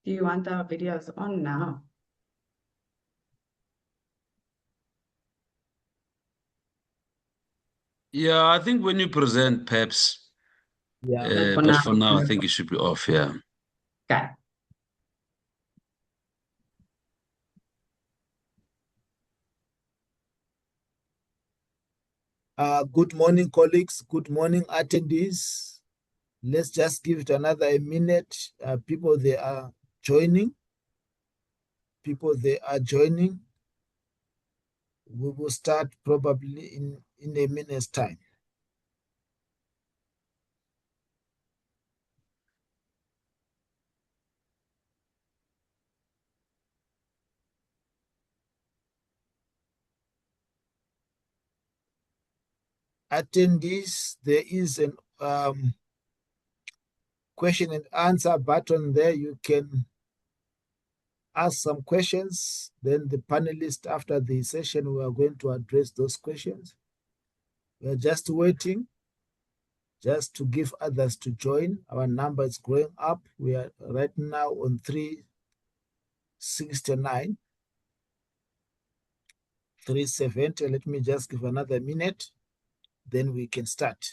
Do you want our videos on now? Yeah, I think when you present, perhaps, Yeah. For but now. for now, I think it should be off. Yeah. Okay. Good morning, colleagues. Good morning, attendees. Let's just give it another minute. People, they are joining. We will start probably in a minute's time. Attendees, there is an question and answer button there. You can ask some questions. Then the panelists, after the session, we are going to address those questions. We are just waiting just to give others to join. Our number is growing up. We are right now on 369, 370. Let me just give another minute, then we can start.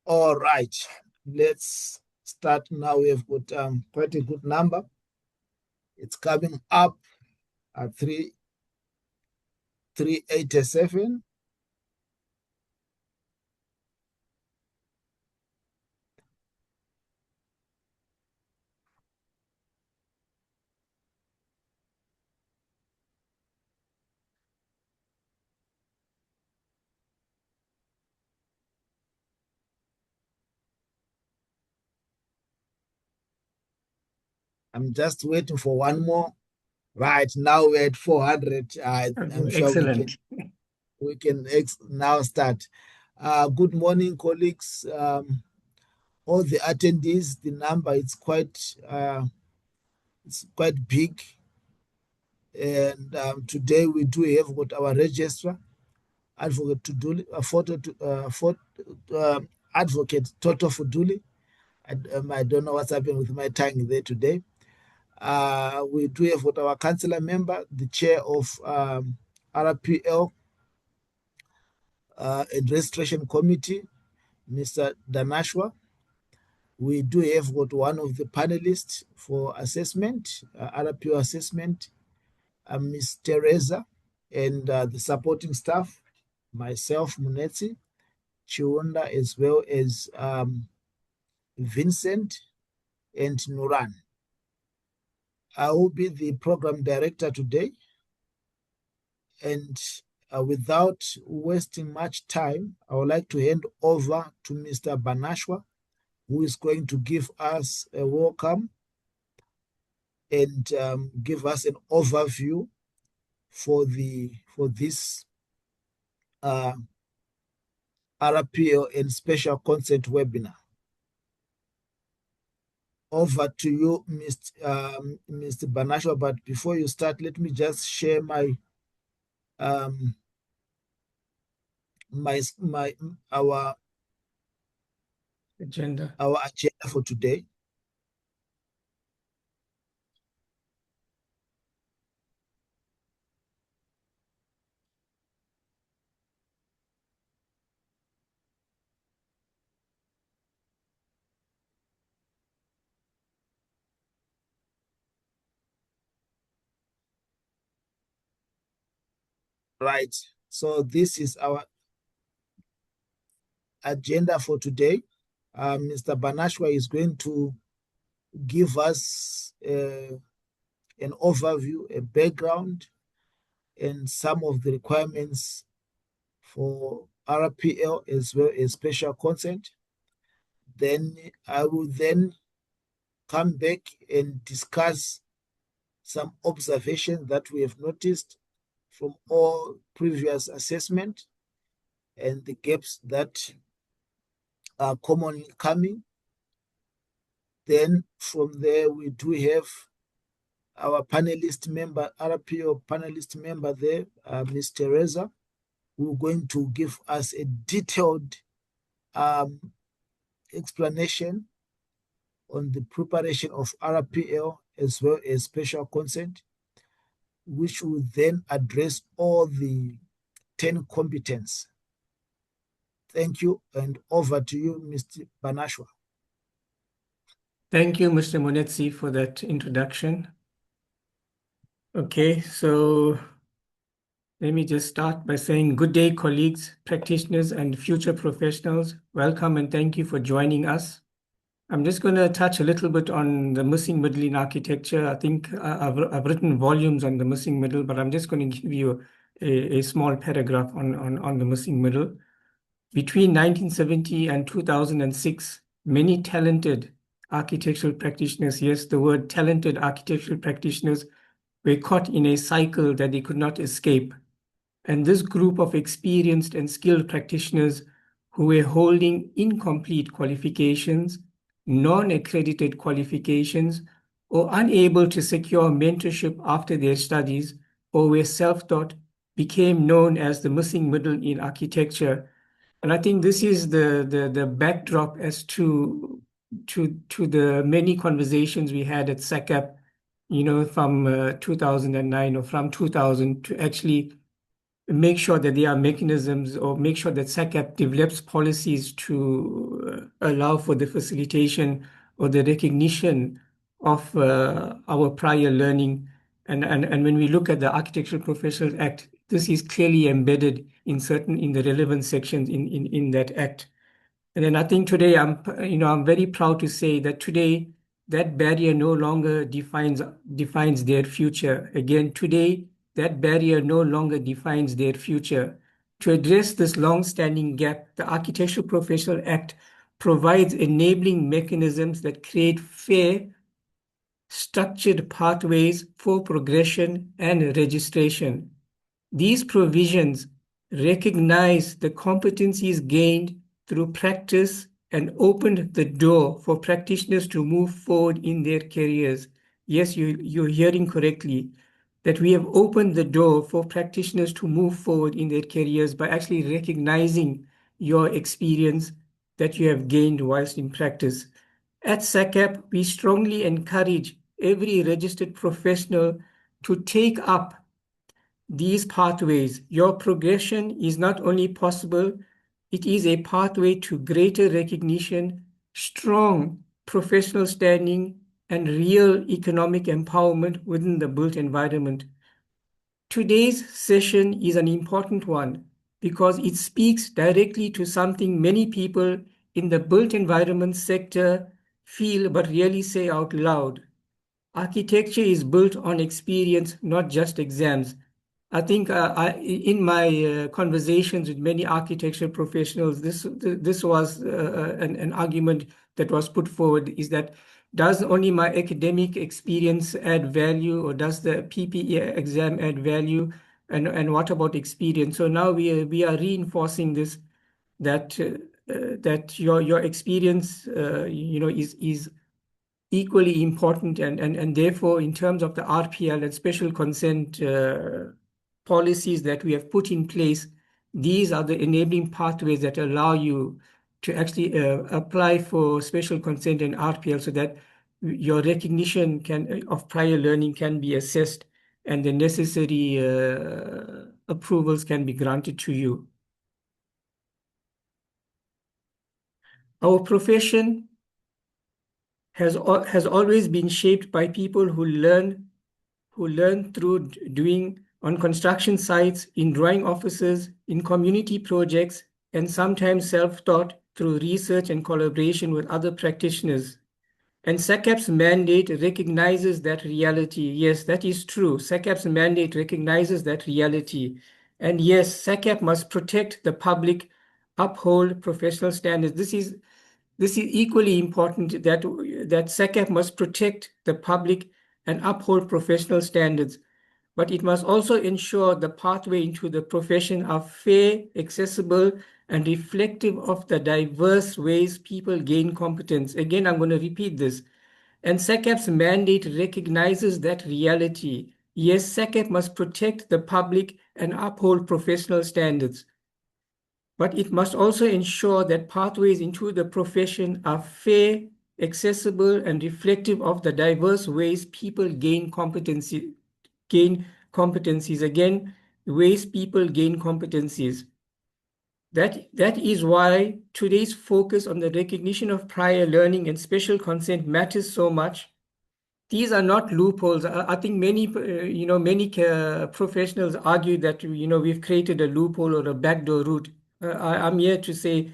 All right, let's start now. We have got quite a good number. It's coming up at 387. I'm just waiting for one more. Right, now we're at 400. I'm sure Excellent. we can now start. Good morning, colleagues. All the attendees, the number is quite big. And today we do have got our registrar, Advocate Tuduli, Advocate Toto Fuduli. I don't know what's happening with my tongue there today. We do have got our councillor member, the chair of RPL and Registration Committee, Mr. Danashwa. We do have got one of the panelists for assessment, RPL assessment, Ms. Teresa, and the supporting staff, myself, Munetsi, Chiunda, as well as Vincent and Nuran. I will be the program director today, and without wasting much time, I would like to hand over to Mr. Banashwa, who is going to give us a welcome and give us an overview for this RPL and special consent webinar. Over to you, Mr. Banashwa. But before you start, let me just share my our Agenda. Our agenda for today. Right. So this is our agenda for today. Mr. Banashwa is going to give us an overview, a background, and some of the requirements for RPL as well as special consent. Then I will then come back and discuss some observations that we have noticed from all previous assessment and the gaps that commonly coming. Then from there, we do have our panelist member, RPO panelist member there, Ms. Teresa, who are going to give us a detailed explanation on the preparation of RPL as well as special consent, which will then address all the 10 competence. Thank you, and over to you, Mr. Banashwa. Thank you, Mr. Monetsi, for that introduction. Okay, so let me just start by saying good day, colleagues, practitioners, and future professionals. Welcome and thank you for joining us. I'm just going to touch a little bit on the missing middle in architecture. I think I've written volumes on the missing middle, but I'm just going to give you a small paragraph on the missing middle. Between 1970 and 2006, many talented architectural practitioners, yes, the word talented architectural practitioners, were caught in a cycle that they could not escape. And this group of experienced and skilled practitioners who were holding incomplete qualifications, non-accredited qualifications, or unable to secure mentorship after their studies, or were self-taught, became known as the missing middle in architecture. And I think this is the backdrop as to the many conversations we had at SACAP, from 2009 or from 2000 to actually make sure that there are mechanisms or make sure that SACAP develops policies to allow for the facilitation or the recognition of our prior learning. And when we look at the Architectural Professionals Act, this is clearly embedded in the relevant sections in that act. And then I think today I'm very proud to say that today that barrier no longer defines their future. Again, today that barrier no longer defines their future. To address this long-standing gap, the Architectural Professionals Act provides enabling mechanisms that create fair, structured pathways for progression and registration. These provisions recognize the competencies gained through practice and opened the door for practitioners to move forward in their careers. Yes, you're hearing correctly, that we have opened the door for practitioners to move forward in their careers by actually recognizing your experience that you have gained whilst in practice. At SACAP, we strongly encourage every registered professional to take up these pathways. Your progression is not only possible, it is a pathway to greater recognition, strong professional standing, and real economic empowerment within the built environment. Today's session is an important one because it speaks directly to something many people in the built environment sector feel but rarely say out loud. Architecture is built on experience, not just exams. I think in my conversations with many architectural professionals, this was an argument that was put forward, is that does only my academic experience add value, or does the PPE exam add value, and what about experience? So now we are reinforcing this, that your experience is equally important, and therefore in terms of the RPL and special consent policies that we have put in place, these are the enabling pathways that allow you to actually apply for special consent and RPL so that your recognition of prior learning can be assessed and the necessary approvals can be granted to you. Our profession has always been shaped by people who learn through doing on construction sites, in drawing offices, in community projects, and sometimes self-taught through research and collaboration with other practitioners. And SACAP's mandate recognizes that reality. Yes, that is true. SACAP's mandate recognizes that reality. And yes, SACAP must protect the public, uphold professional standards. This is equally important, that SACAP must protect the public and uphold professional standards. But it must also ensure the pathway into the profession are fair, accessible, and reflective of the diverse ways people gain competence. Again, I'm going to repeat this. And SACAP's mandate recognizes that reality. Yes, SACAP must protect the public and uphold professional standards, but it must also ensure that pathways into the profession are fair, accessible, and reflective of the diverse ways people gain competencies. Again, ways people gain competencies. That is why today's focus on the recognition of prior learning and special consent matters so much. These are not loopholes. I think many professionals argue that we've created a loophole or a backdoor route. I'm here to say,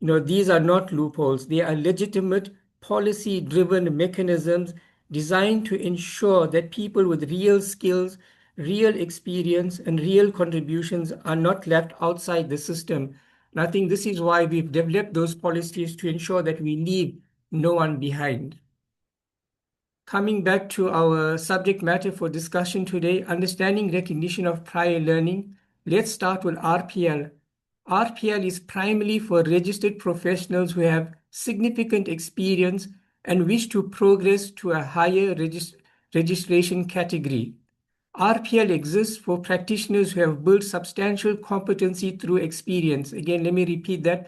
these are not loopholes. They are legitimate policy-driven mechanisms designed to ensure that people with real skills, real experience, and real contributions are not left outside the system. And I think this is why we've developed those policies to ensure that we leave no one behind. Coming back to our subject matter for discussion today, understanding recognition of prior learning, let's start with RPL. RPL is primarily for registered professionals who have significant experience and wish to progress to a higher registration category. RPL exists for practitioners who have built substantial competency through experience. Again, let me repeat that.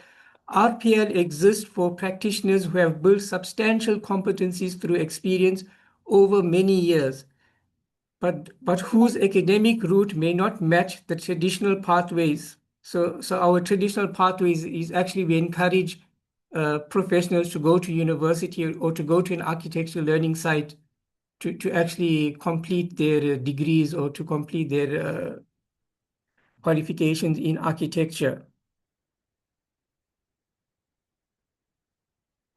RPL exists for practitioners who have built substantial competencies through experience over many years, but whose academic route may not match the traditional pathways. So our traditional pathways is actually we encourage professionals to go to university or to go to an architectural learning site to actually complete their degrees or to complete their qualifications in architecture.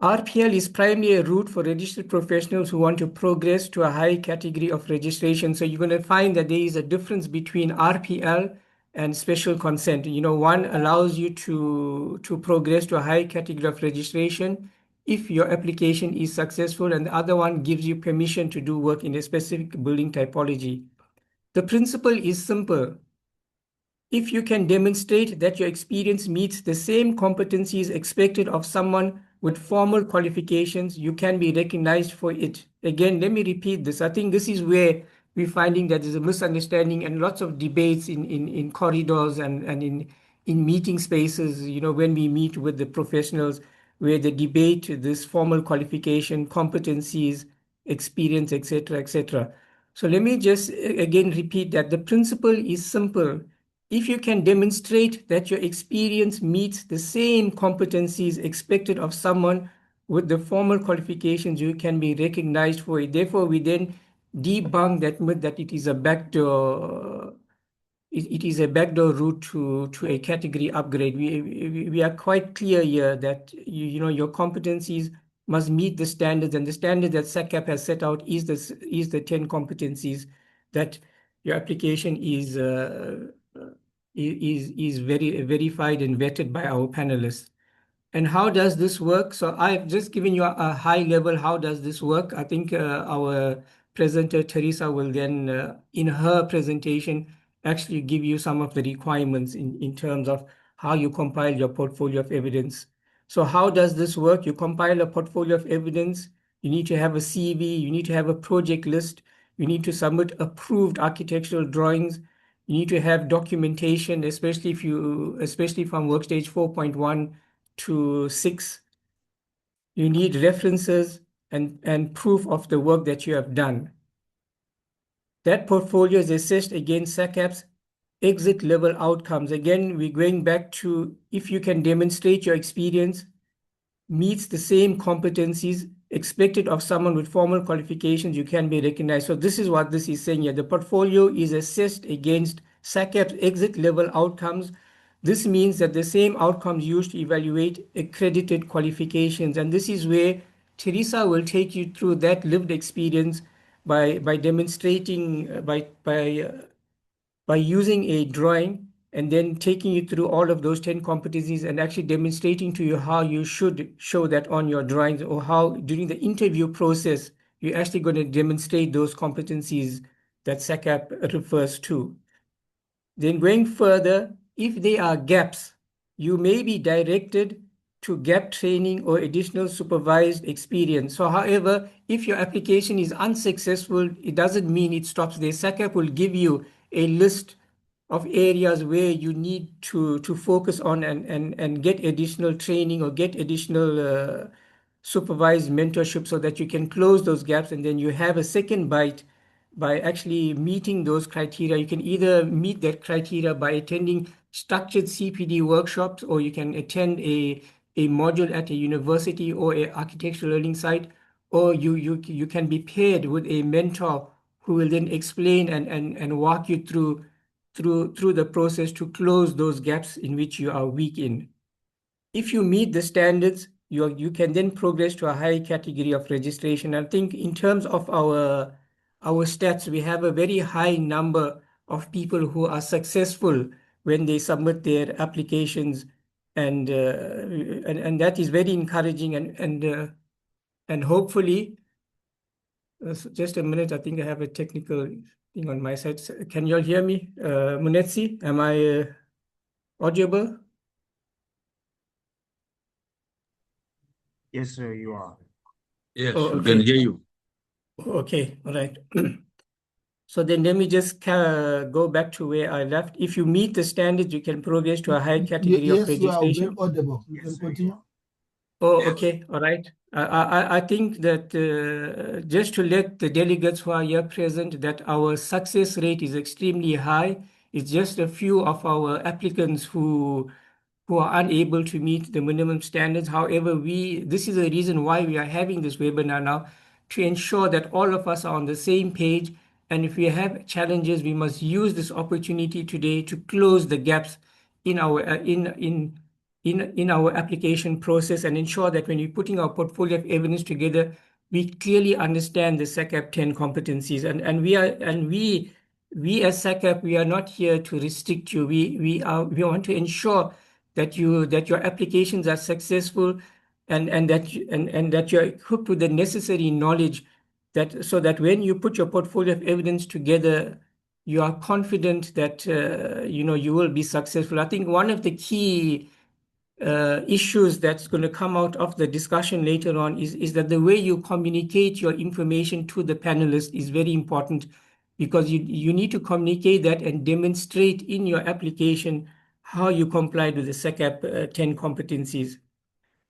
RPL is primarily a route for registered professionals who want to progress to a high category of registration. So you're going to find that there is a difference between RPL and special consent. One allows you to progress to a high category of registration if your application is successful, and the other one gives you permission to do work in a specific building typology. The principle is simple. If you can demonstrate that your experience meets the same competencies expected of someone with formal qualifications, you can be recognized for it. Again, let me repeat this. I think this is where we're finding that there's a misunderstanding and lots of debates in corridors and in meeting spaces, when we meet with the professionals, where they debate this formal qualification, competencies, experience, etc., etc. So let me just again repeat that the principle is simple. If you can demonstrate that your experience meets the same competencies expected of someone with the formal qualifications, you can be recognized for it. Therefore, we then debunk that myth that it is a backdoor. It is a backdoor route to a category upgrade. We are quite clear here that your competencies must meet the standards, and the standard that SACAP has set out is the 10 competencies that your application is verified and vetted by our panelists. And how does this work? So I've just given you a high level, how does this work? I think our presenter, Teresa, will then, in her presentation, actually give you some of the requirements in terms of how you compile your portfolio of evidence. So how does this work? You compile a portfolio of evidence. You need to have a CV. You need to have a project list. You need to submit approved architectural drawings. You need to have documentation, especially from Workstage 4.1 to 6. You need references and proof of the work that you have done. That portfolio is assessed against SACAP's exit level outcomes. Again, we're going back to if you can demonstrate your experience meets the same competencies expected of someone with formal qualifications, you can be recognized. So this is what this is saying here. The portfolio is assessed against SACAP's exit level outcomes. This means that the same outcomes used to evaluate accredited qualifications. And this is where Teresa will take you through that lived experience by demonstrating, by using a drawing and then taking you through all of those 10 competencies and actually demonstrating to you how you should show that on your drawings, or how during the interview process, you're actually going to demonstrate those competencies that SACAP refers to. Then going further, if there are gaps, you may be directed to gap training or additional supervised experience. So however, if your application is unsuccessful, it doesn't mean it stops there. SACAP will give you a list of areas where you need to focus on and get additional training or get additional supervised mentorship so that you can close those gaps, and then you have a second bite by actually meeting those criteria. You can either meet that criteria by attending structured CPD workshops, or you can attend a module at a university or a architectural learning site, or you can be paired with a mentor who will then explain and walk you through the process to close those gaps in which you are weak in. If you meet the standards, you can then progress to a high category of registration. I think in terms of our stats, we have a very high number of people who are successful when they submit their applications, and that is very encouraging, and hopefully, just a minute, I think I have a technical thing on my side. Can you all hear me? Munetsi, am I audible? Yes, sir, you are. Yes, Oh, we can okay. hear you. Okay, all right. So then let me just go back to where I left. If you meet the standards, you can progress to a high category of Yes, you are very registration. audible. You Yes, can sir, you continue. are. Oh, okay, all right. I think that just to let the delegates who are here present, that our success rate is extremely high. It's just a few of our applicants who are unable to meet the minimum standards. However, this is the reason why we are having this webinar now, to ensure that all of us are on the same page. And if we have challenges, we must use this opportunity today to close the gaps in our in our application process, and ensure that when we're putting our portfolio of evidence together, we clearly understand the SACAP 10 competencies. And we as SACAP, we are not here to restrict you. We want to ensure that your applications are successful, and that you're equipped with the necessary knowledge, so that when you put your portfolio of evidence together, you are confident that you will be successful. I think one of the key issues that's going to come out of the discussion later on is that the way you communicate your information to the panelists is very important, because you need to communicate that and demonstrate in your application how you complied with the SACAP 10 competencies.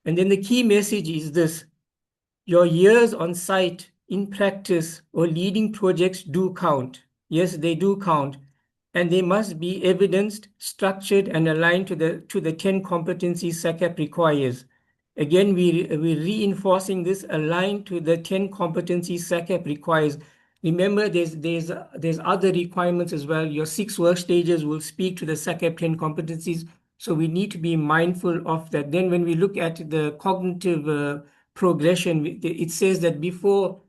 And then the key message is this: your years on site, in practice, or leading projects do count. Yes, they do count. And they must be evidenced, structured, and aligned to the 10 competencies SACAP requires. Again, we're reinforcing this: aligned to the 10 competencies SACAP requires. Remember, there's other requirements as well. Your 6 work stages will speak to the SACAP 10 competencies, so we need to be mindful of that. Then when we look at the cognitive progression, it says that before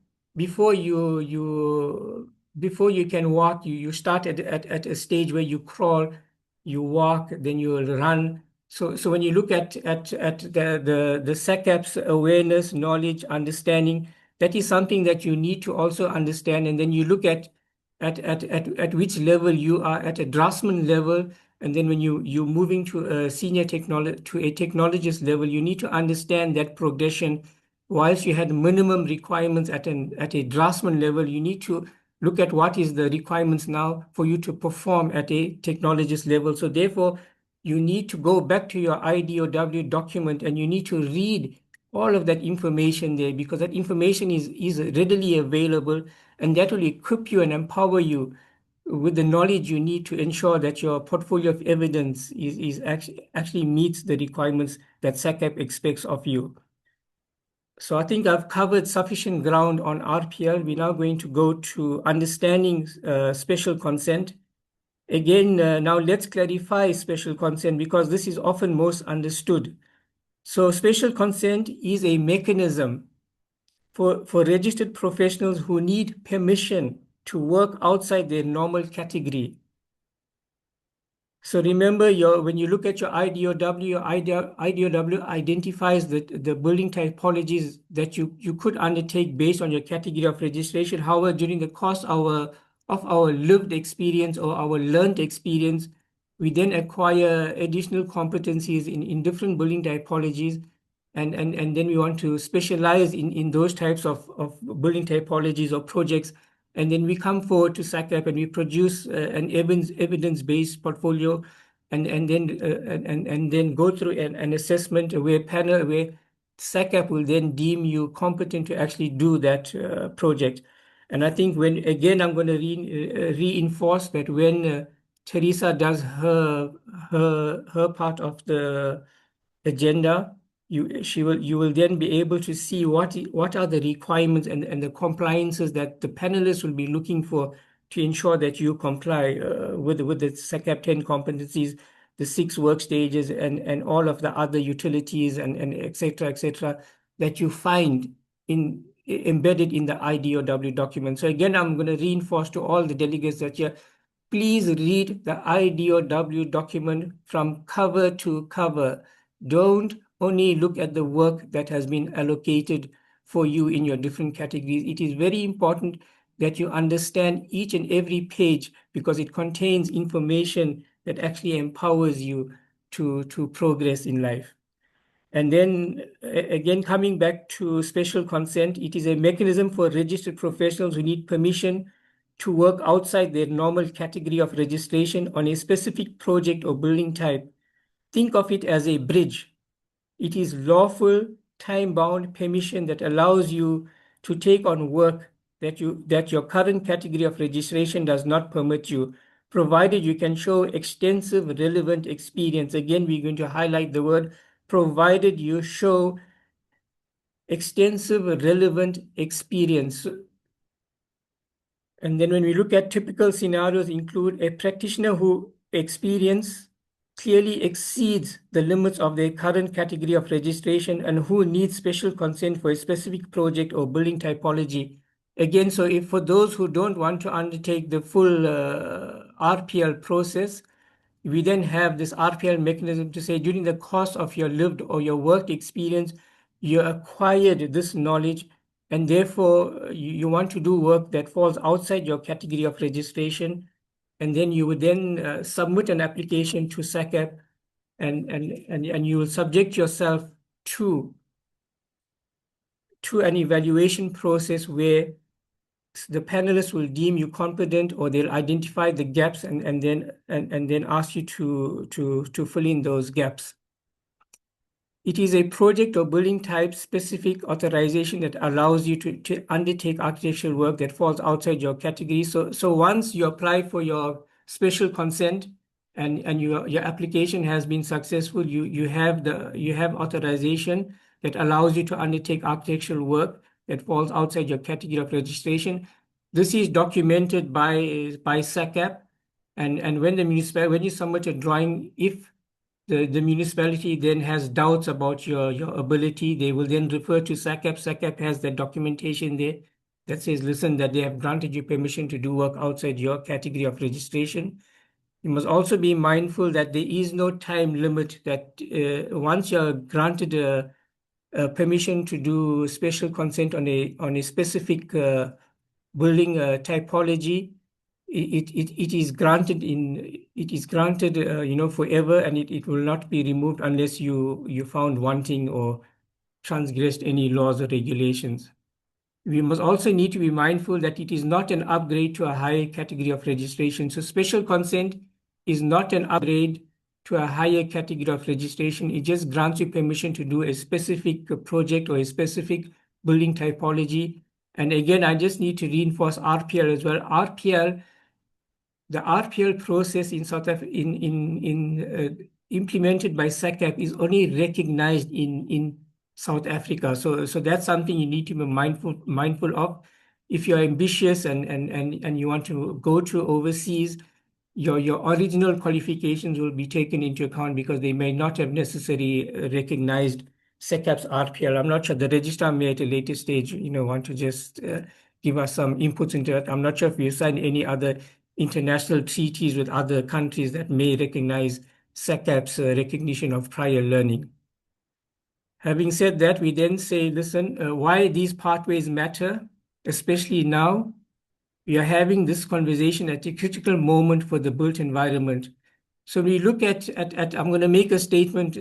you can walk, you start at a stage where you crawl, you walk, then you will run. So when you look at the SACAP's awareness, knowledge, understanding, that is something that you need to also understand. And then you look at which level you are at, a draftsman level, and then when you're moving to a senior technologist level, you need to understand that progression. Whilst you had minimum requirements at a draftsman level, you need to look at what is the requirements now for you to perform at a technologist level. So therefore, you need to go back to your IDOW document, and you need to read all of that information there, because that information is readily available, and that will equip you and empower you with the knowledge you need to ensure that your portfolio of evidence is actually meets the requirements that SACAP expects of you. So I think I've covered sufficient ground on RPL. We're now going to go to understanding special consent. Again, now let's clarify special consent, because this is often most understood. So special consent is a mechanism for registered professionals who need permission to work outside their normal category. So remember, when you look at your IDOW, IDOW identifies the building typologies that you could undertake based on your category of registration. However, during the course of our lived experience or our learned experience, We then acquire additional competencies in different building typologies, and then we want to specialize in those types of building typologies or projects. And then we come forward to SACAP and we produce an evidence-based portfolio, and then go through an assessment where SACAP will then deem you competent to actually do that project. And I think again, I'm going to reinforce that when Teresa does her part of the agenda, you will then be able to see what are the requirements and the compliances that the panelists will be looking for to ensure that you comply with the SACAP 10 competencies, the 6 work stages, and all of the other utilities and et cetera, that you find embedded in the IDOW document. So again, I'm going to reinforce to all the delegates that please read the IDOW document from cover to cover. Don't only look at the work that has been allocated for you in your different categories. It is very important that you understand each and every page, because it contains information that actually empowers you to progress in life. And then again, coming back to special consent, it is a mechanism for registered professionals who need permission to work outside their normal category of registration on a specific project or building type. Think of it as a bridge. It is lawful, time-bound permission that allows you to take on work that your current category of registration does not permit you, provided you can show extensive relevant experience. Again, we're going to highlight the word provided you show extensive relevant experience. And then when we look at typical scenarios, include a practitioner who experience clearly exceeds the limits of their current category of registration and who needs special consent for a specific project or building typology. Again, so if for those who don't want to undertake the full RPL process, we then have this RPL mechanism to say during the course of your lived or your work experience, you acquired this knowledge, and therefore you want to do work that falls outside your category of registration. And then you would then submit an application to SACAP, and you will subject yourself to an evaluation process where the panelists will deem you competent, or they'll identify the gaps and then ask you to fill in those gaps. It is a project or building type specific authorization that allows you to undertake architectural work that falls outside your category. So once you apply for your special consent and your application has been successful, you have authorization that allows you to undertake architectural work that falls outside your category of registration. This is documented by SACAP, and when you submit a drawing, if the municipality then has doubts about your ability, they will then refer to SACAP. SACAP has the documentation there that says, listen, that they have granted you permission to do work outside your category of registration. You must also be mindful that there is no time limit, that once you're granted a permission to do special consent on a specific building typology, it is granted forever, and it will not be removed unless you found wanting or transgressed any laws or regulations. We must also need to be mindful that it is not an upgrade to a higher category of registration. So special consent is not an upgrade to a higher category of registration. It just grants you permission to do a specific project or a specific building typology. And again, I just need to reinforce RPL as well. The RPL process in South Africa, implemented by SACAP, is only recognized in South Africa. So that's something you need to be mindful of. If you're ambitious and you want to go to overseas, your original qualifications will be taken into account, because they may not have necessarily recognized SACAP's RPL. I'm not sure. The registrar may at a later stage, want to just give us some inputs into it. I'm not sure if you signed any other international treaties with other countries that may recognize SACAP's recognition of prior learning. Having said that, we then say, listen, why these pathways matter, especially now. We are having this conversation at a critical moment for the built environment. So we look at I'm going to make a statement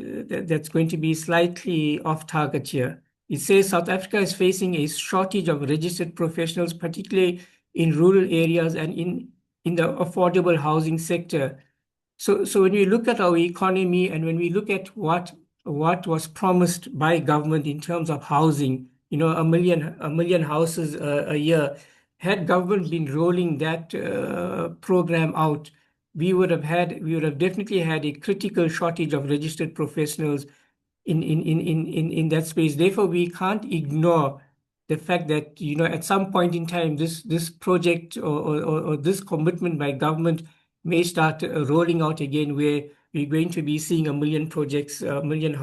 that's going to be slightly off target here. It says South Africa is facing a shortage of registered professionals, particularly in rural areas and in the affordable housing sector. So when we look at our economy and when we look at what was promised by government in terms of housing, you know, a million houses a year, had government been rolling that program out, we would have definitely had a critical shortage of registered professionals in that space. Therefore, we can't ignore the fact that, you know, at some point in time, this project or this commitment by government may start rolling out again, where we're going to be seeing 1 million projects, 1 million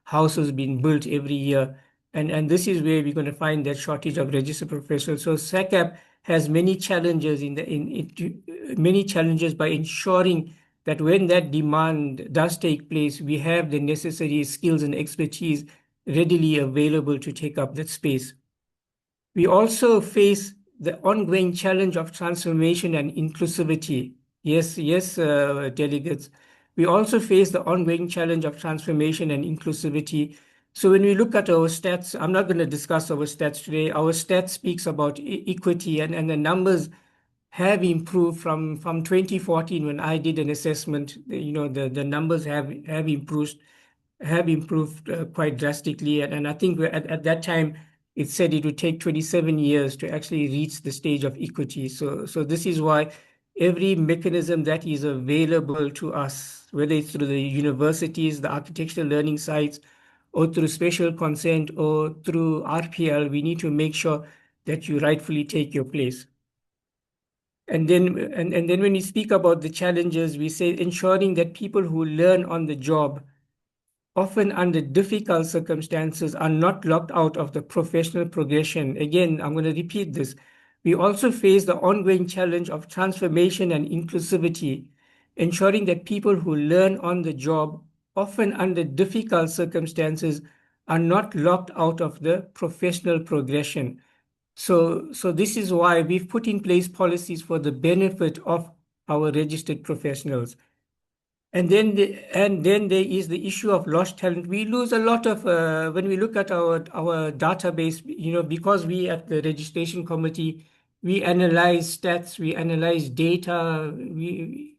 houses being built every year. And this is where we're going to find that shortage of registered professionals. So SACAP has many challenges many challenges by ensuring that when that demand does take place, we have the necessary skills and expertise readily available to take up that space. We also face the ongoing challenge of transformation and inclusivity. Yes, delegates. We also face the ongoing challenge of transformation and inclusivity. So when we look at our stats, I'm not going to discuss our stats today. Our stats speaks about equity, and the numbers have improved from 2014 when I did an assessment. You know, the numbers have improved quite drastically, and I think at that time it said it would take 27 years to actually reach the stage of equity. So this is why every mechanism that is available to us, whether it's through the universities, the architectural learning sites, or through special consent or through RPL, we need to make sure that you rightfully take your place. And then when we speak about the challenges, we say ensuring that people who learn on the job, often under difficult circumstances, are not locked out of the professional progression. Again, I'm going to repeat this. We also face the ongoing challenge of transformation and inclusivity, ensuring that people who learn on the job, often under difficult circumstances, are not locked out of the professional progression. So this is why we've put in place policies for the benefit of our registered professionals. And then there is the issue of lost talent. We lose a lot of when we look at our database, you know, because we at the registration committee, we analyze stats, we analyze data, we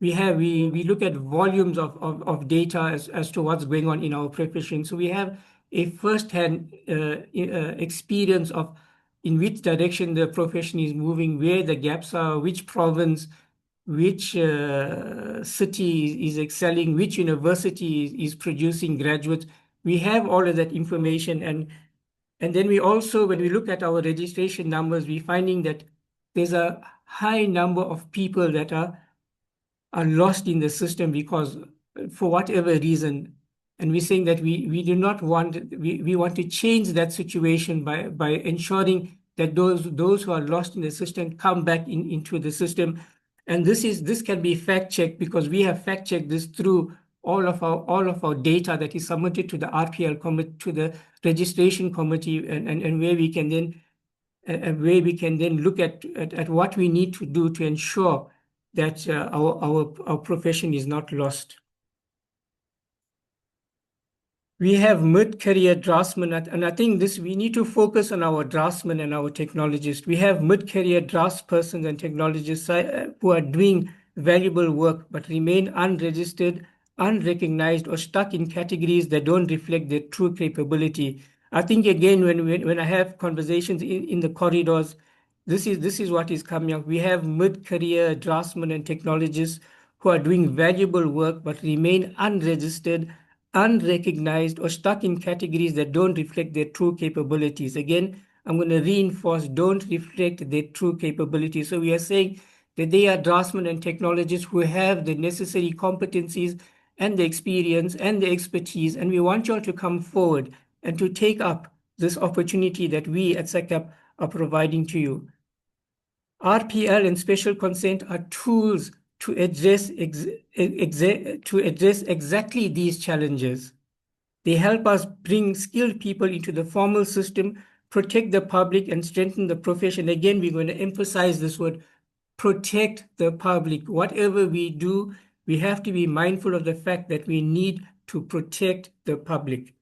look at volumes of data as to what's going on in our profession. So we have a first-hand experience of in which direction the profession is moving, where the gaps are, which province, which city is excelling, which university is producing graduates. We have all of that information. And then we also, when we look at our registration numbers, we're finding that there's a high number of people that are lost in the system because for whatever reason. And we're saying that we do not want, we want to change that situation by ensuring that those who are lost in the system come back into the system. And this can be fact-checked because we have fact-checked this through all of our data that is submitted to the RPL committee, to the registration committee, and where we can then look at what we need to do to ensure that our profession is not lost. We have mid-career draftsmen, and I think we need to focus on our draftsmen and our technologists. We have mid-career draftspersons and technologists who are doing valuable work but remain unregistered, unrecognized, or stuck in categories that don't reflect their true capability. I think again, when I have conversations in the corridors, this is what is coming up. We have mid-career draftsmen and technologists who are doing valuable work but remain unregistered, unrecognized, or stuck in categories that don't reflect their true capabilities. Again, I'm going to reinforce, don't reflect their true capabilities. So we are saying that they are draftsmen and technologists who have the necessary competencies and the experience and the expertise, and we want you all to come forward and to take up this opportunity that we at SACAP are providing to you. RPL and special consent are tools to address exactly these challenges. They help us bring skilled people into the formal system, protect the public, and strengthen the profession. Again, we're going to emphasize this word, protect the public. Whatever we do, we have to be mindful of the fact that we need to protect the public.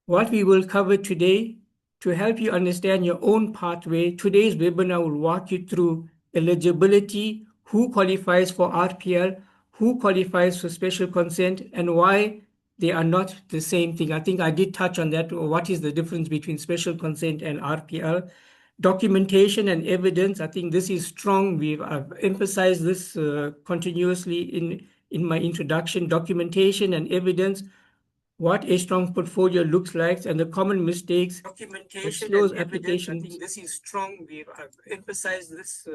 What we will cover today, to help you understand your own pathway, today's webinar will walk you through eligibility, who qualifies for RPL, who qualifies for special consent, and why they are not the same thing. I think I did touch on that. What is the difference between special consent and RPL? Documentation and evidence. I think this is strong. I've emphasized this continuously in my introduction. Documentation and evidence, what a strong portfolio looks like, and the common mistakes. Documentation and evidence. I think this is strong. I've emphasized this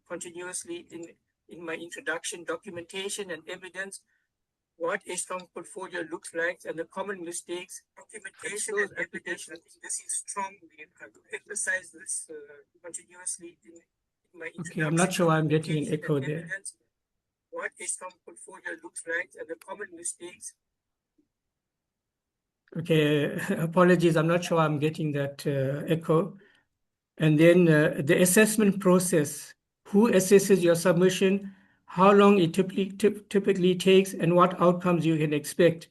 continuously in my introduction. Documentation and evidence, what a strong portfolio looks like, and the common mistakes. Documentation and evidence. I think this is strong. I've emphasized this continuously in my introduction. Okay, I'm not sure why I'm getting an echo there. What a strong portfolio looks like, and the common mistakes. Okay, apologies. I'm not sure I'm getting that echo. And then the assessment process. Who assesses your submission? How long it typically takes, and what outcomes you can expect.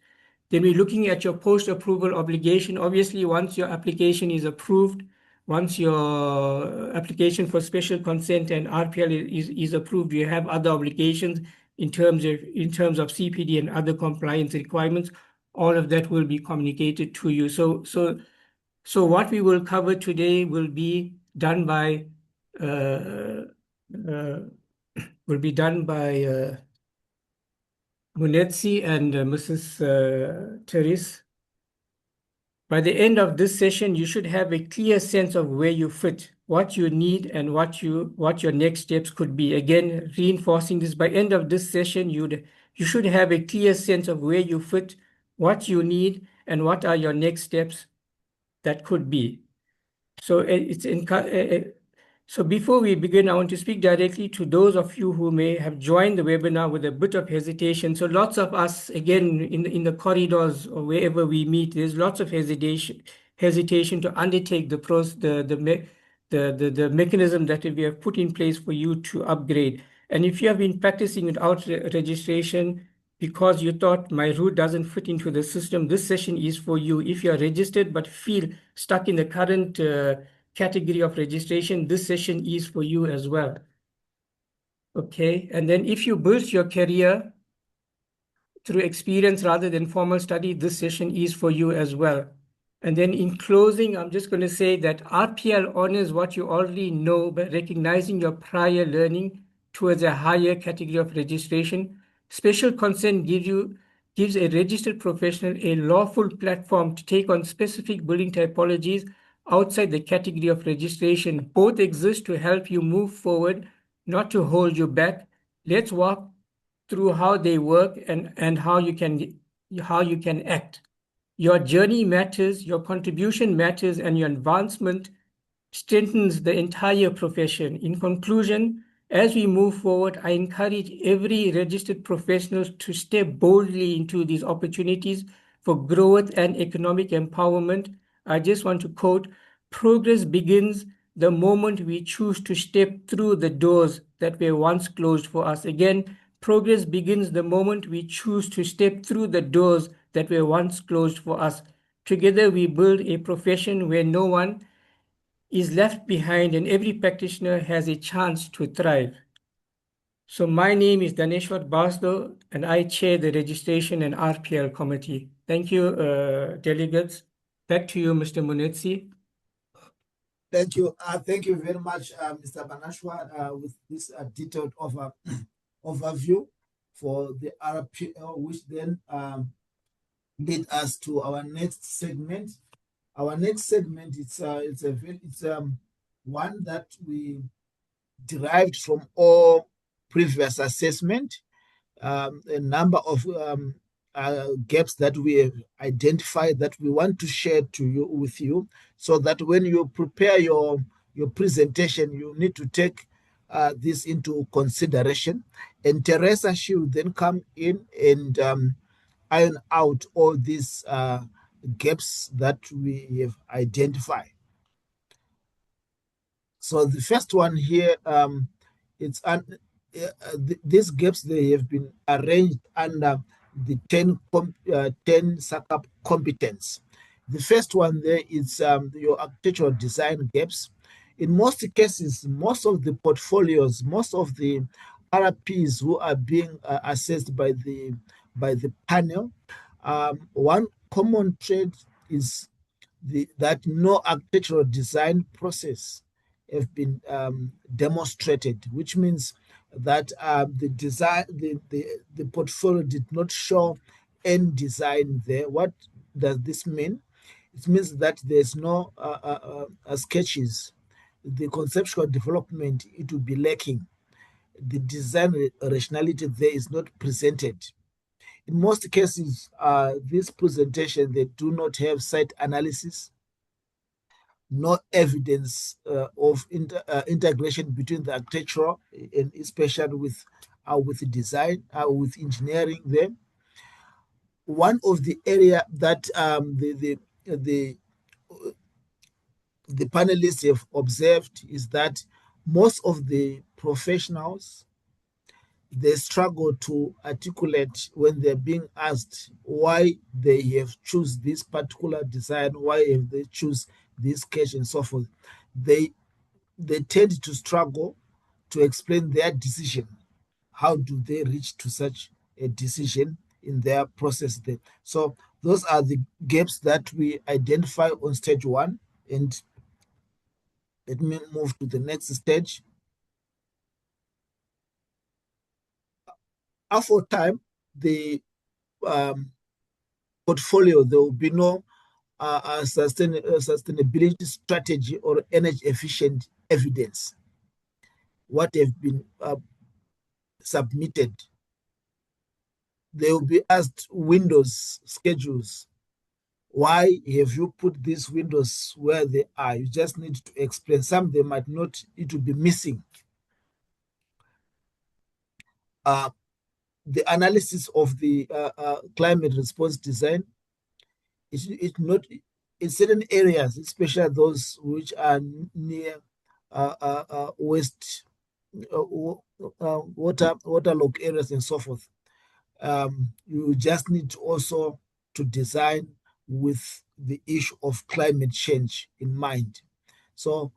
Then we're looking at your post-approval obligation. Obviously, once your application is approved, once your application for special consent and RPL is approved, you have other obligations in terms of CPD and other compliance requirements. All of that will be communicated to you. So what we will cover today will be done by Munetsi and Mrs. Therese. By the end of this session, you should have a clear sense of where you fit, what you need, and what your next steps could be. Again, reinforcing this, by end of this session, you should have a clear sense of where you fit, what you need, and what are your next steps that could be. So so before we begin, I want to speak directly to those of you who may have joined the webinar with a bit of hesitation. So lots of us, again, in the corridors or wherever we meet, there's lots of hesitation to undertake the mechanism that we have put in place for you to upgrade. And if you have been practicing without registration because you thought my route doesn't fit into the system, this session is for you. If you are registered but feel stuck in the current category of registration, this session is for you as well. Okay, and then if you build your career through experience rather than formal study, this session is for you as well. And then in closing, I'm just going to say that RPL honors what you already know, but recognizing your prior learning towards a higher category of registration. Special consent gives a registered professional a lawful platform to take on specific building typologies outside the category of registration. Both exist to help you move forward, not to hold you back. Let's walk through how they work and how you can act. Your journey matters, your contribution matters, and your advancement strengthens the entire profession. In conclusion, as we move forward, I encourage every registered professional to step boldly into these opportunities for growth and economic empowerment. I just want to quote, "Progress begins the moment we choose to step through the doors that were once closed for us." Again, progress begins the moment we choose to step through the doors that were once closed for us. Together, we build a profession where no one is left behind and every practitioner has a chance to thrive. So my name is Daneshwar Basdo, and I chair the Registration and RPL Committee. Thank you, delegates. Back to you, Mr. Munetsi. Thank you. Thank you very much, Mr. Banashwa, with this detailed overview for the RPL, which then lead us to our next segment. Our next segment it's one that we derived from all previous assessment, a number of gaps that we have identified that we want to share with you, so that when you prepare your presentation, you need to take this into consideration. And Teresa, she will then come in and iron out all these gaps that we have identified. So the first one here, it's these gaps, they have been arranged under the 10 SACAP competence. The first one there is your architectural design gaps. In most cases, most of the portfolios, most of the RPs who are being assessed by the panel, one common trait is that no architectural design process have been demonstrated, which means that the design, the portfolio did not show any design there. What does this mean? It means that there's no sketches. The conceptual development, it will be lacking. The design rationality there is not presented. In most cases, this presentation, they do not have site analysis, no evidence of integration between the architectural and especially with design, with engineering there. One of the area that the panelists have observed is that most of the professionals, they struggle to articulate when they're being asked why they have choose this particular design, why have they choose this sketch and so forth. They tend to struggle to explain their decision. How do they reach to such a decision in their process there? So those are the gaps that we identify on stage one. And let me move to the next stage. After time, the portfolio, there will be no sustainability strategy or energy efficient evidence. What have been submitted. They will be asked windows schedules. Why have you put these windows where they are? You just need to explain. Some they might not, it will be missing. The analysis of the climate response design is not in certain areas, especially those which are near waste waterlogged areas and so forth. You just need also to design with the issue of climate change in mind. So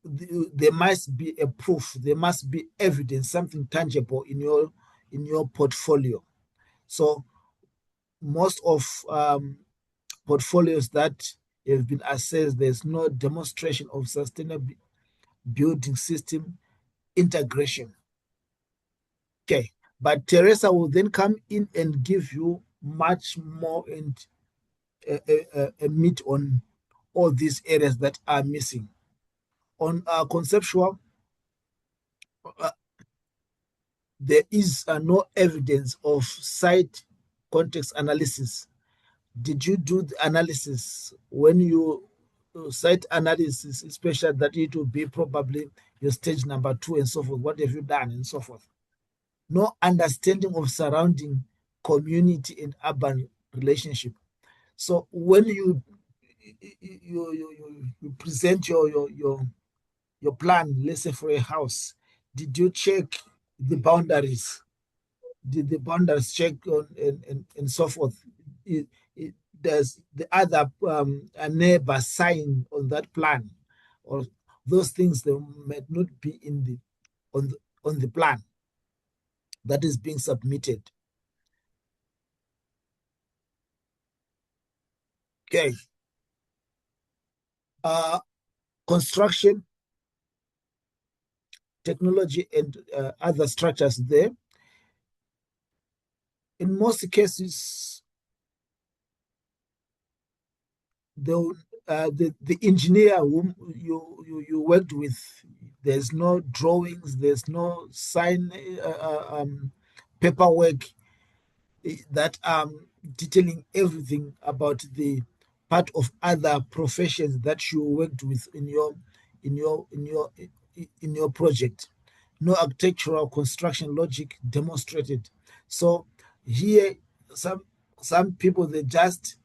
there must be a proof, there must be evidence, something tangible in your portfolio. So most of portfolios that have been assessed, there's no demonstration of sustainable building system integration. Okay, but Teresa will then come in and give you much more and a meat on all these areas that are missing. On conceptual, there is no evidence of site context analysis. Did you do the analysis when you site analysis, especially that it will be probably your stage number 2 and so forth? What have you done and so forth? No understanding of surrounding community and urban relationship. So when you present your plan, let's say for a house, did you check the boundaries? Did the boundaries check on and so forth? Does the other a neighbor sign on that plan, or those things that might not be in on the plan that is being submitted? Okay. Construction, technology, and other structures there. In most cases, the engineer whom you worked with, there's no drawings, there's no sign paperwork that detailing everything about the part of other professions that you worked with in your project. No architectural construction logic demonstrated. So here, some people, they just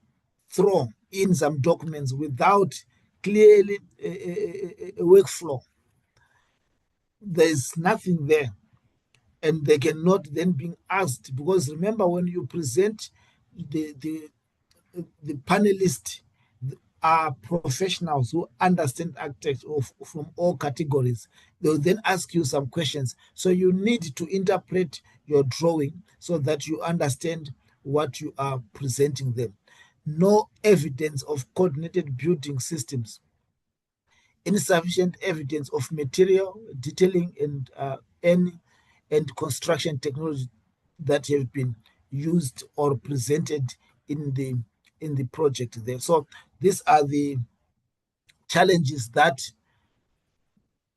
throw in some documents without clearly a workflow. there's nothing there, and they cannot then be asked, because remember, when you present the panelists are professionals who understand architecture from all categories. They'll then ask you some questions. So you need to interpret your drawing so that you understand what you are presenting them. No evidence of coordinated building systems. Insufficient evidence of material detailing and construction technology that have been used or presented in the project there. So these are the challenges that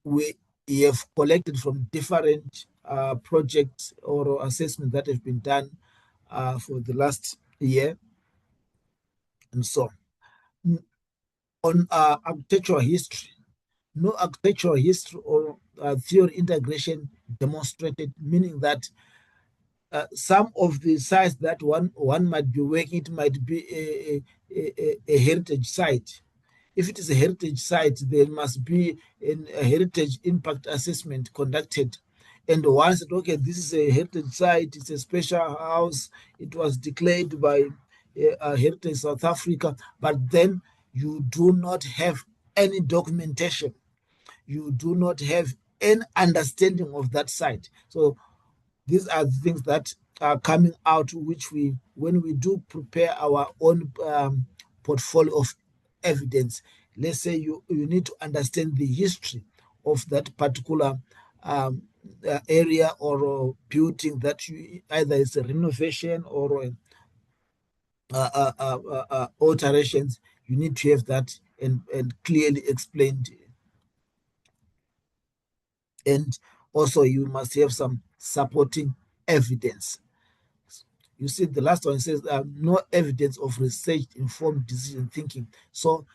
we have collected from different projects or assessments that have been done for the last year and so on. On architectural history, no architectural history or theory integration demonstrated, meaning that some of the sites that one might be working, it might be a heritage site. If it is a heritage site, there must be a heritage impact assessment conducted. And once, okay, this is a heritage site, it's a special house, it was declared by Heritage South Africa, but then you do not have any documentation. You do not have any understanding of that site. So these are the things that are coming out, which when we do prepare our own portfolio of evidence, let's say you need to understand the history of that particular area or building that you either is a renovation or alterations. You need to have that and clearly explained. And also you must have some supporting evidence. You see, the last one says no evidence of research-informed decision thinking. So,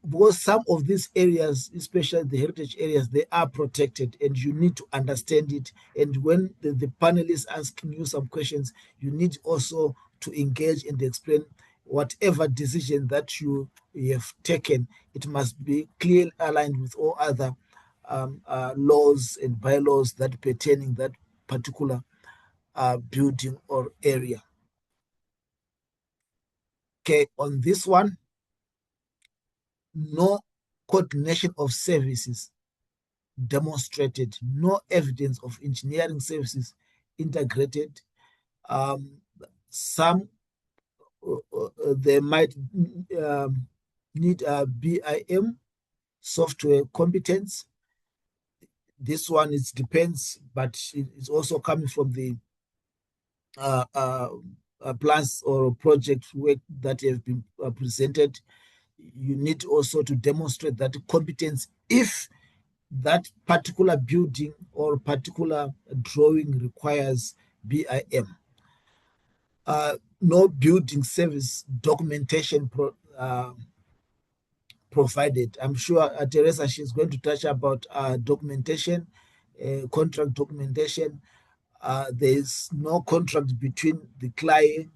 because some of these areas, especially the heritage areas, they are protected, and you need to understand it. And when the panel is asking you some questions, you need also to engage and explain whatever decision that you have taken. It must be clearly aligned with all other laws and bylaws that pertaining that particular building or area. Okay, on this one, no coordination of services demonstrated, no evidence of engineering services integrated. Some they might need a BIM software competence. This one depends, but it's also coming from the plans or project work that have been presented. You need also to demonstrate that competence if that particular building or particular drawing requires BIM. No building service documentation provided. I'm sure Teresa, she's going to touch about documentation, contract documentation. There's no contract between the client,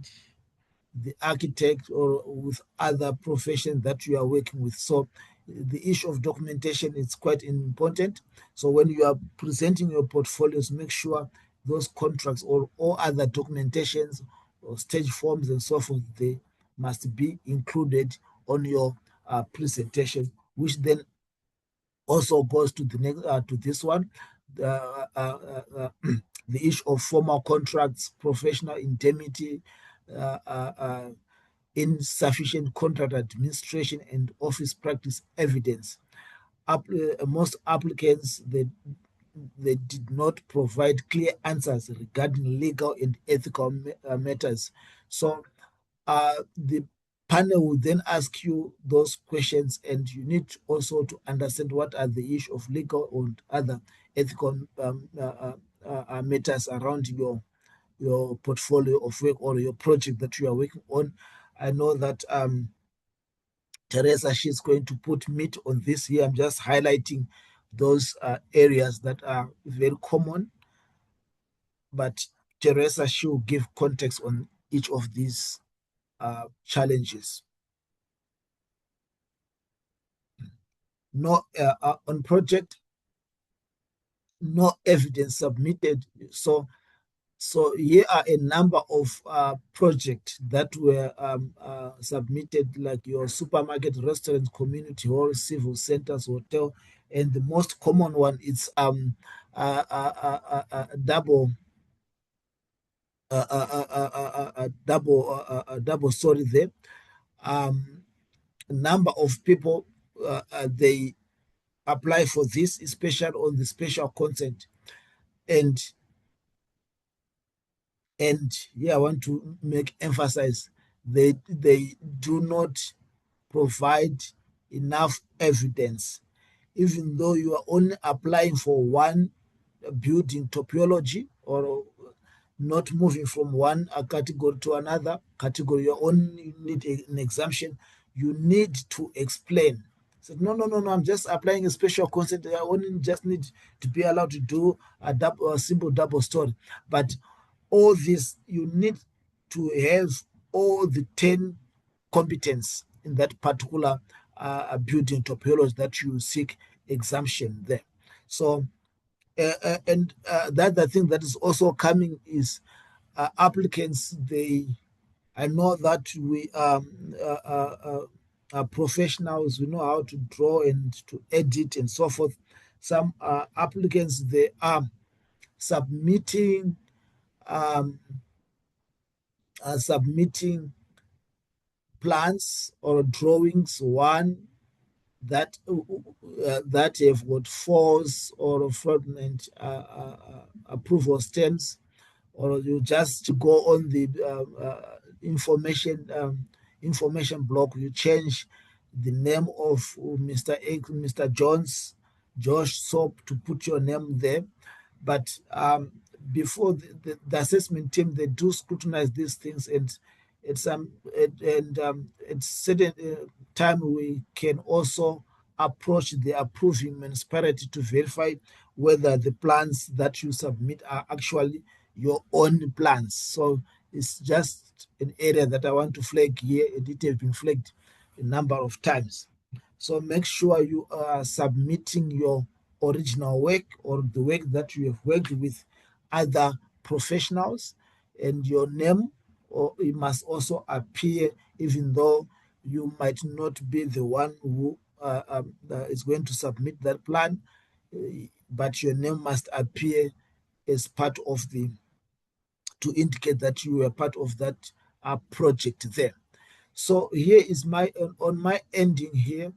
the architect, or with other professions that you are working with. So the issue of documentation is quite important. So when you are presenting your portfolios, make sure those contracts or all other documentations or stage forms and so forth, they must be included on your presentation, which then also goes to the next to this one, the issue of formal contracts, professional indemnity, insufficient contract administration, and office practice evidence. Most applicants they did not provide clear answers regarding legal and ethical matters. So the panel will then ask you those questions, and you need also to understand what are the issues of legal and other ethical matters around your portfolio of work or your project that you are working on. I know that Teresa, she's going to put meat on this here. I'm just highlighting those areas that are very common, but Teresa, she will give context on each of these challenges. No, on project, no evidence submitted. So here are a number of projects that were submitted, like your supermarket, restaurant, community hall, civil centers, hotel, and the most common one is double double story there. Number of people they apply for this, especially on the special consent, and here I want to emphasize they do not provide enough evidence, even though you are only applying for one building topology or not moving from one category to another category. You only need an exemption. You need to explain. So no, I'm just applying a special consent. I only just need to be allowed to do a simple double story. But all this, you need to have all the 10 competence in that particular building topology that you seek exemption there. So and the other thing that is also coming is applicants. I know that we are professionals. We know how to draw and to edit and so forth. Some applicants, they are submitting plans or drawings, one that have got false or fraudulent approval stamps, or you just go on the information block, you change the name of Mr. X, Mr. Josh Soap, to put your name there. But before the assessment team, they do scrutinize these things, and at certain time we can also approach the approving municipality to verify whether the plans that you submit are actually your own plans. So it's just an area that I want to flag here, and it has been flagged a number of times. So make sure you are submitting your original work or the work that you have worked with other professionals, and your name, or it must also appear, even though you might not be the one who is going to submit that plan, but your name must appear as part of to indicate that you were part of that project there. So here is on my ending here.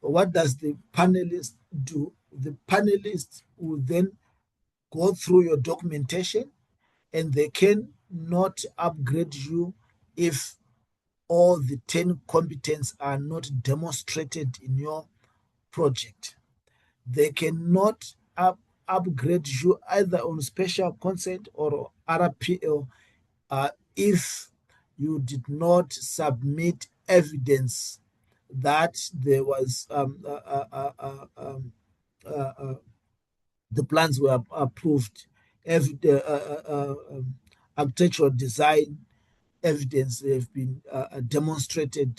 What does the panelist do? The panelists will then go through your documentation, and they can not upgrade you if all the 10 competence are not demonstrated in your project. They cannot upgrade you either on special consent or RPL if you did not submit evidence that there was the plans were approved, architectural design evidence have been demonstrated,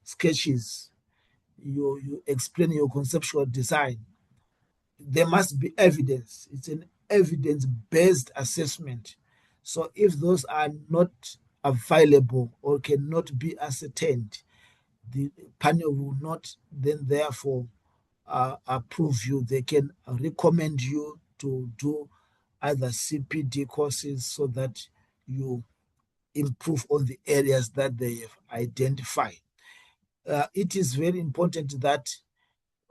sketches, you explain your conceptual design. There must be evidence. It's an evidence-based assessment. So if those are not available or cannot be ascertained, the panel will not then therefore approve you. They can recommend you to do either CPD courses so that you improve on the areas that they have identified. It is very important that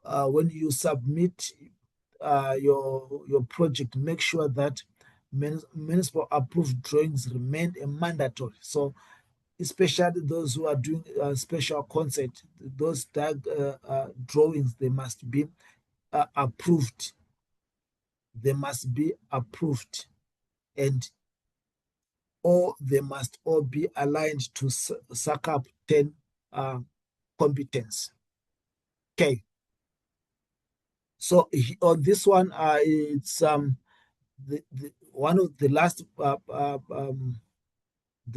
when you submit your project, make sure that municipal approved drawings remain mandatory. So especially those who are doing special consent, those drawings, they must be approved. They must be approved, and they must all be aligned to SACAP 10 competence. Okay. So on this one, it's one of the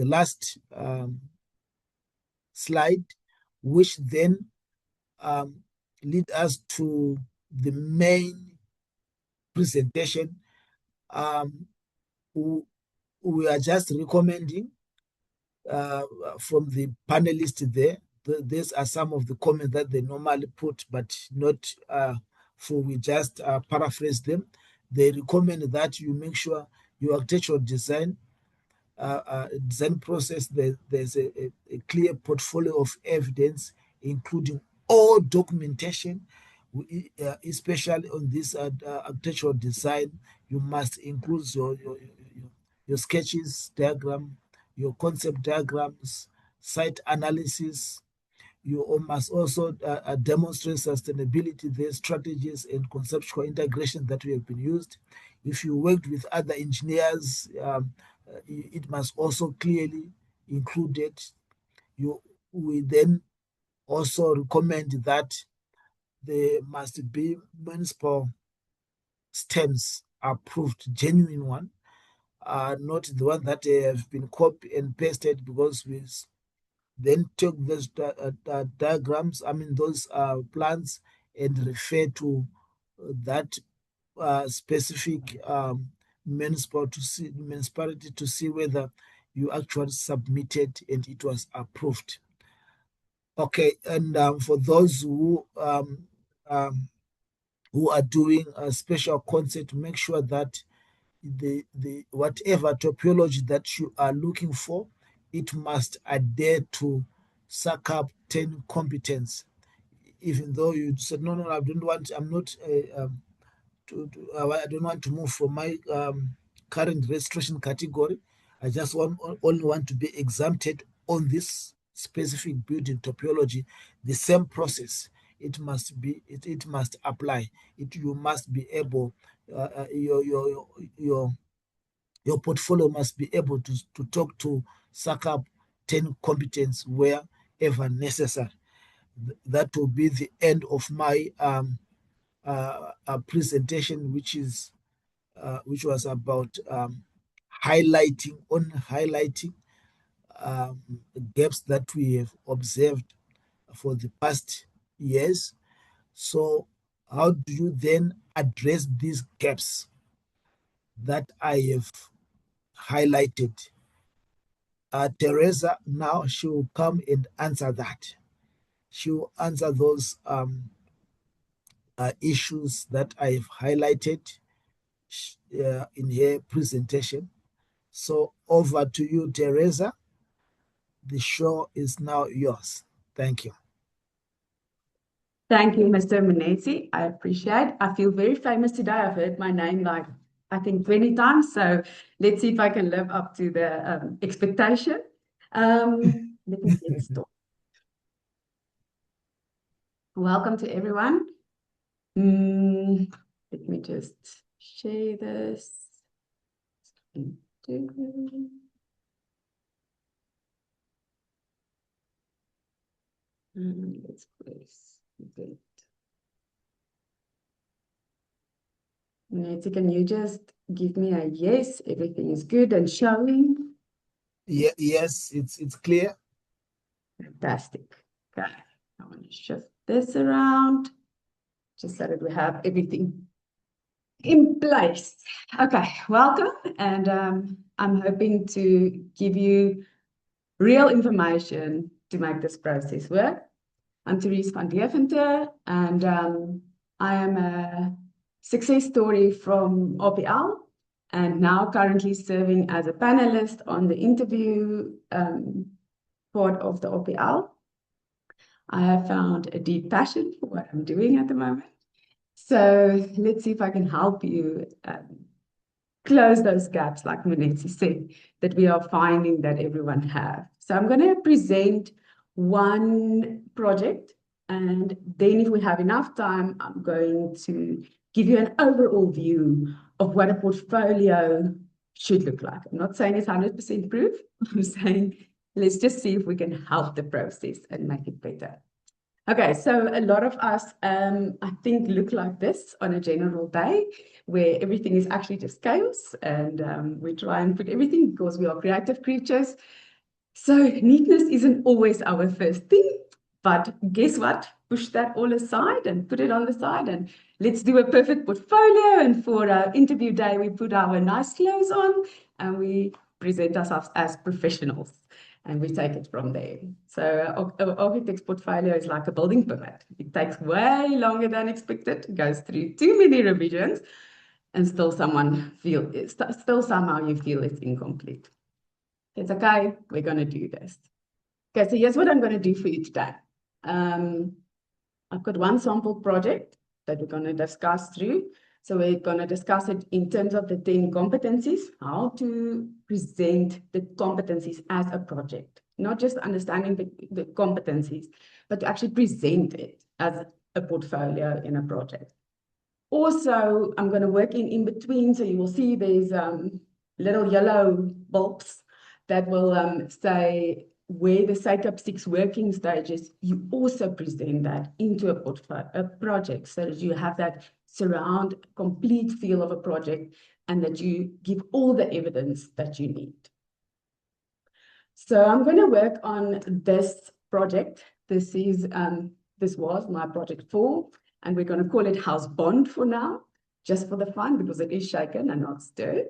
last slide, which then lead us to the main presentation. We are just recommending from the panelists there. These are some of the comments that they normally put, but not for we just paraphrase them. They recommend that you make sure your architectural design process, there's a clear portfolio of evidence, including all documentation, especially on this architectural design. You must include your sketches, diagram, your concept diagrams, site analysis. You must also demonstrate sustainability, their strategies and conceptual integration that we have been used. If you worked with other engineers, it must also clearly include it. We then also recommend that there must be municipal stamps approved, genuine one, not the one that have been copied and pasted, because we then take those diagrams, those plans, and refer to that specific municipality to see whether you actually submitted and it was approved. Okay, and for those who are doing a special concept, make sure that the whatever topology that you are looking for, it must adhere to SACAP 10 competence. Even though you said no, I don't want, I'm not I don't want to move from my current registration category. I just only want to be exempted on this specific building topology. The same process, it must apply. You must be able, your portfolio must be able to talk to SACAP 10 competence wherever necessary. That will be the end of my presentation, which was about highlighting gaps that we have observed for the past years. So how do you then address these gaps that I have highlighted? Teresa, now she will come and answer that. She will answer those issues that I have highlighted in her presentation. So over to you, Teresa. The show is now yours. Thank you. Thank you, Mr. Munetsi. I appreciate. I feel very famous today. I've heard my name like, I think 20 times. So let's see if I can live up to the expectation. Let me get started. Welcome to everyone. Let me just share this. Let's place it. Nancy, can you just give me a yes? Everything is good and showing? Yeah, yes, it's clear. Fantastic. Okay, I want to shift this around just so that we have everything in place. Okay, welcome. And I'm hoping to give you real information to make this process work. I'm Therese van Deventer, and I am a success story from OPL, and now currently serving as a panelist on the interview part of the OPL. I have found a deep passion for what I'm doing at the moment. So let's see if I can help you close those gaps, like Munetsi said, that we are finding that everyone has. So I'm going to present one project, and then if we have enough time, I'm going to give you an overall view of what a portfolio should look like. I'm not saying it's 100% proof. I'm saying let's just see if we can help the process and make it better. Okay, so a lot of us, I think, look like this on a general day, where everything is actually just chaos, and we try and put everything because we are creative creatures. So neatness isn't always our first thing, but guess what? push that all aside and put it on the side and let's do a perfect portfolio. And for our interview day, we put our nice clothes on and we present ourselves as professionals and we take it from there. So an architect's portfolio is like a building permit. It takes way longer than expected. It goes through too many revisions and still somehow you feel it's incomplete. It's okay, we're going to do this. Okay, so here's what I'm going to do for you today. I've got one sample project that we're going to discuss through. So we're going to discuss it in terms of the 10 competencies, how to present the competencies as a project, not just understanding the competencies, but to actually present it as a portfolio in a project. Also, I'm going to work in between, so you will see there's little yellow bulbs that will say where the SACP 6 working stages, you also present that into a project so that you have that surround complete feel of a project and that you give all the evidence that you need. So I'm going to work on this project. This was my project 4, and we're going to call it House Bond for now, just for the fun, because it is shaken and not stirred.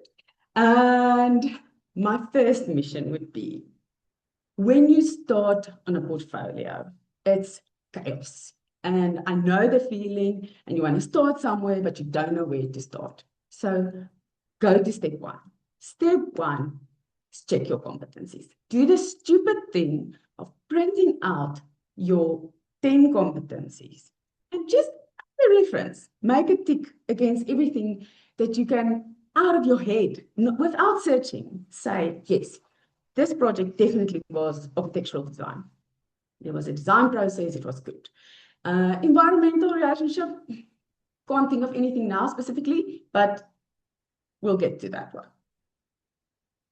And my first mission would be, when you start on a portfolio, it's chaos. And I know the feeling, and you want to start somewhere, but you don't know where to start. So go to step 1. Step 1 is check your competencies. Do the stupid thing of printing out your 10 competencies and just as a reference, make a tick against everything that you can, out of your head, without searching, say, yes, this project definitely was architectural design. There was a design process, it was good. Environmental relationship, can't think of anything now specifically, but we'll get to that one.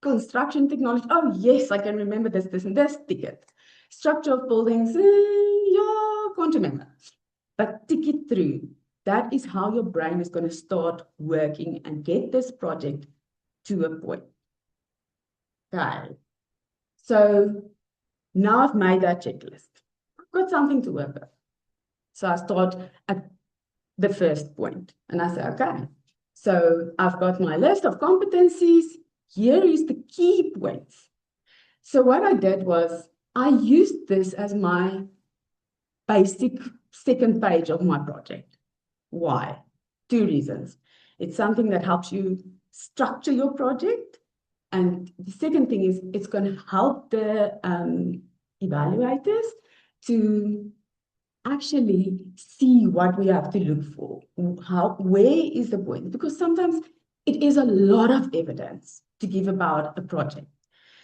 Construction technology, oh yes, I can remember this, and this, ticket. Structure of buildings, yeah, can't remember. But tick it through. That is how your brain is going to start working and get this project to a point. Okay. So now I've made that checklist. I've got something to work with. So I start at the first point and I say, okay, so I've got my list of competencies. Here is the key points. So what I did was I used this as my basic second page of my project. Why? 2 reasons. It's something that helps you structure your project. And the second thing is it's going to help the evaluators to actually see what we have to look for. Where is the point? Because sometimes it is a lot of evidence to give about a project.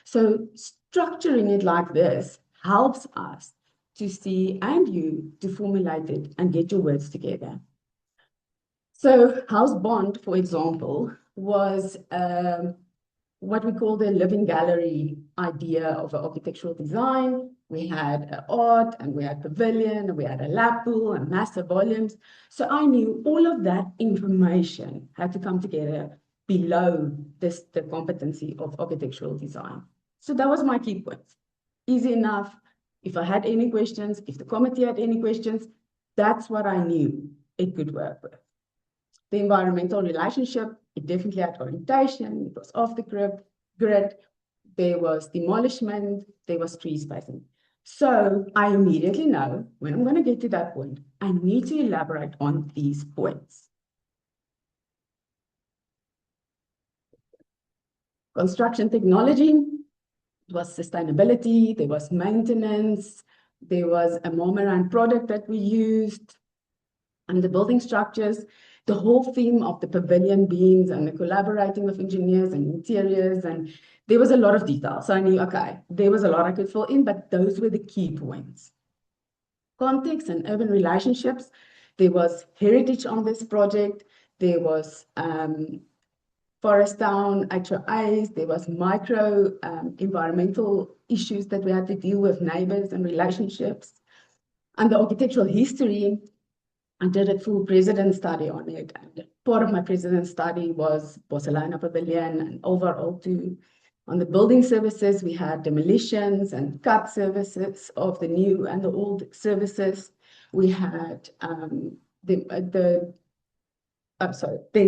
So structuring it like this helps us to see and you to formulate it and get your words together. So House Bond, for example, was what we call the living gallery idea of architectural design. We had art and we had pavilion and we had a lap pool and massive volumes. So I knew all of that information had to come together below the competency of architectural design. So that was my key point. Easy enough. If I had any questions, if the committee had any questions, that's what I knew it could work with. The environmental relationship, it definitely had orientation, it was off the grid, there was demolishment, there was tree spacing. So I immediately know when I'm going to get to that point, I need to elaborate on these points. Construction technology, it was sustainability, there was maintenance, there was a Marmorant product that we used, and the building structures. The whole theme of the pavilion beams and the collaborating with engineers and interiors, and there was a lot of detail. So I knew, okay, there was a lot I could fill in, but those were the key points. Context and urban relationships. There was heritage on this project. There was forest town HOAs. There was micro environmental issues that we had to deal with, neighbors and relationships. And the architectural history, I did a full president study on it. And part of my president study was Barcelona Pavilion and overall too. On the building services, we had demolitions and cut services of the new and the old services. We had then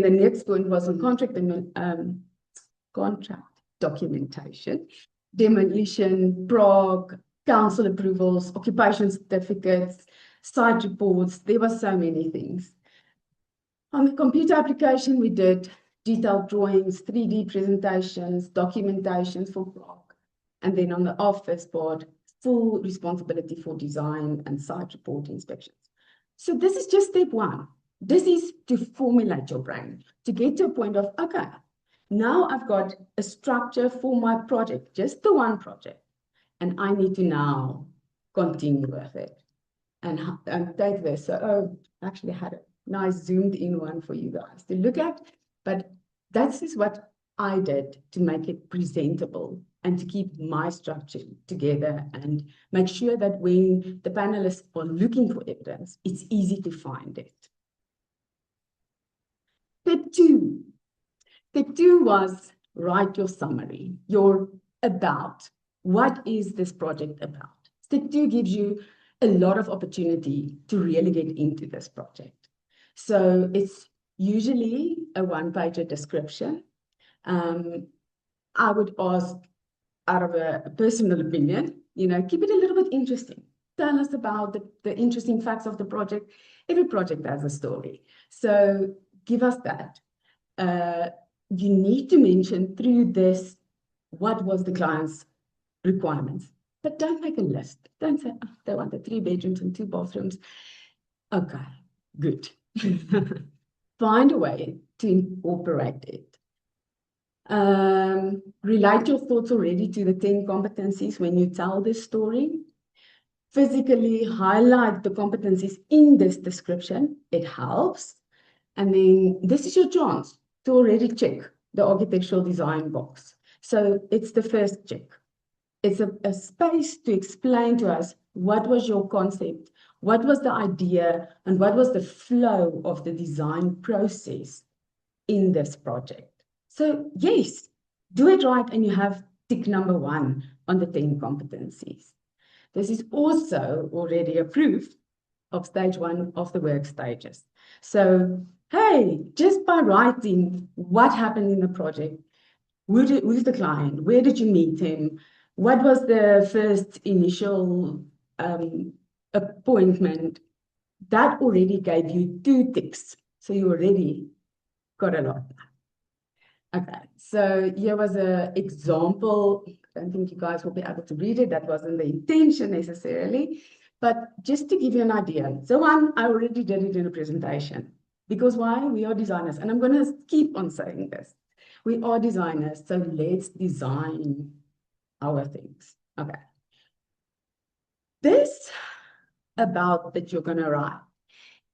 the next point was on contract documentation, demolition, PROG, council approvals, occupation certificates, site reports. There were so many things. On the computer application, we did detailed drawings, 3D presentations, documentations for PROG. And then on the office board, full responsibility for design and site report inspections. So this is just step one. This is to formulate your brain, to get to a point of, okay, now I've got a structure for my project, just the one project, and I need to now continue with it and take this. So, I actually had a nice zoomed in one for you guys to look at, but that is what I did to make it presentable and to keep my structure together and make sure that when the panelists are looking for evidence, it's easy to find it. Step two was write your summary, your about. What is this project about? Step two gives you a lot of opportunity to really get into this project. So it's usually a one-pager description. I would ask, out of a personal opinion, keep it a little bit interesting. Tell us about the interesting facts of the project. Every project has a story. So give us that. You need to mention through this, what was the client's requirements? But don't make a list. Don't say, oh, they wanted 3 bedrooms and 2 bathrooms. Okay, good. Find a way to incorporate it. Relate your thoughts already to the 10 competencies when you tell this story. Physically highlight the competencies in this description. It helps. And then this is your chance to already check the architectural design box. So it's the first check. It's a space to explain to us what was your concept, what was the idea, and what was the flow of the design process in this project. So yes, do it right and you have tick number 1 on the 10 competencies. This is also already a proof of stage 1 of the work stages. So, hey, just by writing what happened in the project, who's the client, where did you meet him, what was the first initial appointment, that already gave you 2 ticks. So you already got a lot. Okay, so here was an example. I don't think you guys will be able to read it. That wasn't the intention necessarily, but just to give you an idea. So one, I already did it in a presentation. Because why? We are designers. And I'm going to keep on saying this. We are designers, so let's design our things. Okay. This about that you're going to write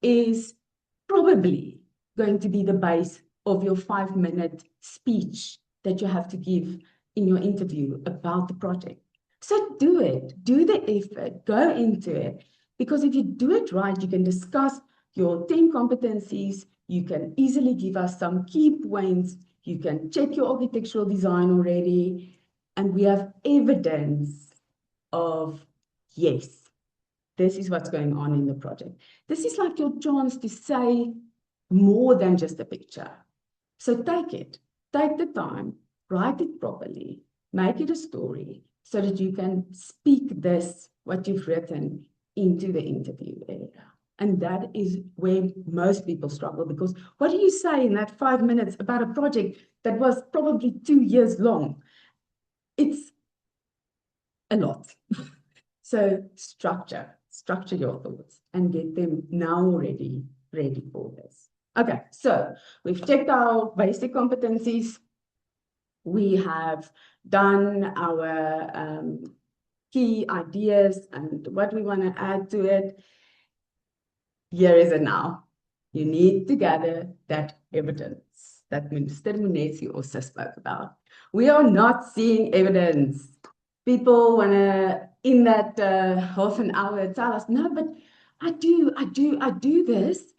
is probably going to be the base of your 5-minute speech that you have to give in your interview about the project. So do it, do the effort, go into it, because if you do it right, you can discuss your 10 competencies, you can easily give us some key points, you can check your architectural design already, and we have evidence of, yes, this is what's going on in the project. This is like your chance to say more than just a picture. So take it, take the time, write it properly, make it a story so that you can speak this, what you've written, into the interview area. And that is where most people struggle, because what do you say in that 5 minutes about a project that was probably 2 years long? It's a lot. So structure your thoughts and get them now already ready for this. Okay, so we've checked our basic competencies. We have done our key ideas and what we want to add to it. Here is it now. You need to gather that evidence that Minister Munetsi also spoke about. We are not seeing evidence. People want to, in that half an hour, tell us, no, but I do this.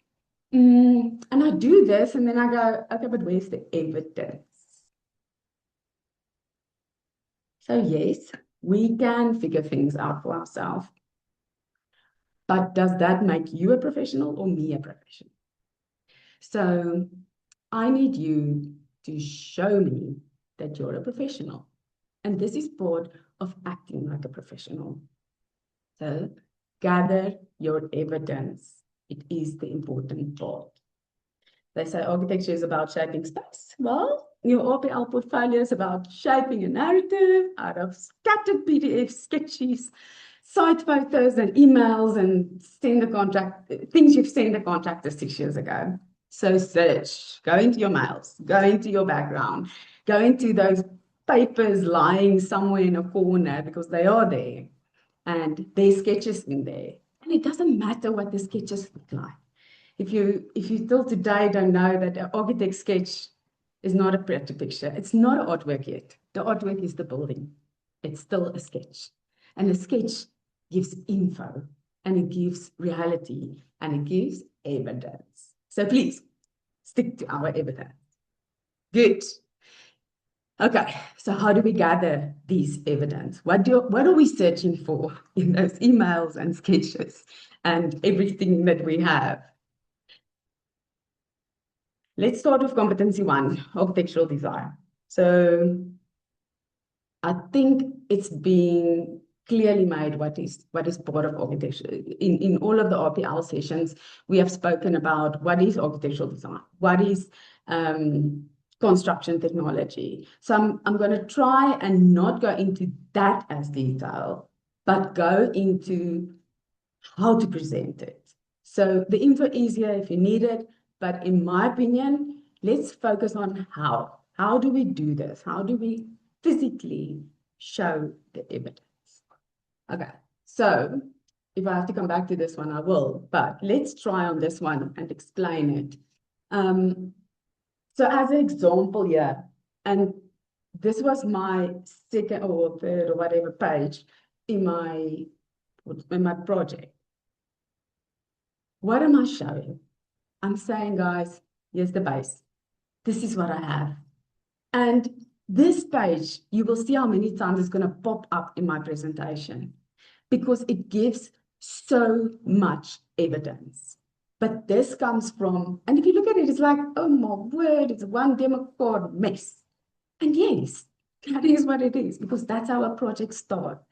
And I do this, and then I go, okay, but where's the evidence? So yes, we can figure things out for ourselves. But does that make you a professional or me a professional? So I need you to show me that you're a professional. And this is part of acting like a professional. So gather your evidence. It is the important part. They say architecture is about shaping space. Well, your RPL portfolio is about shaping a narrative out of scattered PDFs, sketches, site photos and emails and things you've sent the contractors 6 years ago. So search, go into your mails, go into your background, go into those papers lying somewhere in a corner because they are there and there's sketches in there. And it doesn't matter what the sketches look like. If you still today don't know that an architect sketch is not a pretty picture, it's not an artwork yet. The artwork is the building. It's still a sketch. And a sketch gives info, and it gives reality, and it gives evidence. So please, stick to our evidence. Good. Okay, so how do we gather these evidence? What are we searching for in those emails and sketches and everything that we have? Let's start with competency 1, architectural design. So I think it's being clearly made what is part of architecture. In all of the RPL sessions, we have spoken about what is architectural design, what is construction technology. So I'm going to try and not go into that as detail, but go into how to present it. So the info is here if you need it, but in my opinion, let's focus on how. How do we do this? How do we physically show the evidence? Okay, so if I have to come back to this one, I will, but let's try on this one and explain it. So as an example here, and this was my second or third or whatever page in my project. What am I showing? I'm saying, guys, here's the base. This is what I have. And this page, you will see how many times it's going to pop up in my presentation because it gives so much evidence. But this comes from, and if you look at it, it's like, oh my word, it's one demo card mess. And yes, that is what it is because that's how a project starts.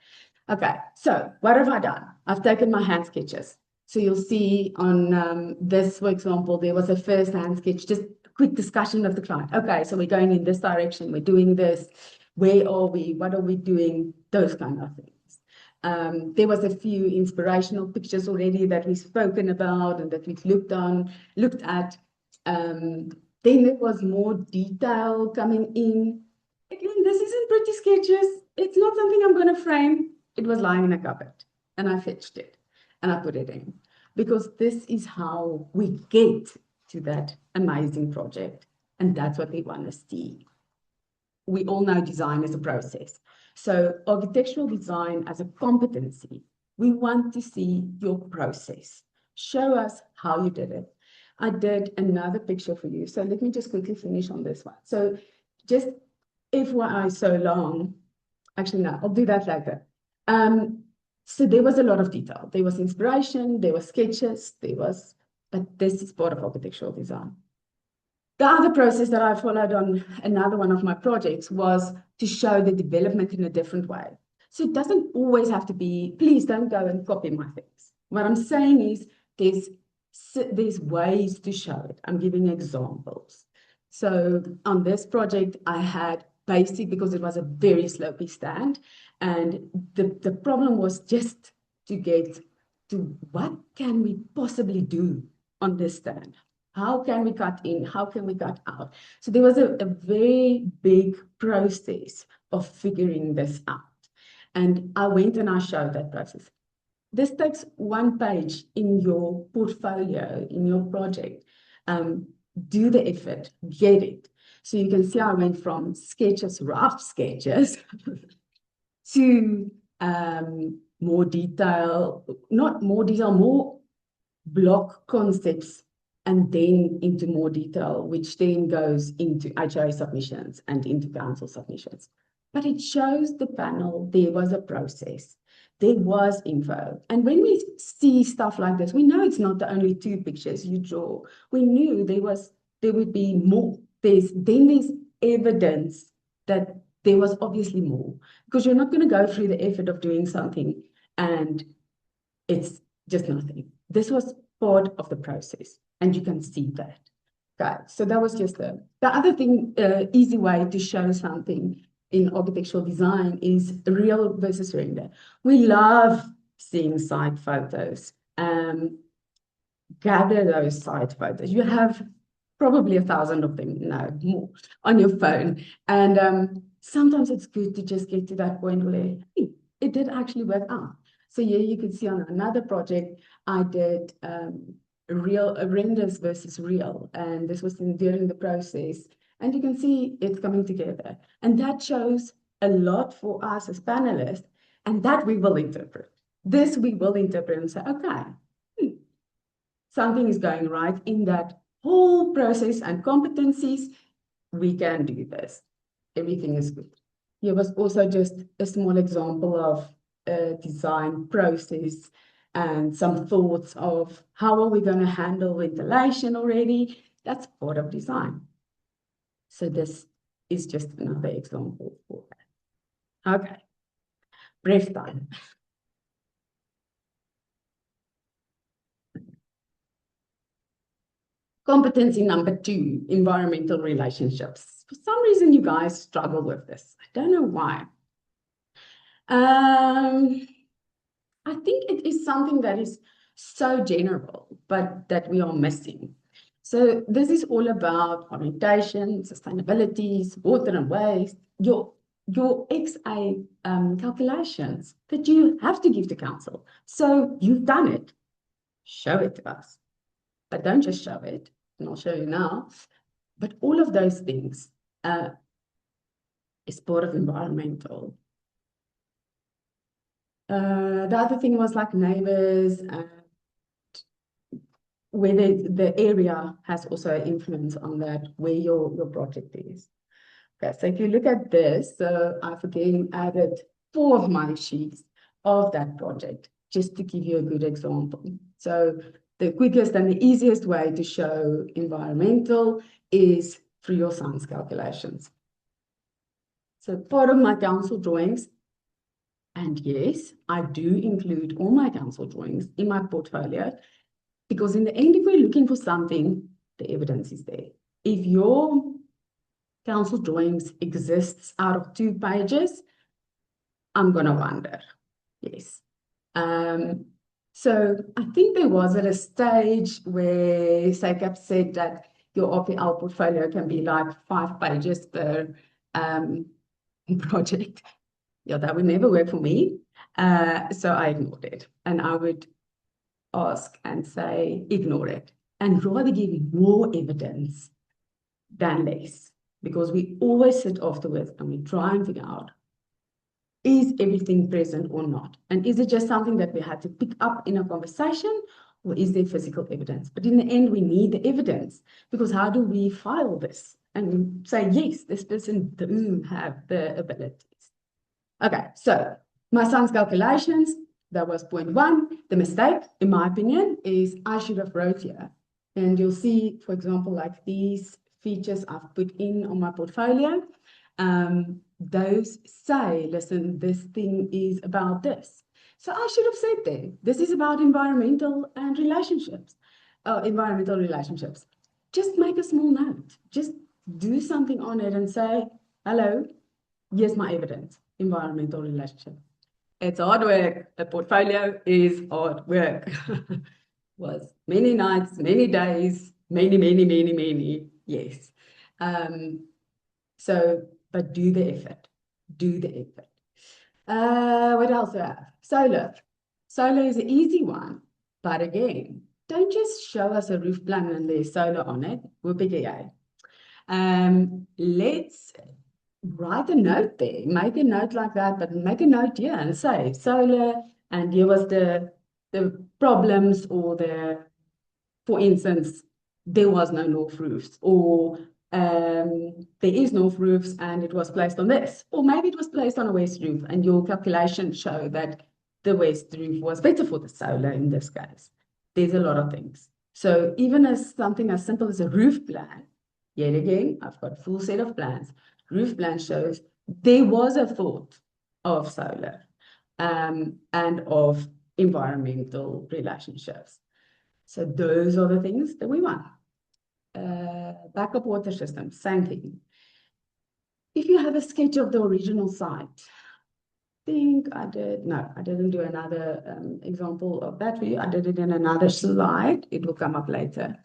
Okay, so what have I done? I've taken my hand sketches. So you'll see on this, for example, there was a first hand sketch, just a quick discussion of the client. Okay, so we're going in this direction, we're doing this. Where are we? What are we doing? Those kind of things. There was a few inspirational pictures already that we've spoken about and that we've looked at. Then there was more detail coming in. Again, this isn't pretty sketches. It's not something I'm going to frame. It was lying in a cupboard and I fetched it and I put it in because this is how we get to that amazing project. And that's what we want to see. We all know design is a process. So architectural design as a competency, we want to see your process. Show us how you did it. I did another picture for you. So let me just quickly finish on this one. So just FYI so long, actually no, I'll do that later. So there was a lot of detail. There was inspiration, there were sketches, but this is part of architectural design. The other process that I followed on another one of my projects was to show the development in a different way. So it doesn't always have to be, please don't go and copy my things. What I'm saying is there's ways to show it. I'm giving examples. So on this project, I had basic because it was a very slopey stand. And the problem was just to get to what can we possibly do on this stand? How can we cut in? How can we cut out? So there was a very big process of figuring this out. And I went and I showed that process. This takes one page in your portfolio, in your project. Do the effort, get it. So you can see I went from sketches, rough sketches, to more detail, not more detail, more block concepts, and then into more detail, which then goes into HRA submissions and into council submissions. But it shows the panel, there was a process. there was info. And when we see stuff like this, we know it's not the only two pictures you draw. We knew there would be more. There's evidence that there was obviously more, because you're not going to go through the effort of doing something and it's just nothing. This was part of the process, and you can see that. Okay, so that was just the other thing, easy way to show something in architectural design is real versus render. We love seeing site photos. Gather those site photos. You have probably 1,000 of them, no more, on your phone. And sometimes it's good to just get to that point where, hey, it did actually work out. So here you can see on another project, I did real renders versus real, and this was during the process. And you can see it's coming together. And that shows a lot for us as panelists, and that we will interpret. This we will interpret and say, okay, something is going right in that whole process and competencies. We can do this. Everything is good. Here was also just a small example of a design process and some thoughts of how are we going to handle ventilation already. That's part of design. So this is just another example for that. Okay, brief time. Competency number 2, environmental relationships. For some reason, you guys struggle with this. I don't know why. I think it is something that is so general, but that we are missing. So this is all about orientation, sustainability, water and waste, your XA calculations that you have to give to council. So you've done it. Show it to us. But don't just show it, and I'll show you now. But all of those things is part of environmental. The other thing was like neighbors, where the area has also influence on that, where your project is. Okay, so if you look at this, so I've again added 4 of my sheets of that project, just to give you a good example. So the quickest and the easiest way to show environmental is through your science calculations. So part of my council drawings, and yes, I do include all my council drawings in my portfolio, because in the end, if we're looking for something, the evidence is there. If your council drawings exists out of 2 pages, I'm gonna wonder, yes. So I think there was at a stage where SACAP said that your RPL portfolio can be like 5 pages per project. Yeah, that would never work for me. So I ignored it. And I would ask and say, ignore it. And rather give more evidence than less. Because we always sit afterwards and we try and figure out, is everything present or not? And is it just something that we had to pick up in a conversation, or is there physical evidence? But in the end, we need the evidence, because how do we file this and say, yes, this person does have the abilities? Okay, so my science calculations, that was point 1. The mistake, in my opinion, is I should have wrote here. And you'll see, for example, like these features I've put in on my portfolio. Those say, listen, this thing is about this. So I should have said there, this is about environmental and relationships, environmental relationships. Just make a small note. Just do something on it and say, hello, here's my evidence, environmental relationship. It's hard work. A portfolio is hard work. Was many nights, many days, many, yes. But do the effort. Do the effort. What else do I have? Solar. Solar is an easy one. But again, don't just show us a roof plan and there's solar on it. Whoopie-yay. Let's write a note there. Make a note like that, but make a note here and say solar, and here was the problems, or for instance, there was no north roofs, or there is north roofs and it was placed on this, or maybe it was placed on a west roof, and your calculations show that the west roof was better for the solar in this case. There's a lot of things. So even as something as simple as a roof plan, yet again, I've got a full set of plans. Roof plan shows there was a thought of solar and of environmental relationships. So those are the things that we want. Backup water system, same thing. If you have a sketch of the original site, I didn't do another example of that for you. I did it in another slide. It will come up later.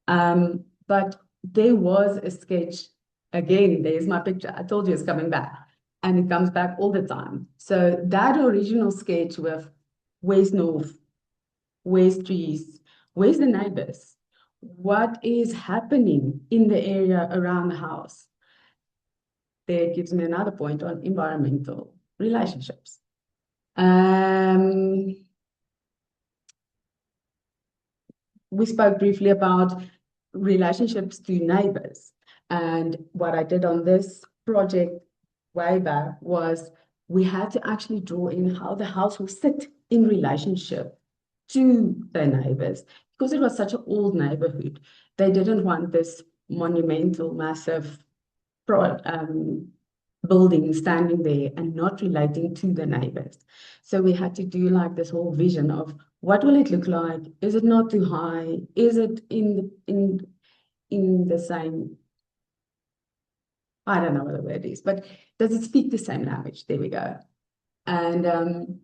But there was a sketch. Again, there's my picture. I told you it's coming back. And it comes back all the time. So that original sketch with where's north, where's trees, where's the neighbors, what is happening in the area around the house. There gives me another point on environmental relationships. We spoke briefly about relationships to neighbors. And what I did on this project way back was we had to actually draw in how the house will sit in relationship to the neighbors. Because it was such an old neighborhood, they didn't want this monumental, massive building standing there and not relating to the neighbors. So we had to do like this whole vision of what will it look like? Is it not too high? Is it in the same, I don't know what the word is, but does it speak the same language? There we go. And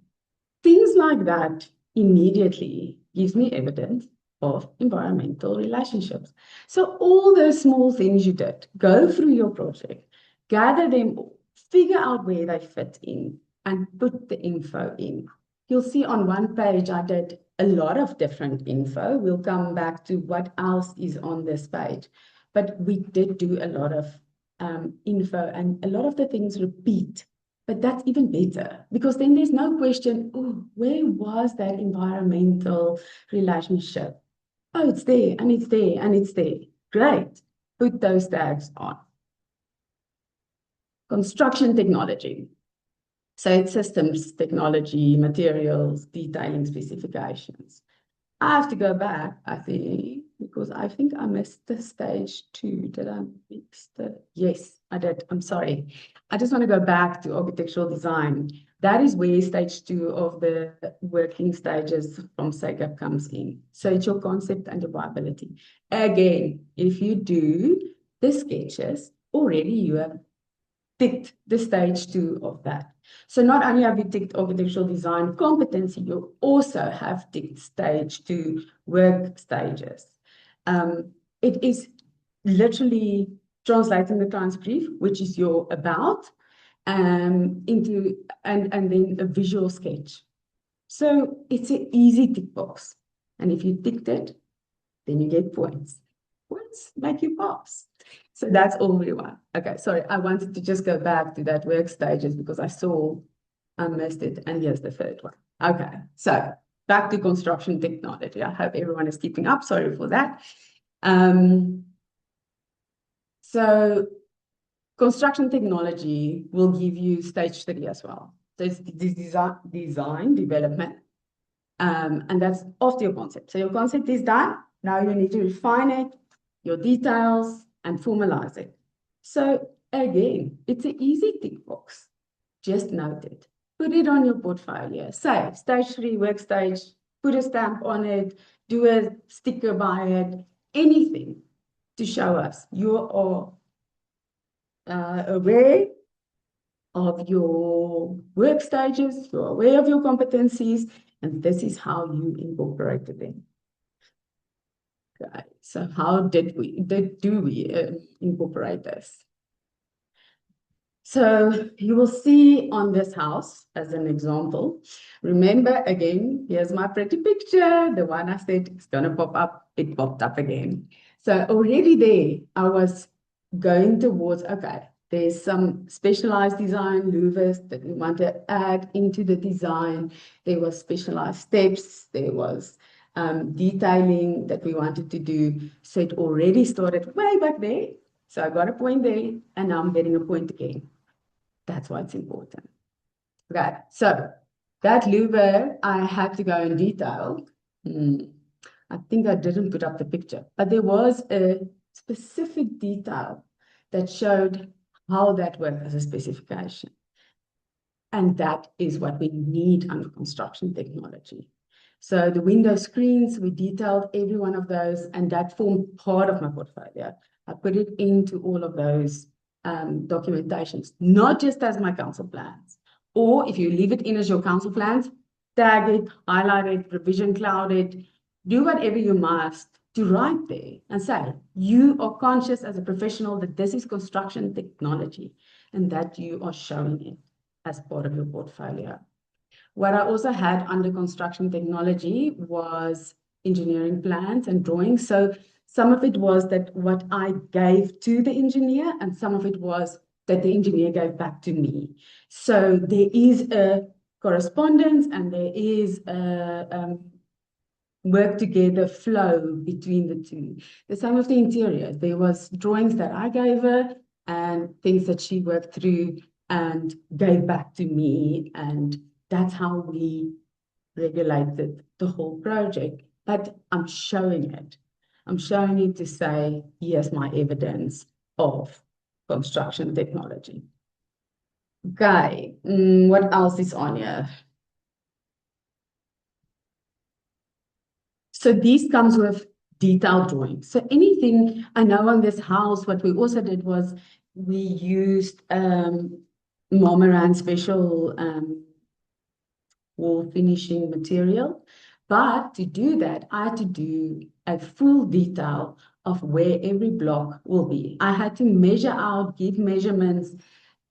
things like that immediately gives me evidence of environmental relationships. So all those small things you did, go through your project, gather them all, figure out where they fit in, and put the info in. You'll see on one page I did a lot of different info. We'll come back to what else is on this page. But we did do a lot of info, and a lot of the things repeat. But that's even better, because then there's no question, oh, where was that environmental relationship? Oh, it's there, and it's there, and it's there. Great. Put those tags on. Construction technology. So it's systems technology, materials, detailing specifications. I have to go back, I think, because I think I missed the stage 2. Did I miss the? Yes, I did. I'm sorry. I just want to go back to architectural design. That is where stage 2 of the working stages from SACAP comes in. So it's your concept and your viability. Again, if you do the sketches, already you have ticked the stage 2 of that. So not only have you ticked architectural design competency, you also have ticked stage 2 work stages. It is literally translating the client's brief, which is your about, into and then a visual sketch. So it's an easy tick box. And if you ticked it, then you get points. Points make you pass. So that's all we want. Okay, sorry, I wanted to just go back to that work stages because I saw I missed it. And here's the third one. Okay, so back to construction technology. I hope everyone is keeping up. Sorry for that. So construction technology will give you stage 3 as well. So it's design development. And that's after your concept. So your concept is done. Now you need to refine it, your details, and formalize it. So again, it's an easy tick box. Just note it. Put it on your portfolio. Say, stage 3 work stage, put a stamp on it, do a sticker by it, anything to show us you are aware of your work stages, you're aware of your competencies, and this is how you incorporated them. Okay, so how do we incorporate this? So you will see on this house as an example. Remember, again, here's my pretty picture. The one I said it's going to pop up. It popped up again. So already there, I was going towards, okay, there's some specialized design louvers that we want to add into the design. There was specialized steps. There was detailing that we wanted to do. So it already started way back there. So I got a point there, and now I'm getting a point again. That's why it's important. Okay, so That louver, I had to go in detail. I think I didn't put up the picture, but there was a specific detail that showed how that worked as a specification. And that is what we need under construction technology. So the window screens, we detailed every one of those, and that formed part of my portfolio. I put it into all of those documentations, not just as my council plans. Or if you leave it in as your council plans, tag it, highlight it, revision cloud it, do whatever you must to write there and say, you are conscious as a professional that this is construction technology and that you are showing it as part of your portfolio. What I also had under construction technology was engineering plans and drawings. So some of it was that what I gave to the engineer, and some of it was that the engineer gave back to me. So there is a correspondence and there is a work together flow between the two. The same with the interior. There was drawings that I gave her and things that she worked through and gave back to me, and that's how we regulated the whole project. But I'm showing it. I'm showing it to say, here's my evidence of construction technology. Okay, what else is on here? So these comes with detailed drawings. So anything I know on this house, what we also did was we used Marmoran special wall finishing material. But to do that, I had to do a full detail of where every block will be. I had to measure out, give measurements.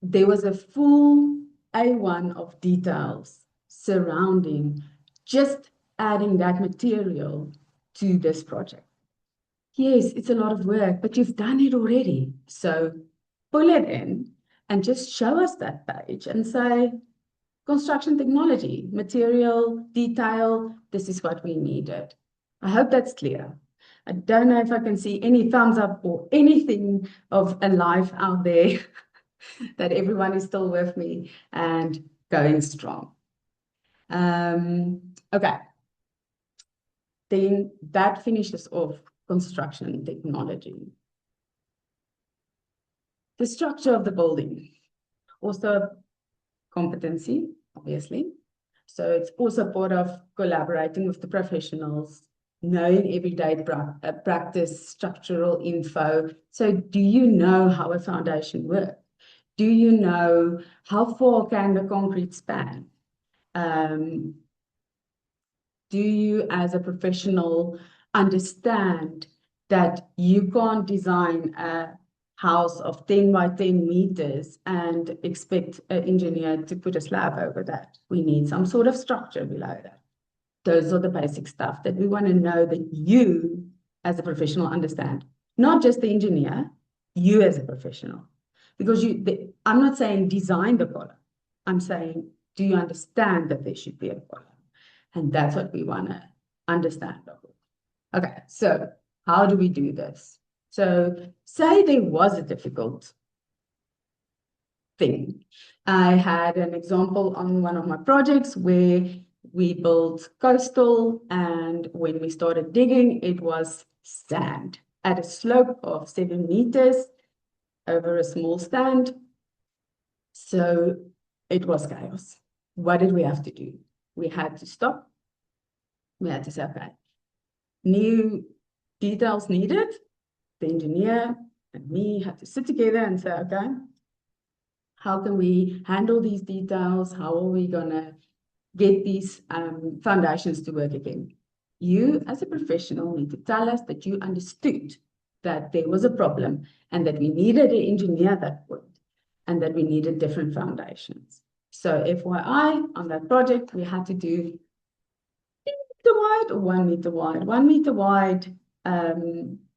There was a full A1 of details surrounding just adding that material to this project. Yes, it's a lot of work, but you've done it already. So pull it in and just show us that page and say, construction technology, material, detail, this is what we needed. I hope that's clear. I don't know if I can see any thumbs up or anything of a life out there that everyone is still with me and going strong. Okay. Then that finishes off construction technology. The structure of the building, also competency, obviously. So it's also part of collaborating with the professionals, knowing everyday practice, structural info. So do you know how a foundation works? Do you know how far can the concrete span? Do you, as a professional, understand that you can't design a house of 10 by 10 meters and expect an engineer to put a slab over that? We need some sort of structure below that. Those are the basic stuff that we want to know that you, as a professional, understand. Not just the engineer, you as a professional. Because I'm not saying design the column. I'm saying, do you understand that there should be a column? And that's what we want to understand. Okay, so how do we do this? So say there was a difficult thing. I had an example on one of my projects where we built coastal, and when we started digging, it was sand at a slope of 7 meters over a small stand. So it was chaos. What did we have to do? We had to stop. We had to say, okay, new details needed. The engineer and me had to sit together and say, okay, how can we handle these details? How are we going to get these foundations to work again? You, as a professional, need to tell us that you understood that there was a problem and that we needed an engineer at that point and that we needed different foundations. So FYI, on that project, we had to do 1 meter wide or 1 meter wide, 1 meter wide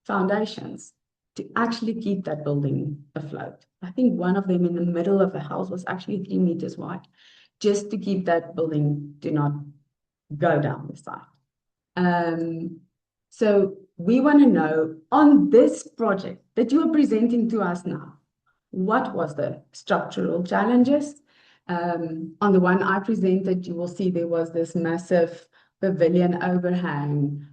foundations to actually keep that building afloat. I think one of them in the middle of the house was actually 3 meters wide, just to keep that building do not go down the side. So we want to know on this project that you are presenting to us now, what was the structural challenges? On the one I presented, you will see there was this massive pavilion overhang,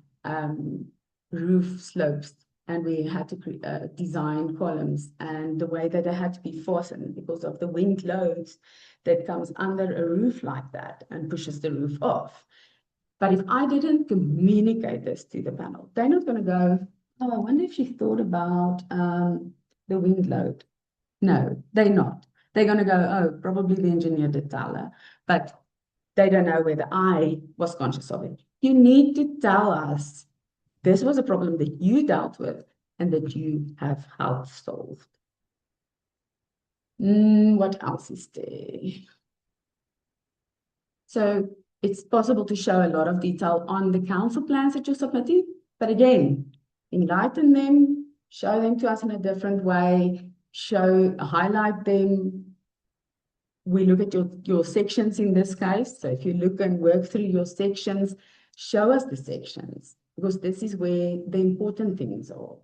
roof slopes, and we had to design columns, and the way that they had to be fastened because of the wind loads that comes under a roof like that and pushes the roof off. But if I didn't communicate this to the panel, they're not going to go, oh, I wonder if she thought about the wind load. No, they're not. They're going to go, oh, probably the engineer did tell her, but they don't know whether I was conscious of it. You need to tell us this was a problem that you dealt with and that you have helped solve. What else is there? So it's possible to show a lot of detail on the council plans that you're submitting, but again, enlighten them, show them to us in a different way, highlight them. We look at your sections in this case. So if you look and work through your sections, show us the sections, because this is where the important things are,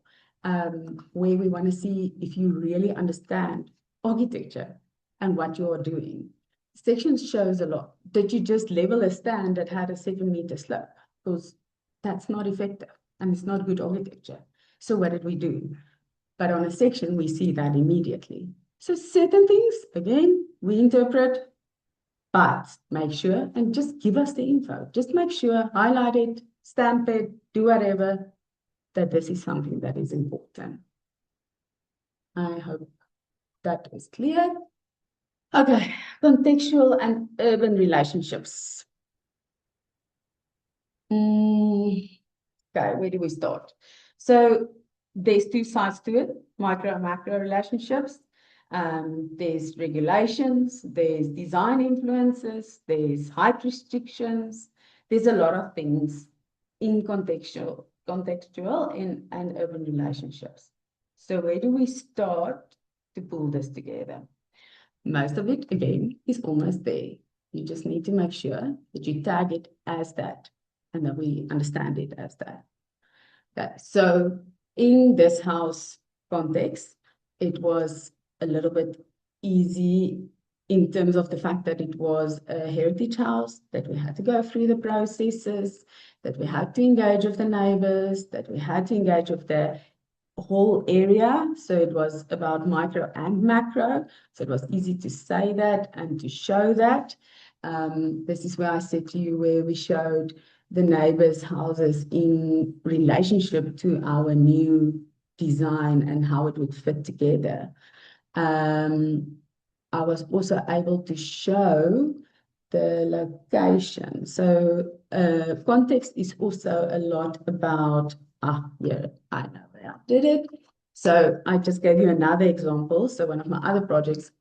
where we want to see if you really understand architecture and what you are doing. Sections shows a lot. Did you just level a stand that had a 7-meter slope? Because that's not effective and it's not good architecture. So what did we do? But on a section, we see that immediately. So certain things, again, we interpret, but make sure and just give us the info. Just make sure, highlight it, stamp it, do whatever, that this is something that is important. I hope that is clear. Okay, contextual and urban relationships. Okay, where do we start? So there's two sides to it, micro and macro relationships. There's regulations, there's design influences, there's height restrictions. There's a lot of things in contextual and urban relationships. So where do we start to pull this together? Most of it, again, is almost there. You just need to make sure that you tag it as that and that we understand it as that. Okay, so in this house context, it was a little bit easy in terms of the fact that it was a heritage house, that we had to go through the processes, that we had to engage with the neighbors, that we had to engage with the whole area. So it was about micro and macro. So it was easy to say that and to show that. This is where I said to you where we showed the neighbors' houses in relationship to our new design and how it would fit together. I was also able to show the location. So context is also a lot about, yeah, I know where I did it. So I just gave you another example. So one of my other projects,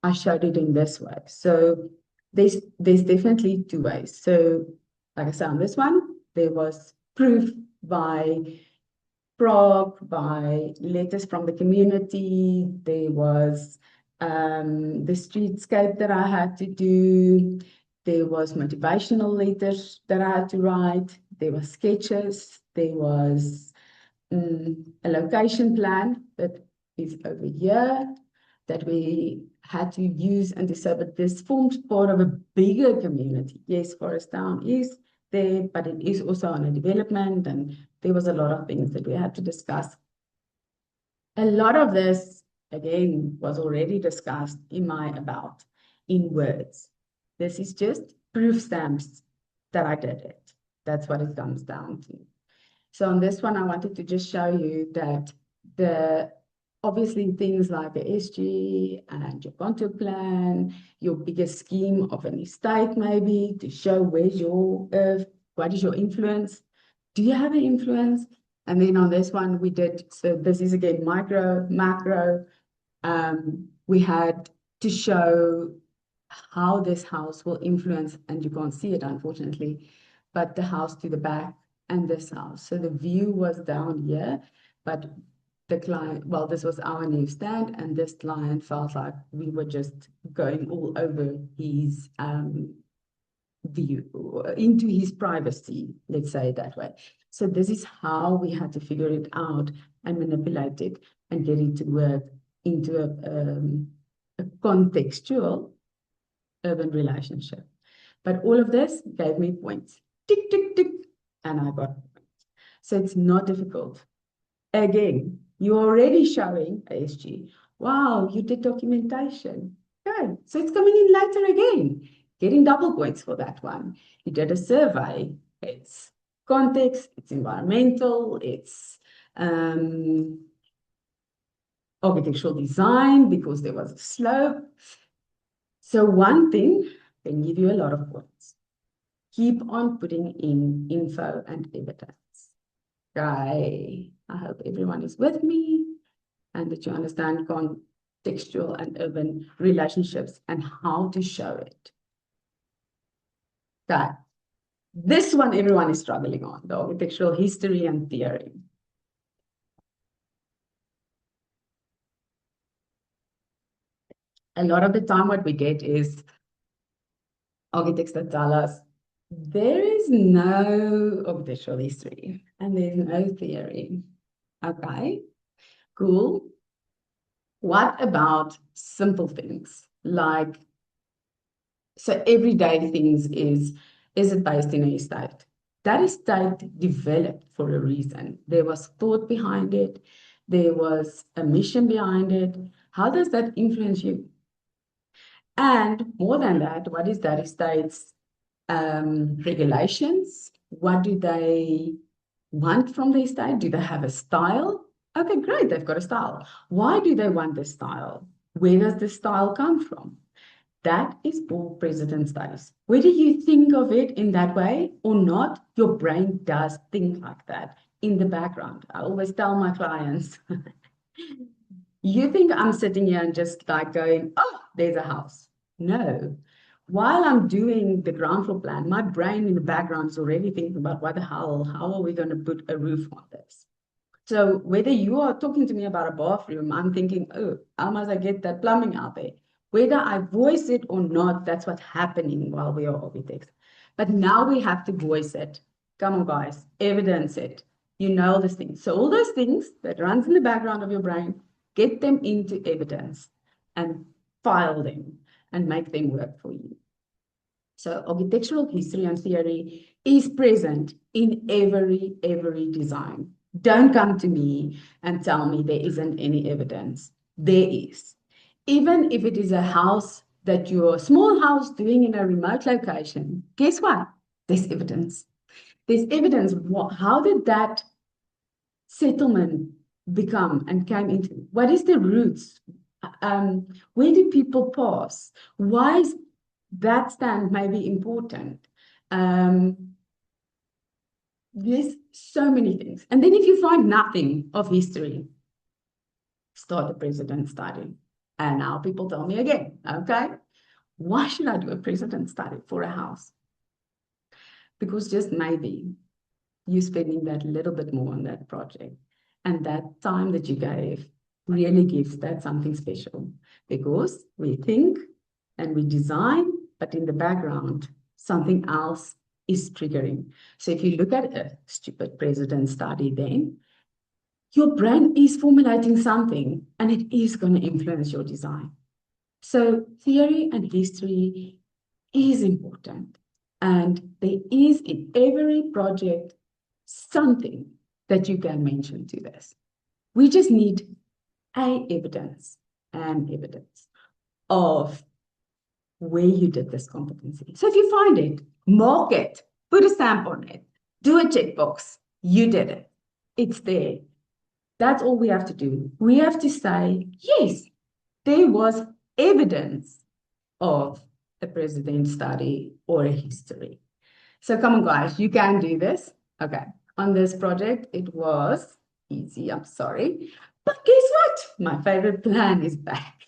I showed it in this way. So there's definitely two ways. So like I said, on this one, there was proof by Prague, by letters from the community. There was the streetscape that I had to do. There was motivational letters that I had to write. There were sketches. There was a location plan that is over here that we had to use and decide, but this forms part of a bigger community. Yes, Forest Town is there, but it is also on a development, and there was a lot of things that we had to discuss. A lot of this, again, was already discussed in my about in words. This is just proof stamps that I did it. That's what it comes down to. So on this one, I wanted to just show you that obviously things like the SG and your contour plan, your bigger scheme of an estate maybe, to show where's your, what is your influence? Do you have an influence? And then on this one we did, so this is again micro, macro. We had to show how this house will influence, and you can't see it unfortunately, but the house to the back and this house. So the view was down here, but the client, well, this was our new stand, and this client felt like we were just going all over his view, into his privacy, let's say it that way. So this is how we had to figure it out and manipulate it and get it to work into a contextual urban relationship. But all of this gave me points. Tick, tick, tick. And I got points. So it's not difficult. Again, you're already showing ASG. Wow, you did documentation. Okay, so it's coming in later again. Getting double points for that one. You did a survey. It's context, it's environmental, it's architectural design because there was a slope. So one thing can give you a lot of points. Keep on putting in info and evidence. Okay, I hope everyone is with me and that you understand contextual and urban relationships and how to show it. Okay, this one everyone is struggling on, the architectural history and theory. A lot of the time what we get is architects that tell us there is no architectural history and there's no theory. Okay, cool. What about simple things like, so everyday things is it based in a estate? That estate developed for a reason. There was thought behind it. There was a mission behind it. How does that influence you? And more than that, what is that estate's regulations? What do they want from the estate? Do they have a style? Okay, great, they've got a style. Why do they want this style? Where does the style come from? That is all precedent studies. Whether you think of it in that way or not, your brain does think like that in the background. I always tell my clients, you think I'm sitting here and just like going, oh, there's a house. No. While I'm doing the ground floor plan, my brain in the background is already thinking about what the hell, how are we going to put a roof on this? So whether you are talking to me about a bathroom, I'm thinking, oh, how must I get that plumbing out there? Whether I voice it or not, that's what's happening while we are architects. But now we have to voice it. Come on, guys, evidence it. You know these things. So all those things that runs in the background of your brain, get them into evidence and file them and make them work for you. So architectural history and theory is present in every design. Don't come to me and tell me there isn't any evidence. There is. Even if it is a house that you're a small house doing in a remote location, guess what? There's evidence. There's evidence. How did that settlement become and came into? What is the roots? Where do people pass? Why is that stand maybe important? There's so many things. And then if you find nothing of history, start a precedent study. And now people tell me again, okay, why should I do a precedent study for a house? Because just maybe you're spending that little bit more on that project. And that time that you gave really gives that something special. Because we think and we design, but in the background, something else is triggering. So if you look at a stupid precedent study, then your brain is formulating something and it is going to influence your design. So theory and history is important. And there is in every project something that you can mention to this. We just need evidence of where you did this competency. So if you find it, mark it, put a stamp on it, do a checkbox. You did it. It's there. That's all we have to do. We have to say, yes, there was evidence of a precedent study or a history. So come on, guys, you can do this. Okay, on this project, it was easy, I'm sorry. But guess what? My favorite plan is back.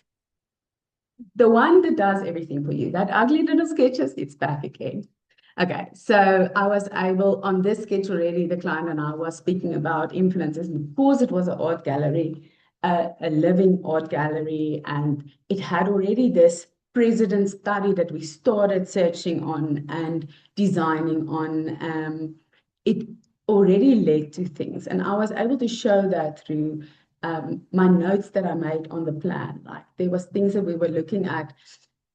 The one that does everything for you. That ugly little sketches, it's back again. Okay, so I was able, on this sketch already, the client and I was speaking about influences because it was an art gallery, a living art gallery, and it had already this precedent study that we started searching on and designing on. It already led to things, and I was able to show that through my notes that I made on the plan. Like there was things that we were looking at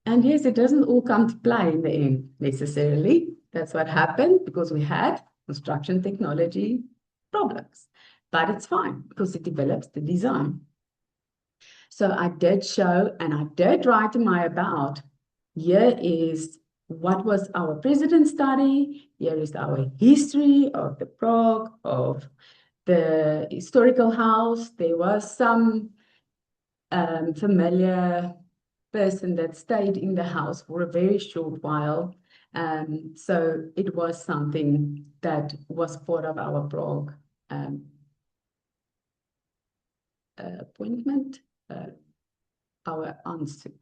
And yes, it doesn't all come to play in the end necessarily. That's what happened because we had construction technology problems. But it's fine because it develops the design. So I did show and I did write in my about. Here is what was our president study. Here is our history of the Prague, of the historical house. There was some familiar person that stayed in the house for a very short while. So it was something that was part of our Prague appointment, our aansoek.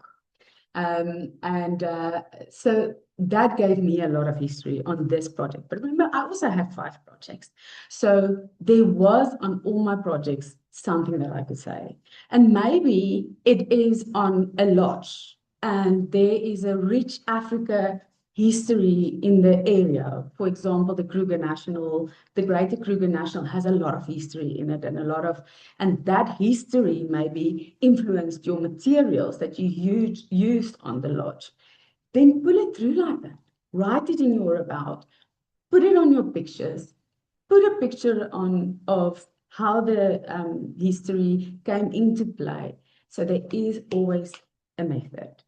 So that gave me a lot of history on this project. But remember, I also have 5 projects. So there was on all my projects something that I could say. And maybe it is on a lodge. And there is a rich Africa history in the area. For example, the Kruger National, the Greater Kruger National has a lot of history in it and that history maybe influenced your materials that you used on the lodge. Then pull it through like that. Write it in your about, put it on your pictures, put a picture on of how the history came into play. So there is always a method.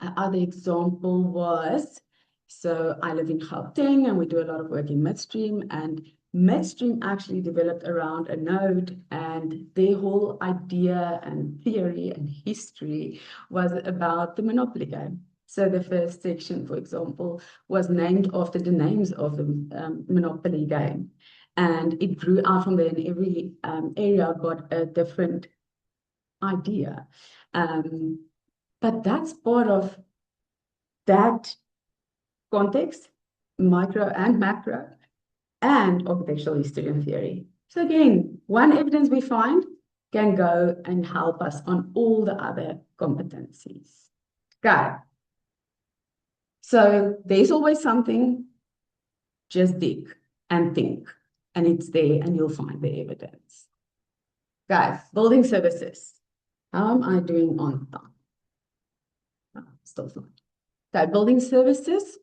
Another example was, so I live in Gauteng and we do a lot of work in Midstream, and Midstream actually developed around a node, and their whole idea and theory and history was about the Monopoly game. So the first section, for example, was named after the names of the Monopoly game. And it grew out from there, and every area got a different idea. But that's part of that context, micro and macro, and architectural history and theory. So again, one evidence we find can go and help us on all the other competencies. Okay. So there's always something, just dig and think, and it's there and you'll find the evidence. Guys, building services. How am I doing on time? Oh, still fine. Okay, building services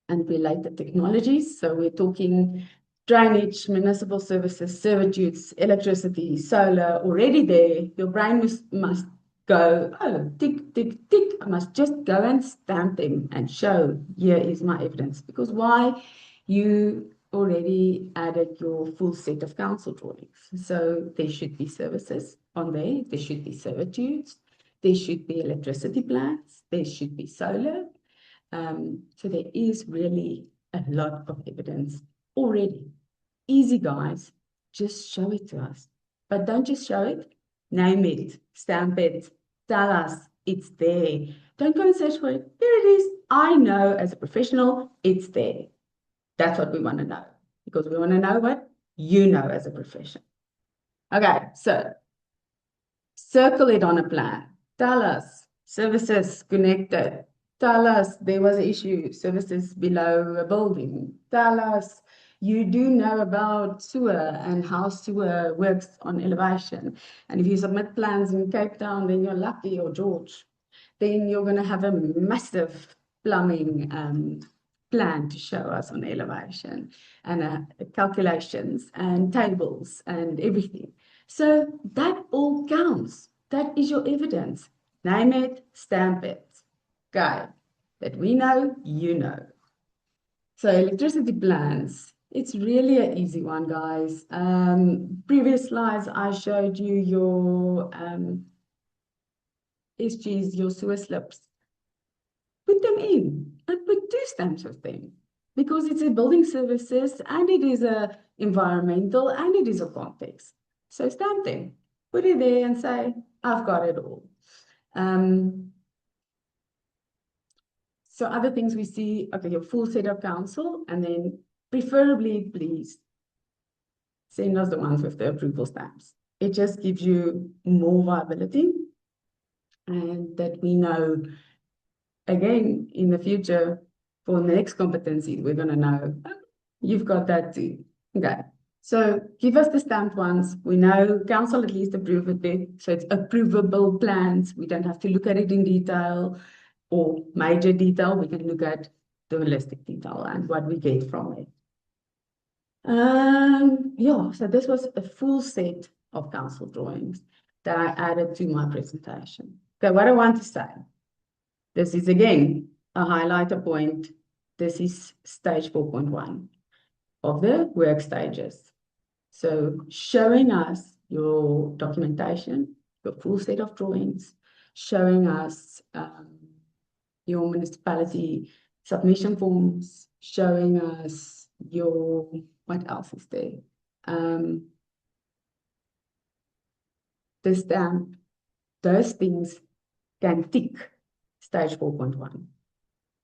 and related technologies. So we're talking drainage, municipal services, servitudes, electricity, solar, already there. Your brain must go, oh, tick, tick, tick. I must just go and stamp them and show, here is my evidence. Because why? You already added your full set of council drawings. So there should be services on there. There should be servitudes. There should be electricity plants. There should be solar. So there is really a lot of evidence already. Easy, guys. Just show it to us. But don't just show it. Name it. Stamp it. Tell us it's there. Don't go and search for it. There it is. I know as a professional, it's there. That's what we want to know. Because we want to know what you know as a professional. Okay, so circle it on a plan. Tell us services connected. Tell us there was an issue, services below a building. Tell us you do know about sewer and how sewer works on elevation. And if you submit plans in Cape Town, then you're lucky, or George. Then you're going to have a massive plumbing plan to show us on elevation and calculations and tables and everything. So that all counts. That is your evidence. Name it, stamp it. Okay, that we know, you know. So electricity plans, it's really an easy one, guys. Previous slides, I showed you your SGs, your sewer slips. Put them in and put 2 stamps with them because it's a building services and it is a environmental and it is a context. So stamp them, put it there and say, I've got it all. So other things we see, okay, your full set of council, and then preferably, please, send us the ones with the approval stamps. It just gives you more viability and that we know, again, in the future, for the next competency, we're going to know, oh, you've got that too. Okay, So give us the stamped ones. We know council at least approved it, so it's approvable plans. We don't have to look at it in detail or major detail. We can look at the holistic detail and what we get from it. Yeah, so this was a full set of council drawings that I added to my presentation. Okay, what I want to say, this is again a highlighter point. This is stage 4.1 of the work stages. So showing us your documentation, your full set of drawings, showing us your municipality submission forms, showing us your, what else is there? The stamp, those things can tick stage 4.1.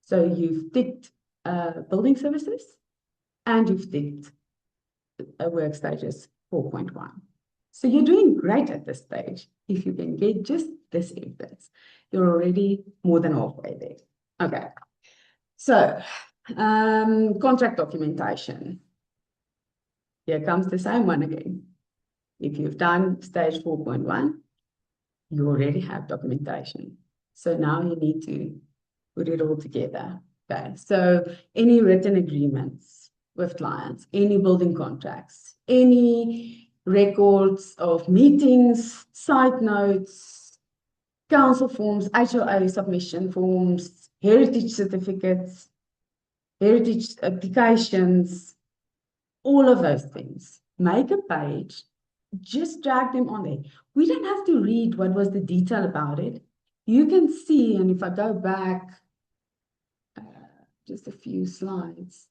So you've ticked building services and you've ticked work stages 4.1. So you're doing great at this stage. If you can get just this evidence, you're already more than halfway there. Okay. So contract documentation. Here comes the same one again. If you've done stage 4.1, you already have documentation. So now you need to put it all together. Okay. So any written agreements with clients, any building contracts, any records of meetings, site notes, council forms, HOA submission forms, heritage certificates, heritage applications, all of those things. Make a page, just drag them on there. We don't have to read what was the detail about it. You can see, and if I go back just a few slides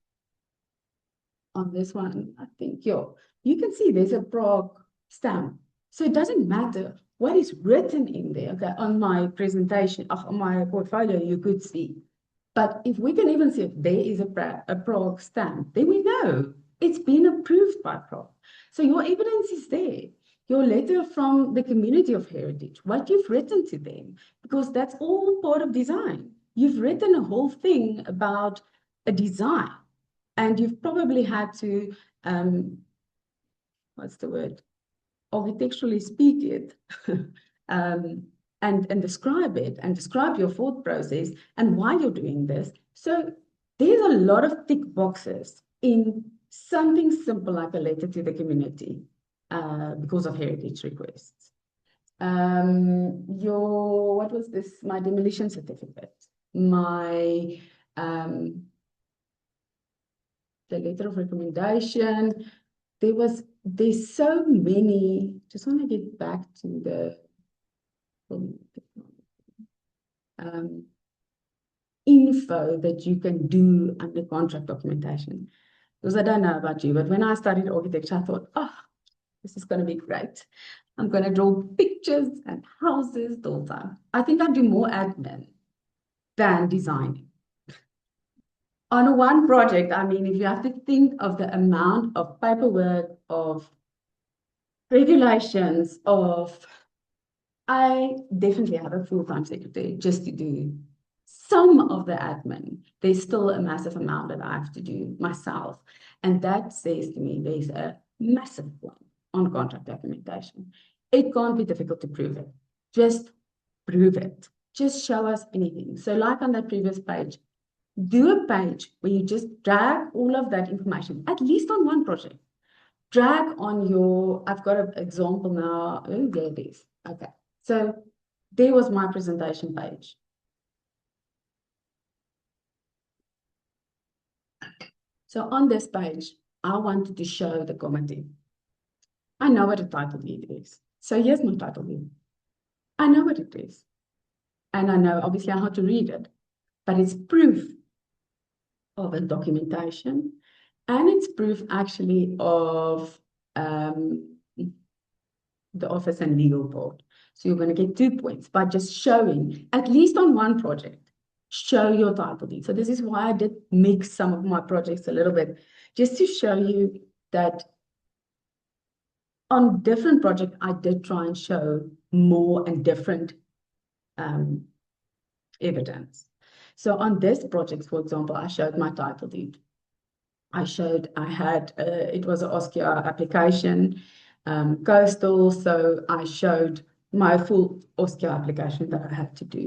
on this one, I think, you can see there's a Prague stamp. So it doesn't matter what is written in there. Okay, on my presentation, on my portfolio, you could see. But if we can even see if there is a Prague stamp, then we know it's been approved by Prague. So your evidence is there. Your letter from the community of heritage, what you've written to them, because that's all part of design. You've written a whole thing about a design, and you've probably had to, what's the word? Architecturally speak it, and describe it, and describe your thought process and why you're doing this. So there's a lot of tick boxes in something simple like a letter to the community because of heritage requests. What was this? My demolition certificate, my the letter of recommendation. There's so many. Just want to get back to the info that you can do under contract documentation. Because I don't know about you, but when I studied architecture, I thought, oh, this is going to be great. I'm going to draw pictures and houses the whole time. I think I do more admin than designing. On one project, I mean, if you have to think of the amount of paperwork, of regulations, I definitely have a full-time secretary just to do some of the admin. There's still a massive amount that I have to do myself. And that says to me, there's a massive one on contract documentation. It can't be difficult to prove it. Just prove it. Just show us anything. So like on that previous page, do a page where you just drag all of that information, at least on one project. Drag on your, I've got an example now. Oh, there it is. Okay. So there was my presentation page. So on this page, I wanted to show the committee. I know what a title deed is. So here's my title deed. I know what it is. And I know obviously how to read it, but it's proof of a documentation, and it's proof actually of the office and legal part. So you're going to get 2 points by just showing, at least on one project, show your title deed. So this is why I did mix some of my projects a little bit, just to show you that on different projects, I did try and show more and different evidence. So on this project, for example, I showed my title deed. I showed I had, it was an OSCR application, coastal, so I showed my full OSCR application that I had to do.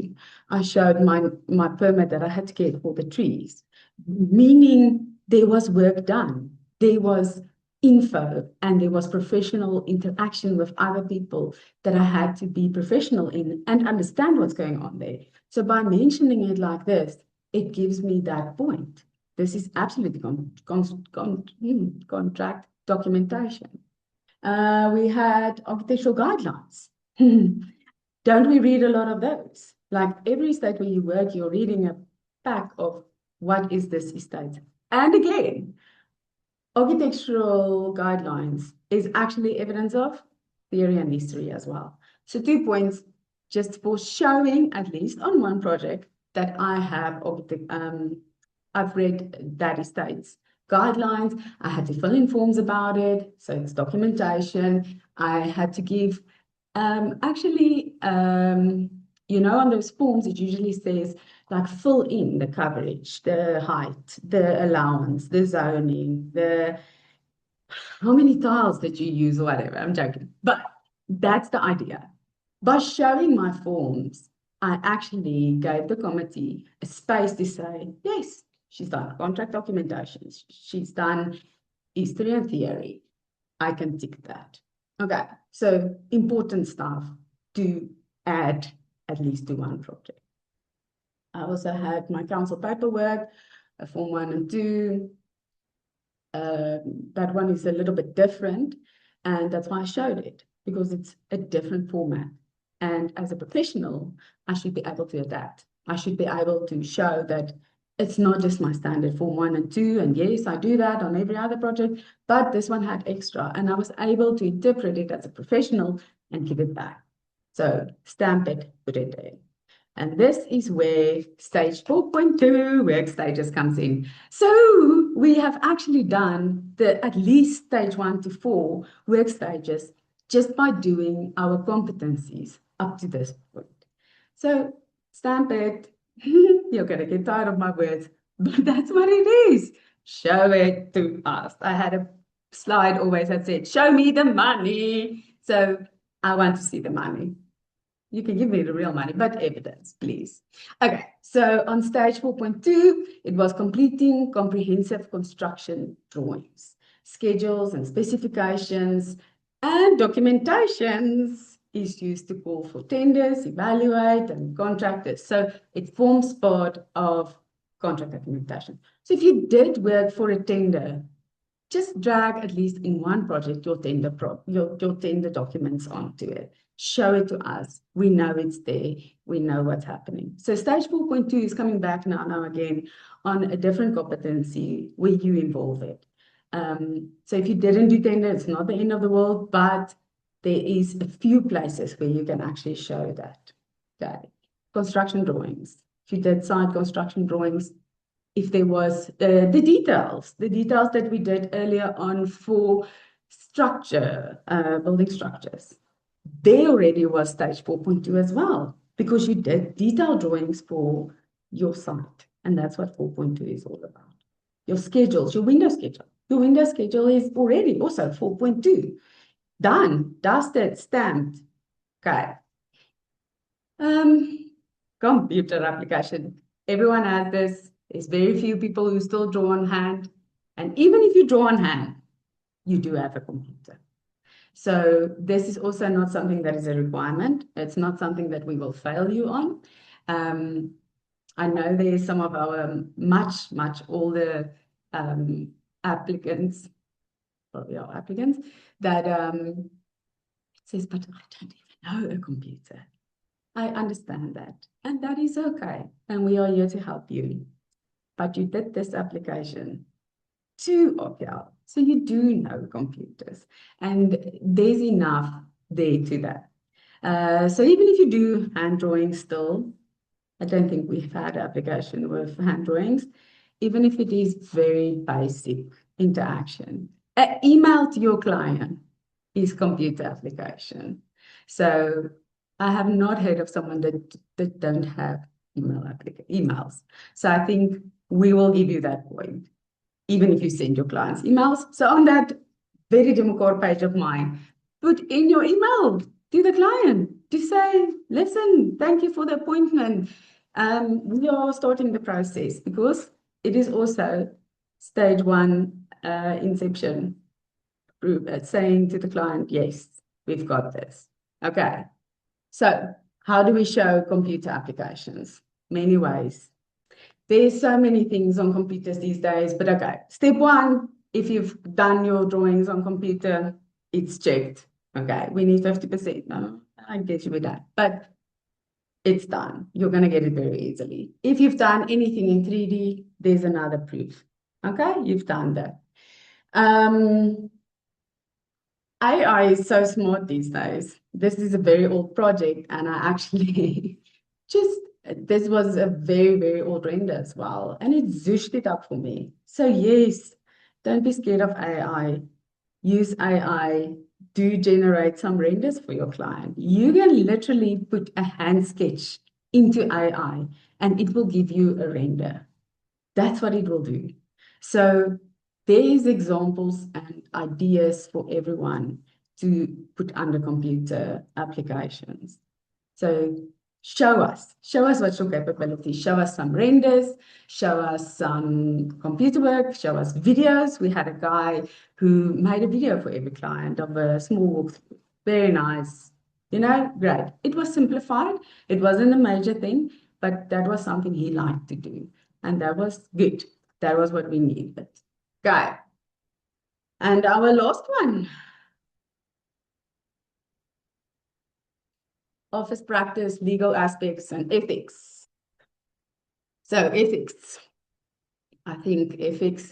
I showed my permit that I had to get for the trees, meaning there was work done. There was info and there was professional interaction with other people that I had to be professional in and understand what's going on there. So by mentioning it like this, it gives me that point. This is absolutely contract documentation. We had architectural guidelines. Don't we read a lot of those? Like every state where you work, you're reading a pack of what is this estate. And again, architectural guidelines is actually evidence of theory and history as well. So 2 points just for showing, at least on one project, that I have I've read that estate's guidelines. I had to fill in forms about it, so it's documentation. I had to give, you know, on those forms, it usually says like fill in the coverage, the height, the allowance, the zoning, how many tiles did you use or whatever. I'm joking, but that's the idea. By showing my forms, I actually gave the committee a space to say, yes, she's done contract documentation, she's done history and theory. I can tick that. Okay, so important stuff to add at least to one project. I also had my council paperwork, Form 1 and 2. That one is a little bit different, and that's why I showed it, because it's a different format. And as a professional, I should be able to adapt. I should be able to show that it's not just my standard Form 1 and 2, and yes, I do that on every other project, but this one had extra, and I was able to interpret it as a professional and give it back. So stamp it, put it there. And this is where stage 4.2 work stages comes in. So we have actually done the at least stage 1 to 4 work stages just by doing our competencies up to this point. So stamp it. You're going to get tired of my words, but that's what it is. Show it to us. I had a slide always that said, show me the money. So I want to see the money. You can give me the real money, but evidence, please. Okay, so on stage 4.2, it was completing comprehensive construction drawings, schedules and specifications, and documentations is used to call for tenders, evaluate, and contractors. So it forms part of contract documentation. So if you did work for a tender, just drag at least in one project your tender documents onto it. Show it to us. We know it's there. We know what's happening. So stage 4.2 is coming back now again on a different competency where you involve it. So if you didn't do tender, it's not the end of the world, but there is a few places where you can actually show that. Okay. Construction drawings. If you did site construction drawings, if there was the details that we did earlier on for structure, building structures, there already was stage 4.2 as well, because you did detailed drawings for your site. And that's what 4.2 is all about. Your schedules, your window schedule. Your window schedule is already also 4.2. Done, dusted, stamped. Okay. Computer application. Everyone has this. There's very few people who still draw on hand. And even if you draw on hand, you do have a computer. So this is also not something that is a requirement. It's not something that we will fail you on. I know there's some of our much older applicants, that says, but I don't even know a computer. I understand that, and that is okay. And we are here to help you. But you did this application to OPL, so you do know computers, and there's enough there to that. So even if you do hand drawing still, I don't think we've had an application with hand drawings, even if it is very basic interaction. An email to your client is computer application. So I have not heard of someone that don't have emails. So I think we will give you that point. even if you send your clients emails. So on that very Democor page of mine, put in your email to the client to say, listen, thank you for the appointment. We are starting the process, because it is also stage one inception, saying to the client, yes, we've got this. Okay. So how do we show computer applications? Many ways. There's so many things on computers these days, but okay. Step one, if you've done your drawings on computer, it's checked. Okay, we need 50%. No, I guess you with that, but it's done. You're going to get it very easily. If you've done anything in 3D, there's another proof. Okay, you've done that. AI is so smart these days. This is a very old project, and I actually this was a very, very old render as well, and it zooshed it up for me. So yes, don't be scared of AI. Use AI. Do generate some renders for your client. You can literally put a hand sketch into AI, and it will give you a render. That's what it will do. So there's examples and ideas for everyone to put under computer applications. So show us what's your capability. Show us some renders, show us some computer work, show us videos. We had a guy who made a video for every client of a small walkthrough. Very nice, great. It was simplified. It wasn't a major thing, but that was something he liked to do. And that was good. That was what we needed. Okay. And our last one. Office practice, legal aspects, and ethics. So ethics. I think ethics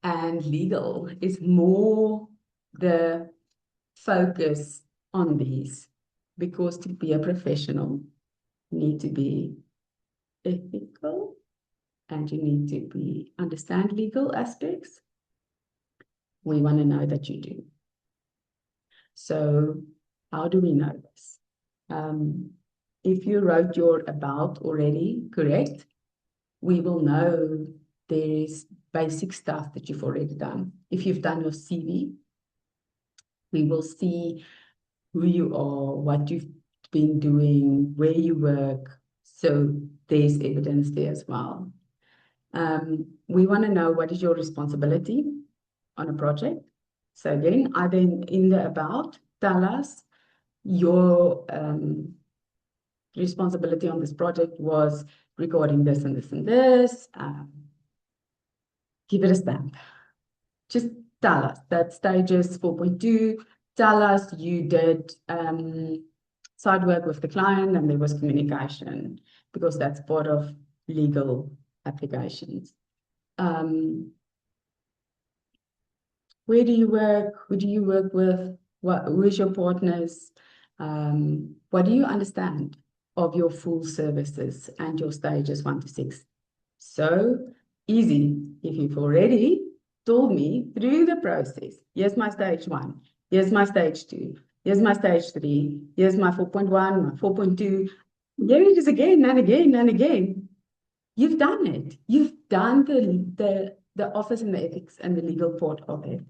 and legal is more the focus on these, because to be a professional, you need to be ethical, and you need to understand legal aspects. We want to know that you do. So how do we know this? If you wrote your about already, correct, we will know there is basic stuff that you've already done. If you've done your CV, we will see who you are, what you've been doing, where you work. So there's evidence there as well. We want to know what is your responsibility on a project. So again, either in the about, tell us your responsibility on this project was regarding this and this and this. Give it a stamp. Just tell us that stages 4.2. Tell us you did side work with the client and there was communication, because that's part of legal applications. Where do you work? Who do you work with? Who is your partners? What do you understand of your full services and your stages 1 to 6? So easy. If you've already told me through the process, here's my stage 1, here's my stage 2, here's my stage 3, here's my 4.1, my 4.2, here it is again and again and again. You've done it. You've done the office and the ethics and the legal part of it.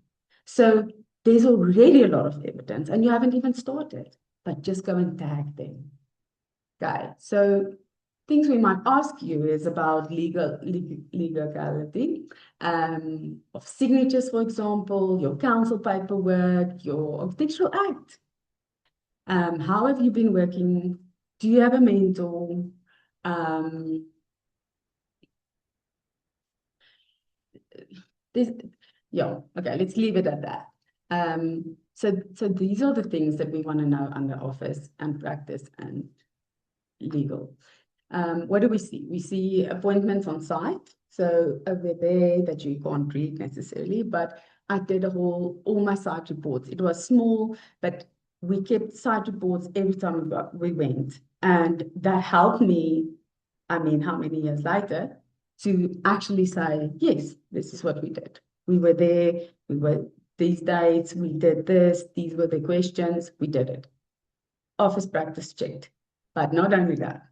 So there's already a lot of evidence, and you haven't even started, but just go and tag them. Okay, so things we might ask you is about legality of signatures, for example, your council paperwork, your architectural act. How have you been working? Do you have a mentor? Okay, let's leave it at that. So these are the things that we want to know under office and practice and legal. What do we see? We see appointments on site. So over there that you can't read necessarily, but I did all my site reports. It was small, but we kept site reports every time we went. And that helped me, I mean, how many years later, to actually say, yes, this is what we did. We were there, we were these dates, we did this, these were the questions, we did it. Office practice checked. But not only that,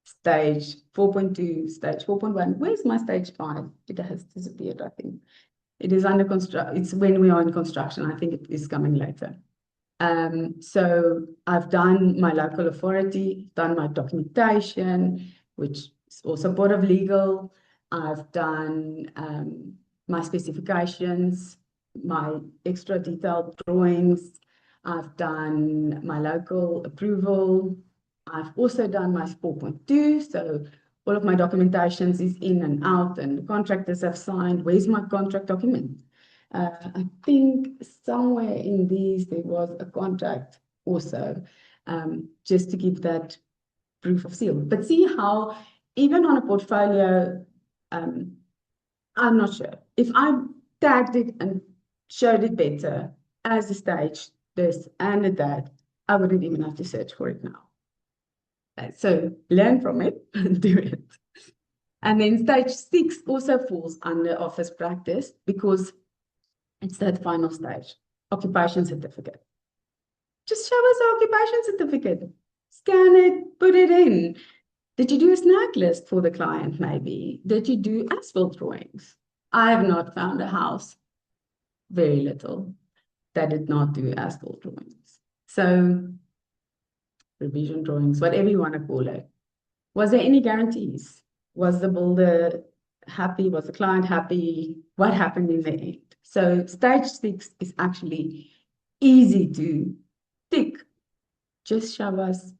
stage 4.2, stage 4.1. Where's my stage 5? It has disappeared, I think. It is under construction. It's when we are in construction. I think it is coming later. So I've done my local authority, done my documentation, which is also part of legal. I've done my specifications, my extra detailed drawings. I've done my local approval. I've also done my 4.2. So all of my documentations is in and out, and the contractors have signed. Where's my contract document? I think somewhere in these there was a contract also, just to give that proof of seal. But see how even on a portfolio, I'm not sure. If I tagged it and showed it better as a stage, this and a that, I wouldn't even have to search for it now. So learn from it and do it. And then stage 6 also falls under office practice because it's that final stage, occupation certificate. Just show us the occupation certificate. Scan it, put it in. Did you do a snag list for the client maybe? Did you do asphalt drawings? I have not found a house, very little, that did not do asphalt drawings. So revision drawings, whatever you want to call it. Was there any guarantees? Was the builder happy? Was the client happy? What happened in the end? So stage 6 is actually easy to tick. Just show us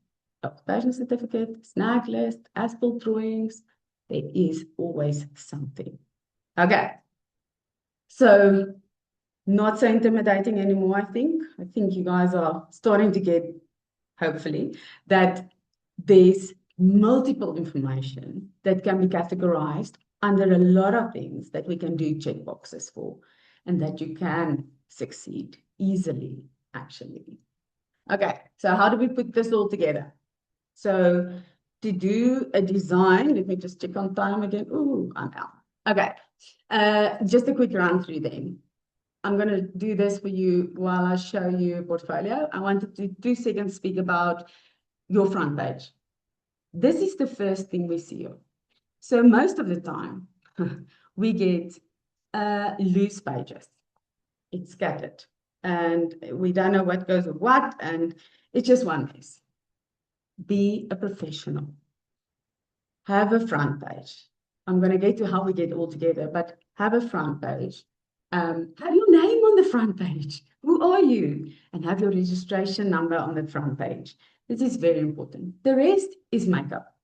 occupation certificate, snag list, asphalt drawings. There is always something. Okay. So not so intimidating anymore, I think. I think you guys are starting to get, hopefully, that there's multiple information that can be categorized under a lot of things that we can do checkboxes for, and that you can succeed easily, actually. Okay, so how do we put this all together? So to do a design, let me just check on time again. Ooh, I'm out. Okay, just a quick run through then. I'm going to do this for you while I show you a portfolio. I wanted to 2 seconds speak about your front page. This is the first thing we see. So most of the time, we get loose pages. It's scattered. And we don't know what goes with what, and it's just one mess. Be a professional. Have a front page. I'm going to get to how we get all together, but have a front page. Have your name on the front page. Who are you? And have your registration number on the front page. This is very important. The rest is makeup.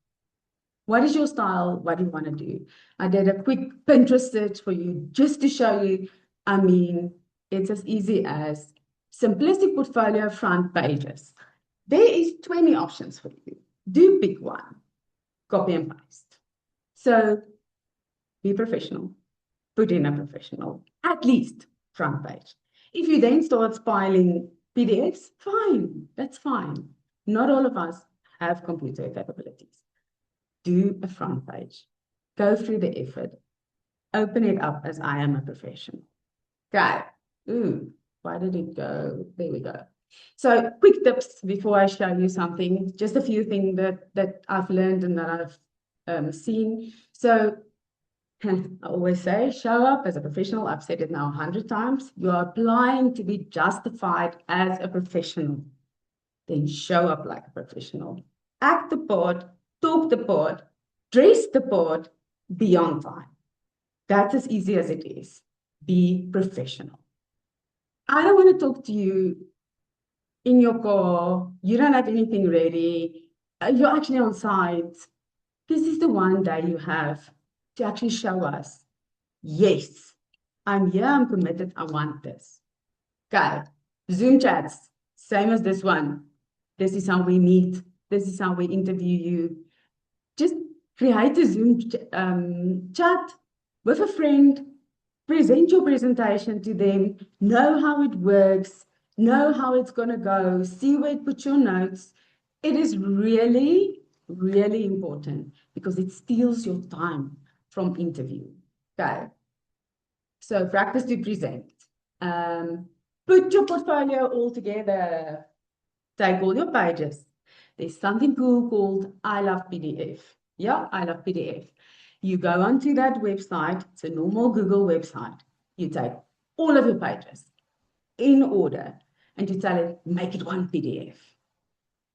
What is your style? What do you want to do? I did a quick Pinterest search for you just to show you. I mean, it's as easy as simplistic portfolio front pages. There is 20 options for you. Do pick one. Copy and paste. So be professional. Put in a professional, at least front page. If you then start spiling PDFs, fine, that's fine. Not all of us have computer capabilities. Do a front page. Go through the effort. Open it up as I am a professional. Okay. Ooh, why did it go? There we go. So quick tips before I show you something. Just a few things that I've learned and that I've seen. So I always say, show up as a professional. I've said it now 100 times. You are applying to be justified as a professional. Then show up like a professional. Act the part, talk the part, dress the part, be on time. That's as easy as it is. Be professional. I don't want to talk to you in your car. You don't have anything ready. You're actually on site. This is the one day you have to actually show us, yes, I'm here, I'm committed, I want this. Okay, Zoom chats, same as this one. This is how we meet. This is how we interview you. Just create a Zoom chat with a friend, present your presentation to them, know how it works, know how it's going to go, see where it puts your notes. It is really, really important because it steals your time from interview. Okay. So practice to present. Put your portfolio all together. Take all your pages. there's something cool called I Love PDF. Yeah, I Love PDF. You go onto that website, it's a normal Google website. You take all of your pages in order and you tell it, make it one PDF.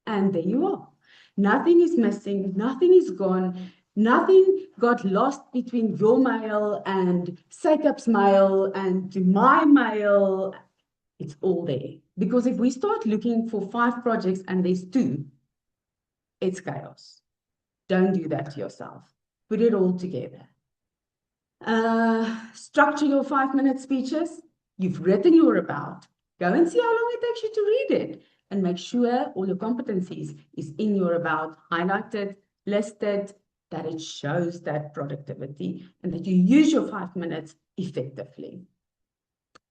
And there you are. Nothing is missing, nothing is gone, nothing got lost between your mail and SACAP's mail and my mail. It's all there. Because if we start looking for 5 projects and there's 2, it's chaos. Don't do that to yourself. Put it all together. Structure your 5-minute speeches. You've written your about. Go and see how long it takes you to read it. And make sure all your competencies is in your about, highlighted, listed, that it shows that productivity and that you use your 5 minutes effectively.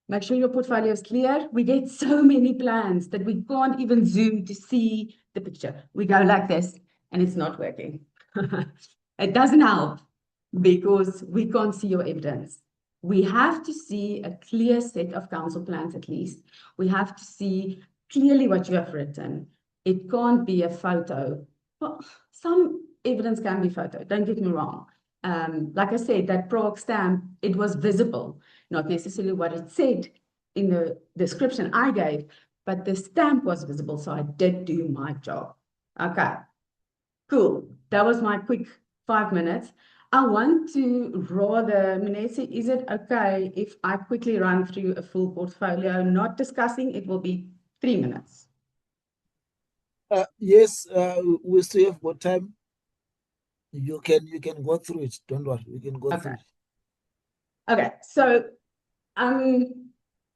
Make sure your portfolio is clear. We get so many plans that we can't even zoom to see the picture. We go like this and it's not working. It doesn't help because we can't see your evidence. We have to see a clear set of council plans at least. We have to see clearly what you have written. It can't be a photo. Well, some evidence can be photo, don't get me wrong. Like I said, that PROAC stamp, it was visible, not necessarily what it said in the description I gave, but the stamp was visible, so I did do my job. Okay, cool. That was my quick 5 minutes. I want to rather, Munesi, is it okay if I quickly run through a full portfolio, not discussing, it will be 3 minutes. Yes, we still have got time. You can go through it. Don't worry, we can go through Okay. it. Okay, so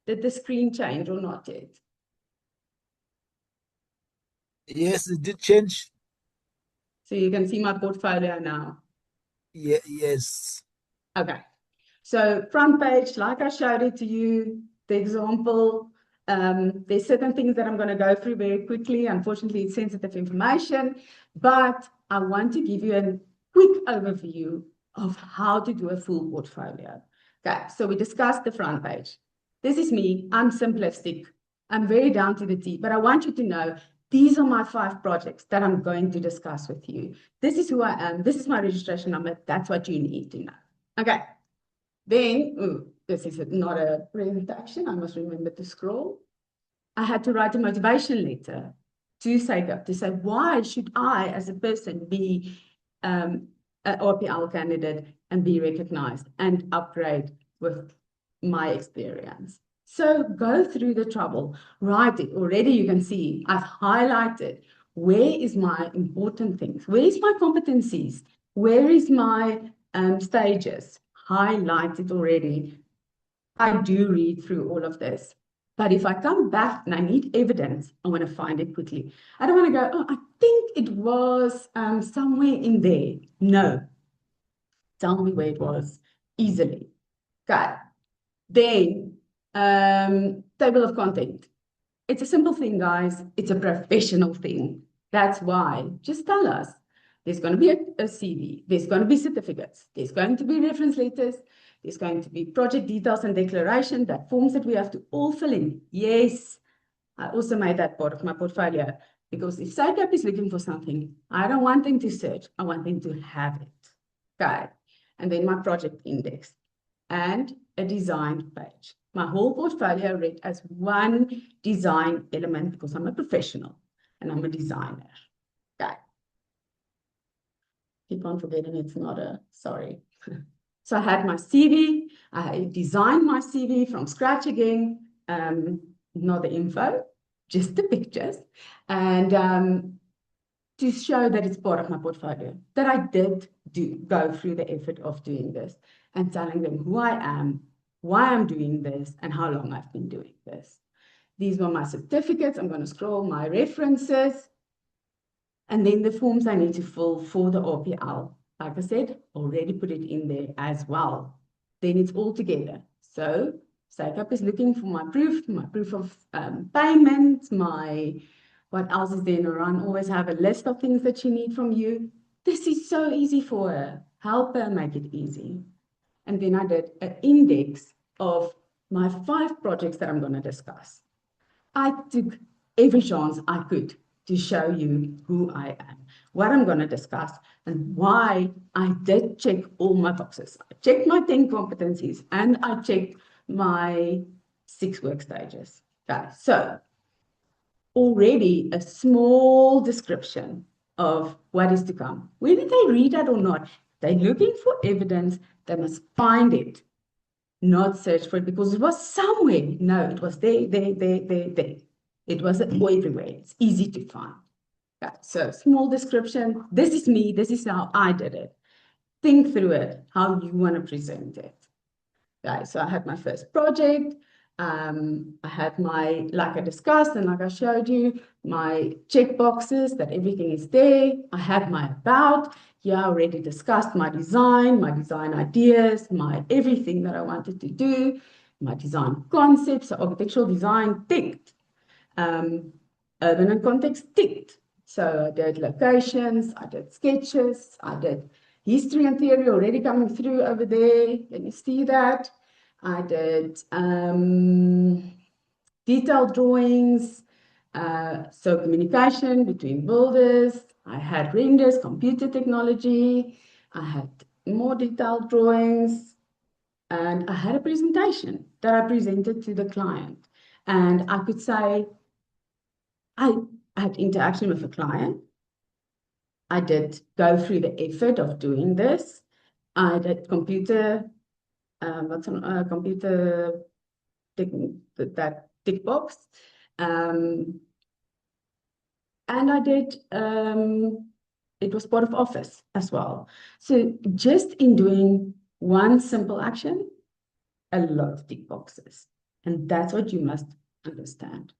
did the screen change or not yet? Yes, it did change. So you can see my portfolio now. Yeah, yes. Okay, so front page, like I showed it to you, the example, there's certain things that I'm going to go through very quickly. Unfortunately, it's sensitive information, but I want to give you a quick overview of how to do a full portfolio. Okay, so we discussed the front page. This is me. I'm simplistic. I'm very down to the T, but I want you to know these are my 5 projects that I'm going to discuss with you. This is who I am. This is my registration number. That's what you need to know. Okay. Then, this is not a presentation. I must remember to scroll. I had to write a motivation letter to SACAP to say, why should I, as a person, be an RPL candidate and be recognized and upgrade with my experience? So go through the trouble, write it. Already you can see I've highlighted where is my important things, where is my competencies, where is my stages, highlight it already. I do read through all of this. But if I come back and I need evidence, I want to find it quickly. I don't want to go, oh, I think it was somewhere in there. No. Tell me where it was easily. Okay. Then, table of content. It's a simple thing, guys. It's a professional thing. That's why. Just tell us. There's going to be a CV. There's going to be certificates. There's going to be reference letters. There's going to be project details and declaration, that forms that we have to all fill in. Yes, I also made that part of my portfolio because if SACAP is looking for something, I don't want them to search. I want them to have it. Okay. And then my project index and a design page. My whole portfolio read as one design element because I'm a professional and I'm a designer. Okay. Keep on forgetting it's not a, sorry. So I had my CV, I designed my CV from scratch again, not the info, just the pictures, and to show that it's part of my portfolio, that I did go through the effort of doing this and telling them who I am, why I'm doing this, and how long I've been doing this. These were my certificates. I'm going to scroll my references, and then the forms I need to fill for the RPL. Like I said, already put it in there as well. Then it's all together. So SACAP is looking for my proof of payment, what else is there? Naran always have a list of things that she needs from you. This is so easy for her. Help her make it easy. And then I did an index of my 5 projects that I'm going to discuss. I took every chance I could to show you who I am, what I'm going to discuss, and why I did check all my boxes. I checked my 10 competencies and I checked my 6 work stages. Okay, so already a small description of what is to come. Whether they read that or not, they're looking for evidence, they must find it, not search for it because it was somewhere. No, it was there. It wasn't everywhere. It's easy to find. Okay, so small description. This is me. This is how I did it. Think through it, how you want to present it. Okay, so I had my first project. I had my, like I discussed and like I showed you, my check boxes that everything is there. I had my about. Yeah, I already discussed my design ideas, my everything that I wanted to do, my design concepts, so architectural design ticked. Urban and context ticked. So I did locations, I did sketches, I did history and theory already coming through over there. Can you see that? I did detailed drawings, so communication between builders. I had renders, computer technology. I had more detailed drawings, and I had a presentation that I presented to the client. And I could say I had interaction with the client. I did go through the effort of doing this. I did computer, computer that tick box. And I did, it was part of Office as well. So just in doing one simple action, a lot of tick boxes. And that's what you must understand.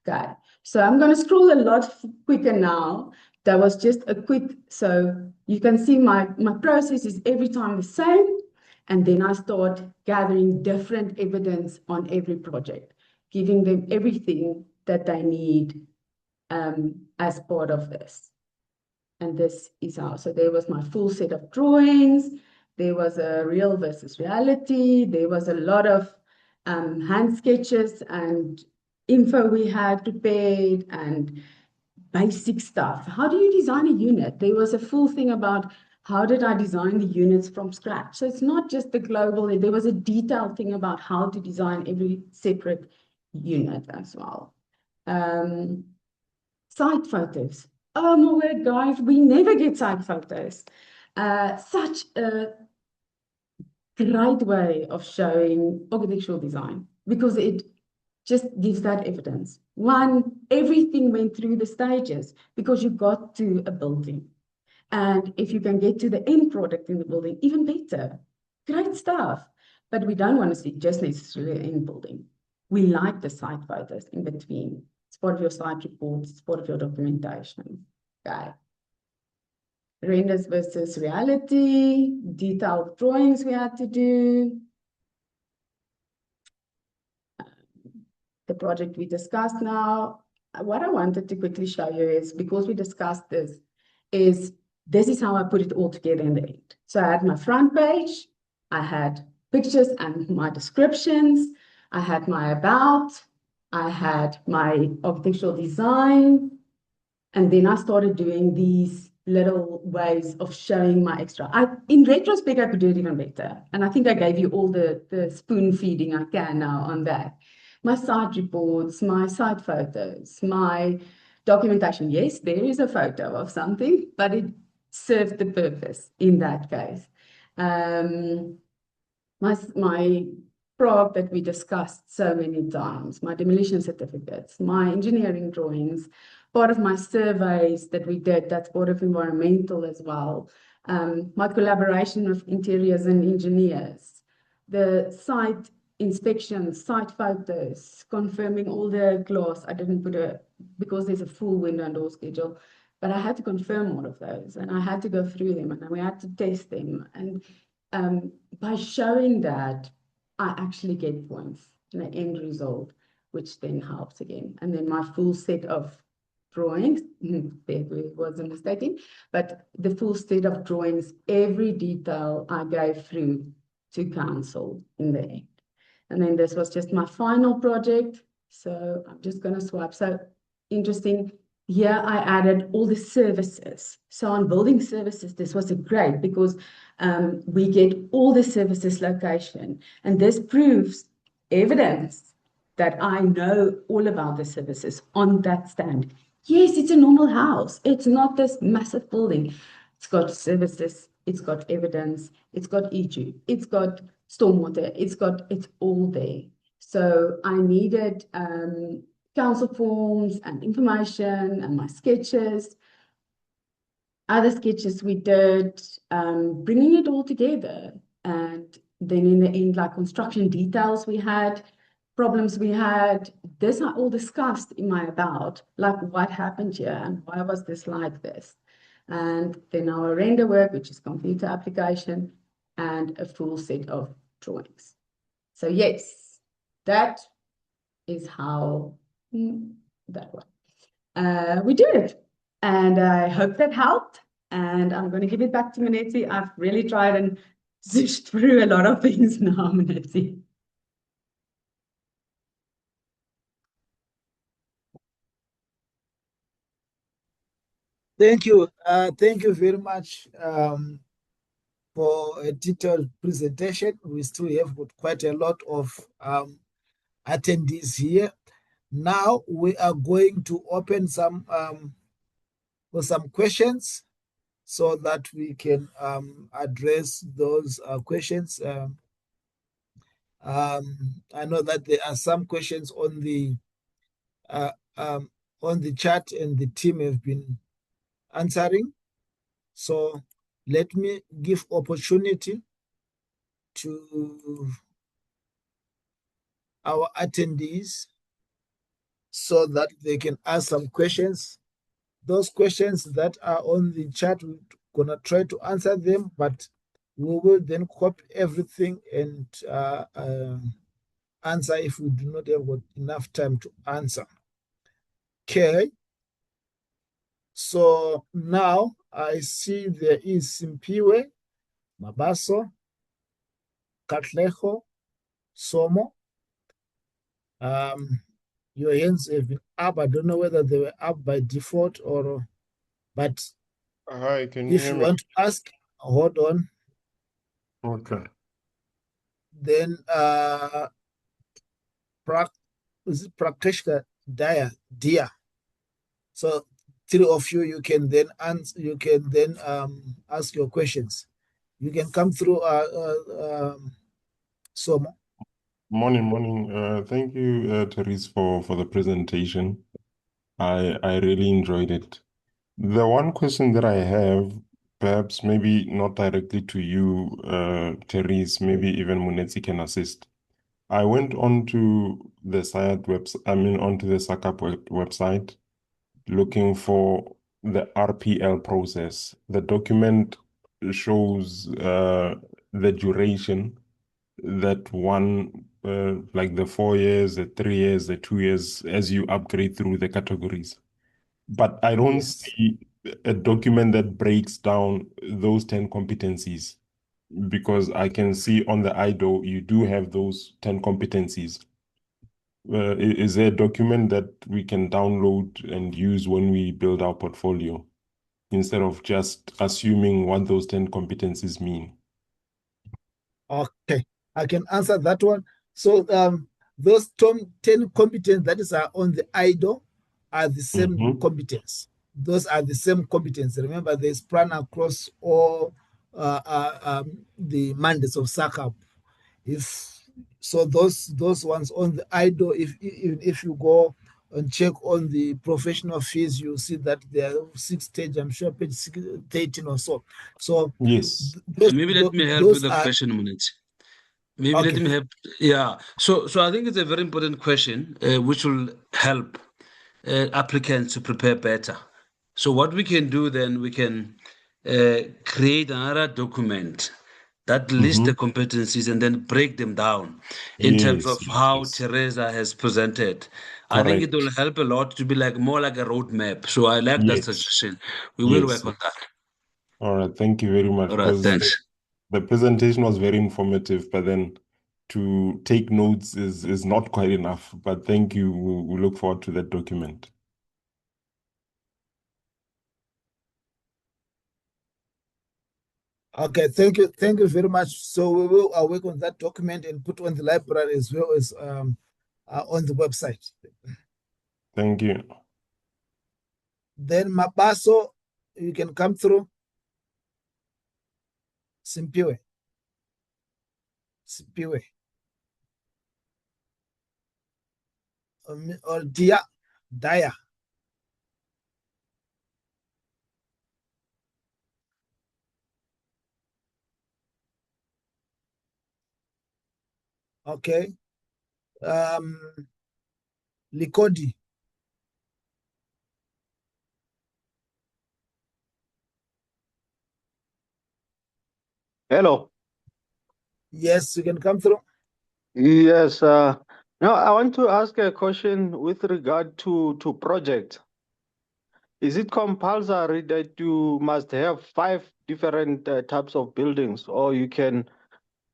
Okay, so I'm going to scroll a lot quicker now. That was just a quick, so you can see my process is every time the same. And then I start gathering different evidence on every project, giving them everything that they need as part of this. And this is how, so there was my full set of drawings. There was a real versus reality. There was a lot of hand sketches and info we had prepared and basic stuff. How do you design a unit? There was a full thing about how did I design the units from scratch? So it's not just the global, there was a detailed thing about how to design every separate unit as well. Site photos. Oh my word, guys, we never get site photos. Such a great way of showing architectural design because it just gives that evidence. One, everything went through the stages because you got to a building. And if you can get to the end product in the building, even better. Great stuff. But we don't want to see just necessarily the end building. We like the site photos in between. It's part of your site reports, it's part of your documentation. Okay. Renders versus reality, detailed drawings we had to do. The project we discussed now. What I wanted to quickly show you is, because we discussed this is how I put it all together in the end. So I had my front page, I had pictures and my descriptions, I had my about, I had my architectural design, and then I started doing these little ways of showing my extra. In retrospect, I could do it even better. And I think I gave you all the spoon feeding I can now on that. My site reports, my site photos, my documentation. Yes, there is a photo of something, but it served the purpose in that case. My prop that we discussed so many times, my demolition certificates, my engineering drawings, part of my surveys that we did, that's part of environmental as well. My collaboration with interiors and engineers, the site inspections, site photos, confirming all the glass. I didn't put because there's a full window and door schedule, but I had to confirm all of those and I had to go through them and we had to test them. And by showing that, I actually get points in the end result, which then helps again. And then my full set of drawings, there was a mistake, but the full set of drawings, every detail I gave through to council in the end. And then this was just my final project. So I'm just going to swipe. So interesting, here I added all the services. So on building services, this was great because we get all the services location, and this proves evidence that I know all about the services on that stand. Yes, it's a normal house. It's not this massive building. It's got services, it's got evidence, it's got EG, it's got stormwater, it's all there. So I needed council forms and information and my sketches. Other sketches we did, bringing it all together. And then in the end, like construction details we had, problems we had, this I all discussed in my about, like what happened here and why was this like this. And then our render work, which is computer application, and a full set of drawings. So yes, that is how that one. We did it. And I hope that helped. And I'm going to give it back to Munetsi. I've really tried and zished through a lot of things now, Munetsi. Thank you. Thank you very much for a detailed presentation. We still have got quite a lot of attendees here. Now we are going to open some for some questions so that we can address those questions. I know that there are some questions on the chat, and the team have been answering. So let me give opportunity to our attendees so that they can ask some questions. Those questions that are on the chat, we're gonna try to answer them, but we will then copy everything and answer if we do not have enough time to answer. Okay. So now I see there is Simpiwe, Mabaso, Katleho, Somo. Your hands have been up. I don't know whether they were up by default or, but Hi, can you if hear you me? want to ask, hold on. Okay. Then is it Prakeshka Dia? So three of you, you can then answer, you can then ask your questions. You can come through Somo. Morning. Thank you, Therese, for the presentation. I really enjoyed it. The one question that I have, perhaps maybe not directly to you, Therese, maybe even Munetsi can assist. I went onto the SAYAT onto the SACAP website, looking for the RPL process. The document shows the duration that one, like the 4 years, the 3 years, the 2 years, as you upgrade through the categories. But I don't see a document that breaks down those 10 competencies, because I can see on the IDO you do have those 10 competencies. Is there a document that we can download and use when we build our portfolio, instead of just assuming what those 10 competencies mean? Okay, I can answer that one. So those 10 competence that is on the IDO are the same competence. Those are the same competence. Remember, they span across all the mandates of SACAP. So those ones on the IDO, if you go and check on the professional fees, you see that there are 6 stage, I'm sure page 13 or so. So yes. Maybe let me help with the question, Munetsi. Maybe okay. let me help. Yeah. So I think it's a very important question, which will help applicants to prepare better. So what we can do then, we can create another document that lists the competencies and then break them down in terms of how Teresa has presented. I think it will help a lot to be more like a roadmap. So I like that suggestion. We will work on that. All right, thank you very much. All right, thanks. The presentation was very informative, but then to take notes is not quite enough. But thank you. We look forward to that document. Okay, thank you very much. So we will work on that document and put on the library as well as on the website. Thank you. Then Mabaso, you can come through. Simpiwe. Or Daya. Okay. Likodi. Hello. Yes, you can come through. Yes. Now I want to ask a question with regard to project. Is it compulsory that you must have 5 different types of buildings, or you can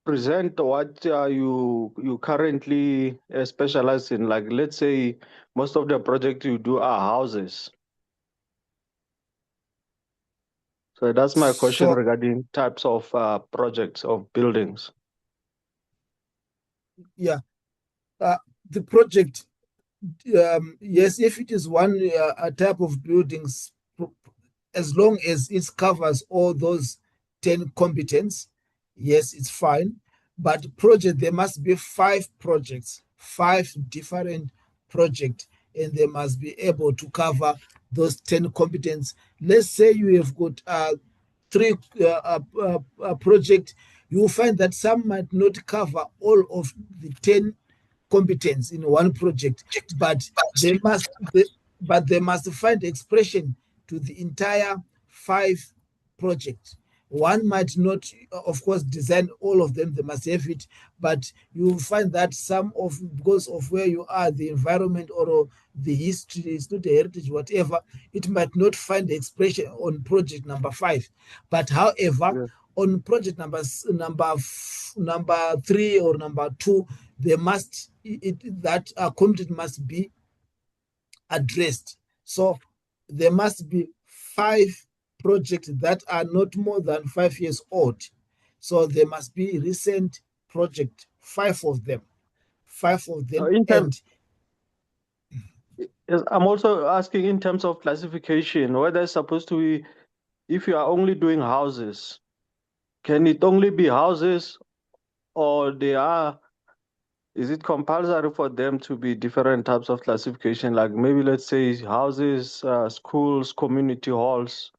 present what you currently specialize in? Like, let's say most of the projects you do are houses. So that's my question So, regarding types of projects of buildings. yeah, the project, yes, if it is one a type of buildings, as long as it covers all those 10 competence, yes, it's fine. But project, there must be 5 projects, 5 different projects, and they must be able to cover those 10 competence. Let's say you have got 3 project, you will find that some might not cover all of the 10 competence in one project, but they must find expression to the entire 5 projects. One might not, of course, design all of them, they must have it, but you will find that some of, because of where you are, the environment or the history, it's not the heritage, whatever, it might not find expression on project number 5. But however, Yeah. on project number 3 or number 2, they must, that content must be addressed. So there must be 5 projects that are not more than 5 years old. So there must be recent project, 5 of them. 5 of them. In And terms, yes, I'm also asking in terms of classification, whether it's supposed to be, if you are only doing houses, can it only be houses, or is it compulsory for them to be different types of classification? Like maybe let's say houses, schools, community halls.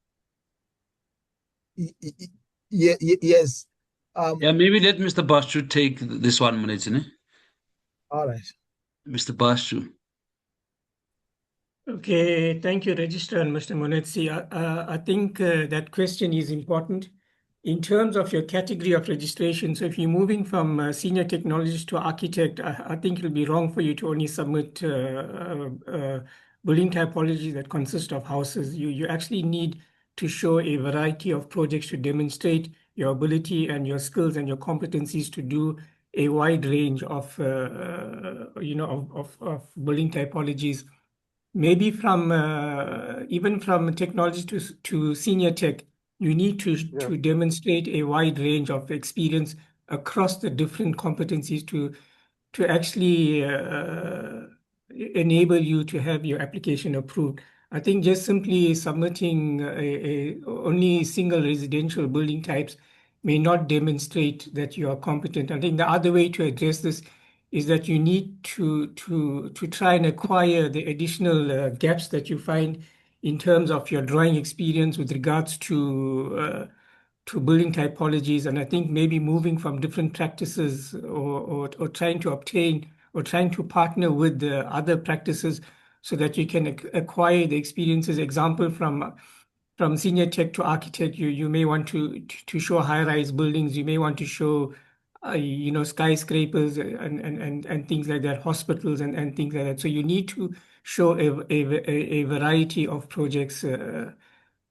yes. Yeah, maybe let Mr. Bashu take this 1 minute, isn't it? All right. Mr. Bashu. Okay, thank you, Registrar and Mr. Monetsi. I think that question is important. In terms of your category of registration, so if you're moving from senior technologist to architect, I think it'll be wrong for you to only submit building typology that consist of houses. You actually need to show a variety of projects to demonstrate your ability and your skills and your competencies to do a wide range of building typologies. Maybe from even from technology to senior tech, you need to demonstrate a wide range of experience across the different competencies to actually enable you to have your application approved. I think just simply submitting only single residential building types may not demonstrate that you are competent. I think the other way to address this is that you need to try and acquire the additional gaps that you find in terms of your drawing experience with regards to building typologies. And I think maybe moving from different practices or trying to obtain or trying to partner with the other practices so that you can acquire the experiences. Example, from senior tech to architect, you may want to show high-rise buildings, you may want to show skyscrapers and things like that, hospitals and things like that. So you need to show a variety of projects in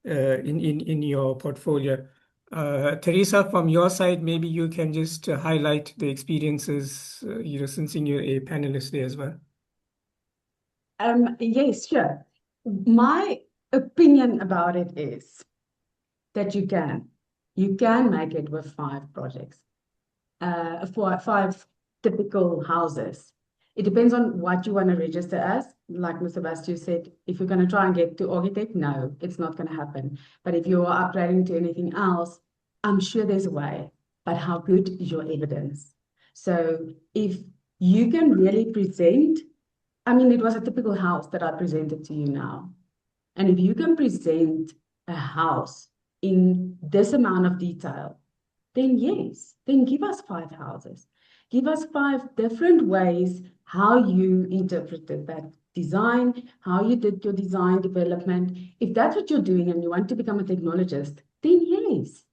your portfolio. Teresa, from your side, maybe you can just highlight the experiences, since you're a panelist there as well. Yes, sure. My opinion about it is that you can. you can make it with 5 projects, for 5 typical houses. It depends on what you want to register as. Like Mr. Bastu said, if you're going to try and get to architect, no, it's not going to happen. But if you're upgrading to anything else, I'm sure there's a way. But how good is your evidence? So if you can really present, I mean, it was a typical house that I presented to you now. And if you can present a house in this amount of detail, then yes, then give us 5 houses. Give us 5 different ways how you interpreted that design, how you did your design development. If that's what you're doing and you want to become a technologist, then yes,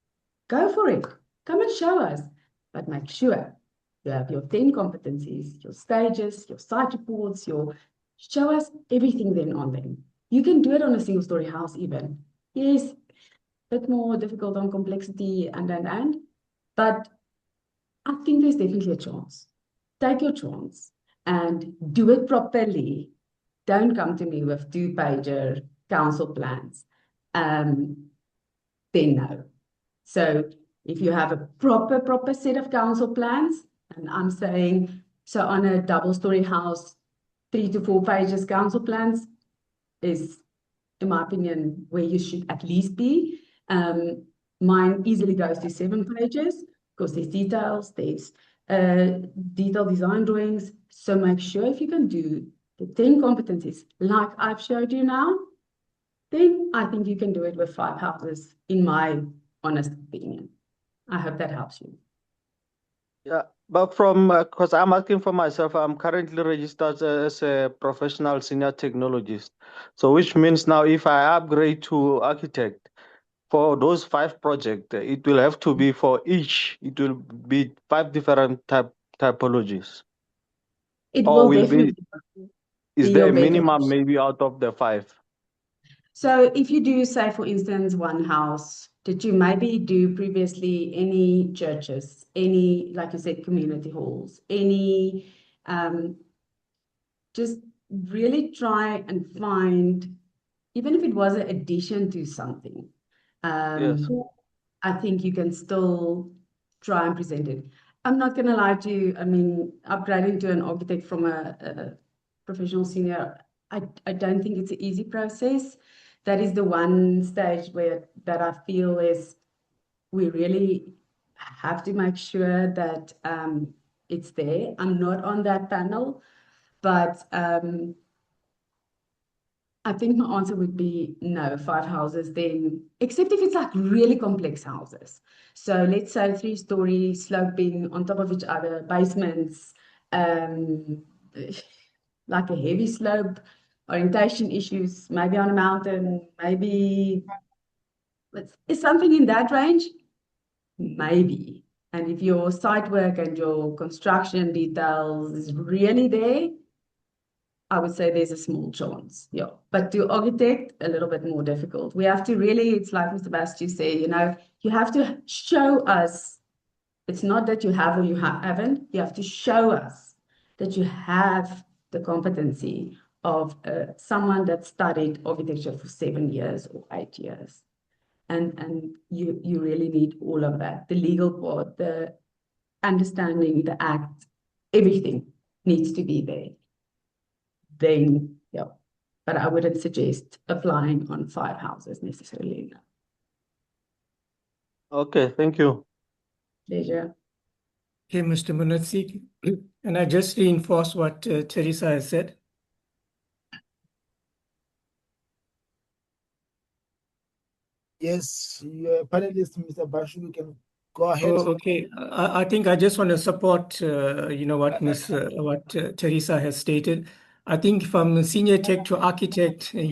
go for it. Come and show us. But make sure you have your 10 competencies, your stages, your site reports, show us everything then on them. You can do it on a single story house even. Yes, a bit more difficult on complexity but I think there's definitely a chance. Take your chance and do it properly. Don't come to me with 2-pager council plans. Then no. So if you have a proper set of council plans, and I'm saying, so on a double-story house, 3 to 4 pages council plans is, in my opinion, where you should at least be. Mine easily goes to 7 pages because there's details, there's detailed design drawings. So make sure if you can do the 10 competencies like I've showed you now, then I think you can do it with 5 houses, in my honest opinion. I hope that helps you. Yeah, but from, because I'm asking for myself, I'm currently registered as a professional senior technologist. So which means now if I upgrade to architect for those 5 projects, it will have to be for each, it will be 5 different typologies. It Or will will be, definitely is be there your a better minimum option. maybe out of the 5? So if you do, say, for instance, one house, did you maybe do previously any churches, any, like you said, community halls, any, just really try and find, even if it was an addition to something, Yes. I think you can still try and present it. I'm not going to lie to you. I mean, upgrading to an architect from a professional senior, I don't think it's an easy process. That is the one stage that I feel is we really have to make sure that it's there. I'm not on that panel, but I think my answer would be no, 5 houses then, except if it's like really complex houses. So let's say 3-story sloping on top of each other, basements, like a heavy slope, orientation issues, maybe on a mountain, maybe is something in that range? Maybe. And if your site work and your construction details is really there, I would say there's a small chance, yeah. But to architect, a little bit more difficult. We have to really, it's like Mr. Bastu said, you have to show us. It's not that you have or you haven't. You have to show us that you have the competency of someone that studied architecture for 7 years or 8 years. And you really need all of that. The legal part, the understanding, the act, everything needs to be there. Then, yeah. But I wouldn't suggest applying on 5 houses necessarily. No. Okay, thank you. Pleasure. Okay, Mr. Munatsi, and I just reinforce what Teresa has said. Yes, your panelist, Mr. Bashu, you can go ahead. Oh, okay. I think I just want to support, what Teresa has stated. I think from senior tech to architect, the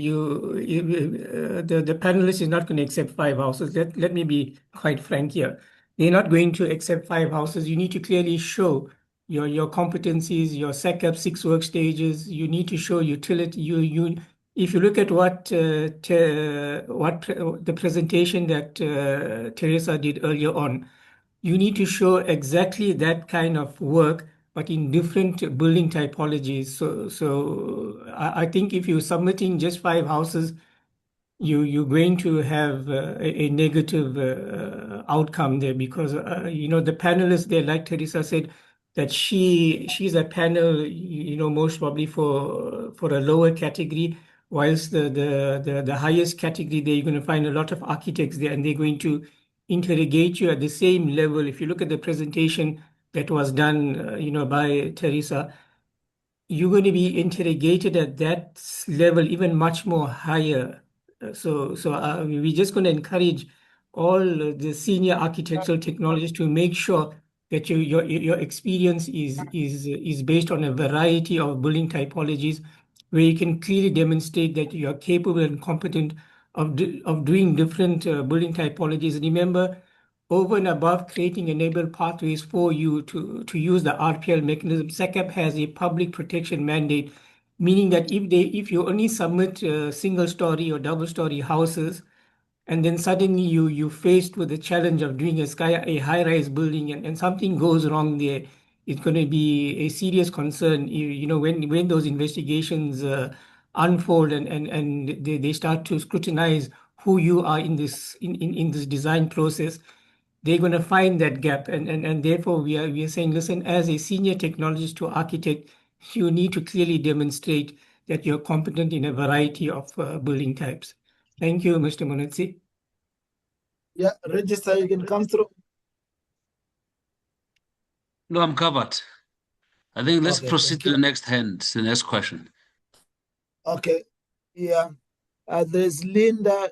panelist is not going to accept 5 houses. Let me be quite frank here. They're not going to accept 5 houses. You need to clearly show your competencies, your SECAP 6 work stages. You need to show utility. If you look at what the presentation that Teresa did earlier on, you need to show exactly that kind of work, but in different building typologies. So I think if you're submitting just 5 houses, you're going to have a negative outcome there because the panelists there, like Teresa said, that she's a panel, most probably for a lower category, whilst the highest category there, you're going to find a lot of architects there, and they're going to interrogate you at the same level. If you look at the presentation that was done, by Teresa, you're going to be interrogated at that level, even much more higher. So we're just going to encourage all the senior architectural technologists to make sure that your experience is based on a variety of building typologies, where you can clearly demonstrate that you are capable and competent of doing different building typologies. And remember, over and above creating enable pathways for you to use the RPL mechanism, SACAP has a public protection mandate, meaning that if you only submit single story or double story houses, and then suddenly you faced with the challenge of doing a high-rise building, and something goes wrong there, it's going to be a serious concern. When those investigations unfold and they start to scrutinize who you are in this design process, they're going to find that gap. And therefore, we are saying, listen, as a senior technologist to architect, you need to clearly demonstrate that you're competent in a variety of building types. Thank you, Mr. Munetsi. Yeah, Register, you can come through. No, I'm covered. I think let's Okay, proceed thank to you. the next question. Okay, yeah. There's Linda,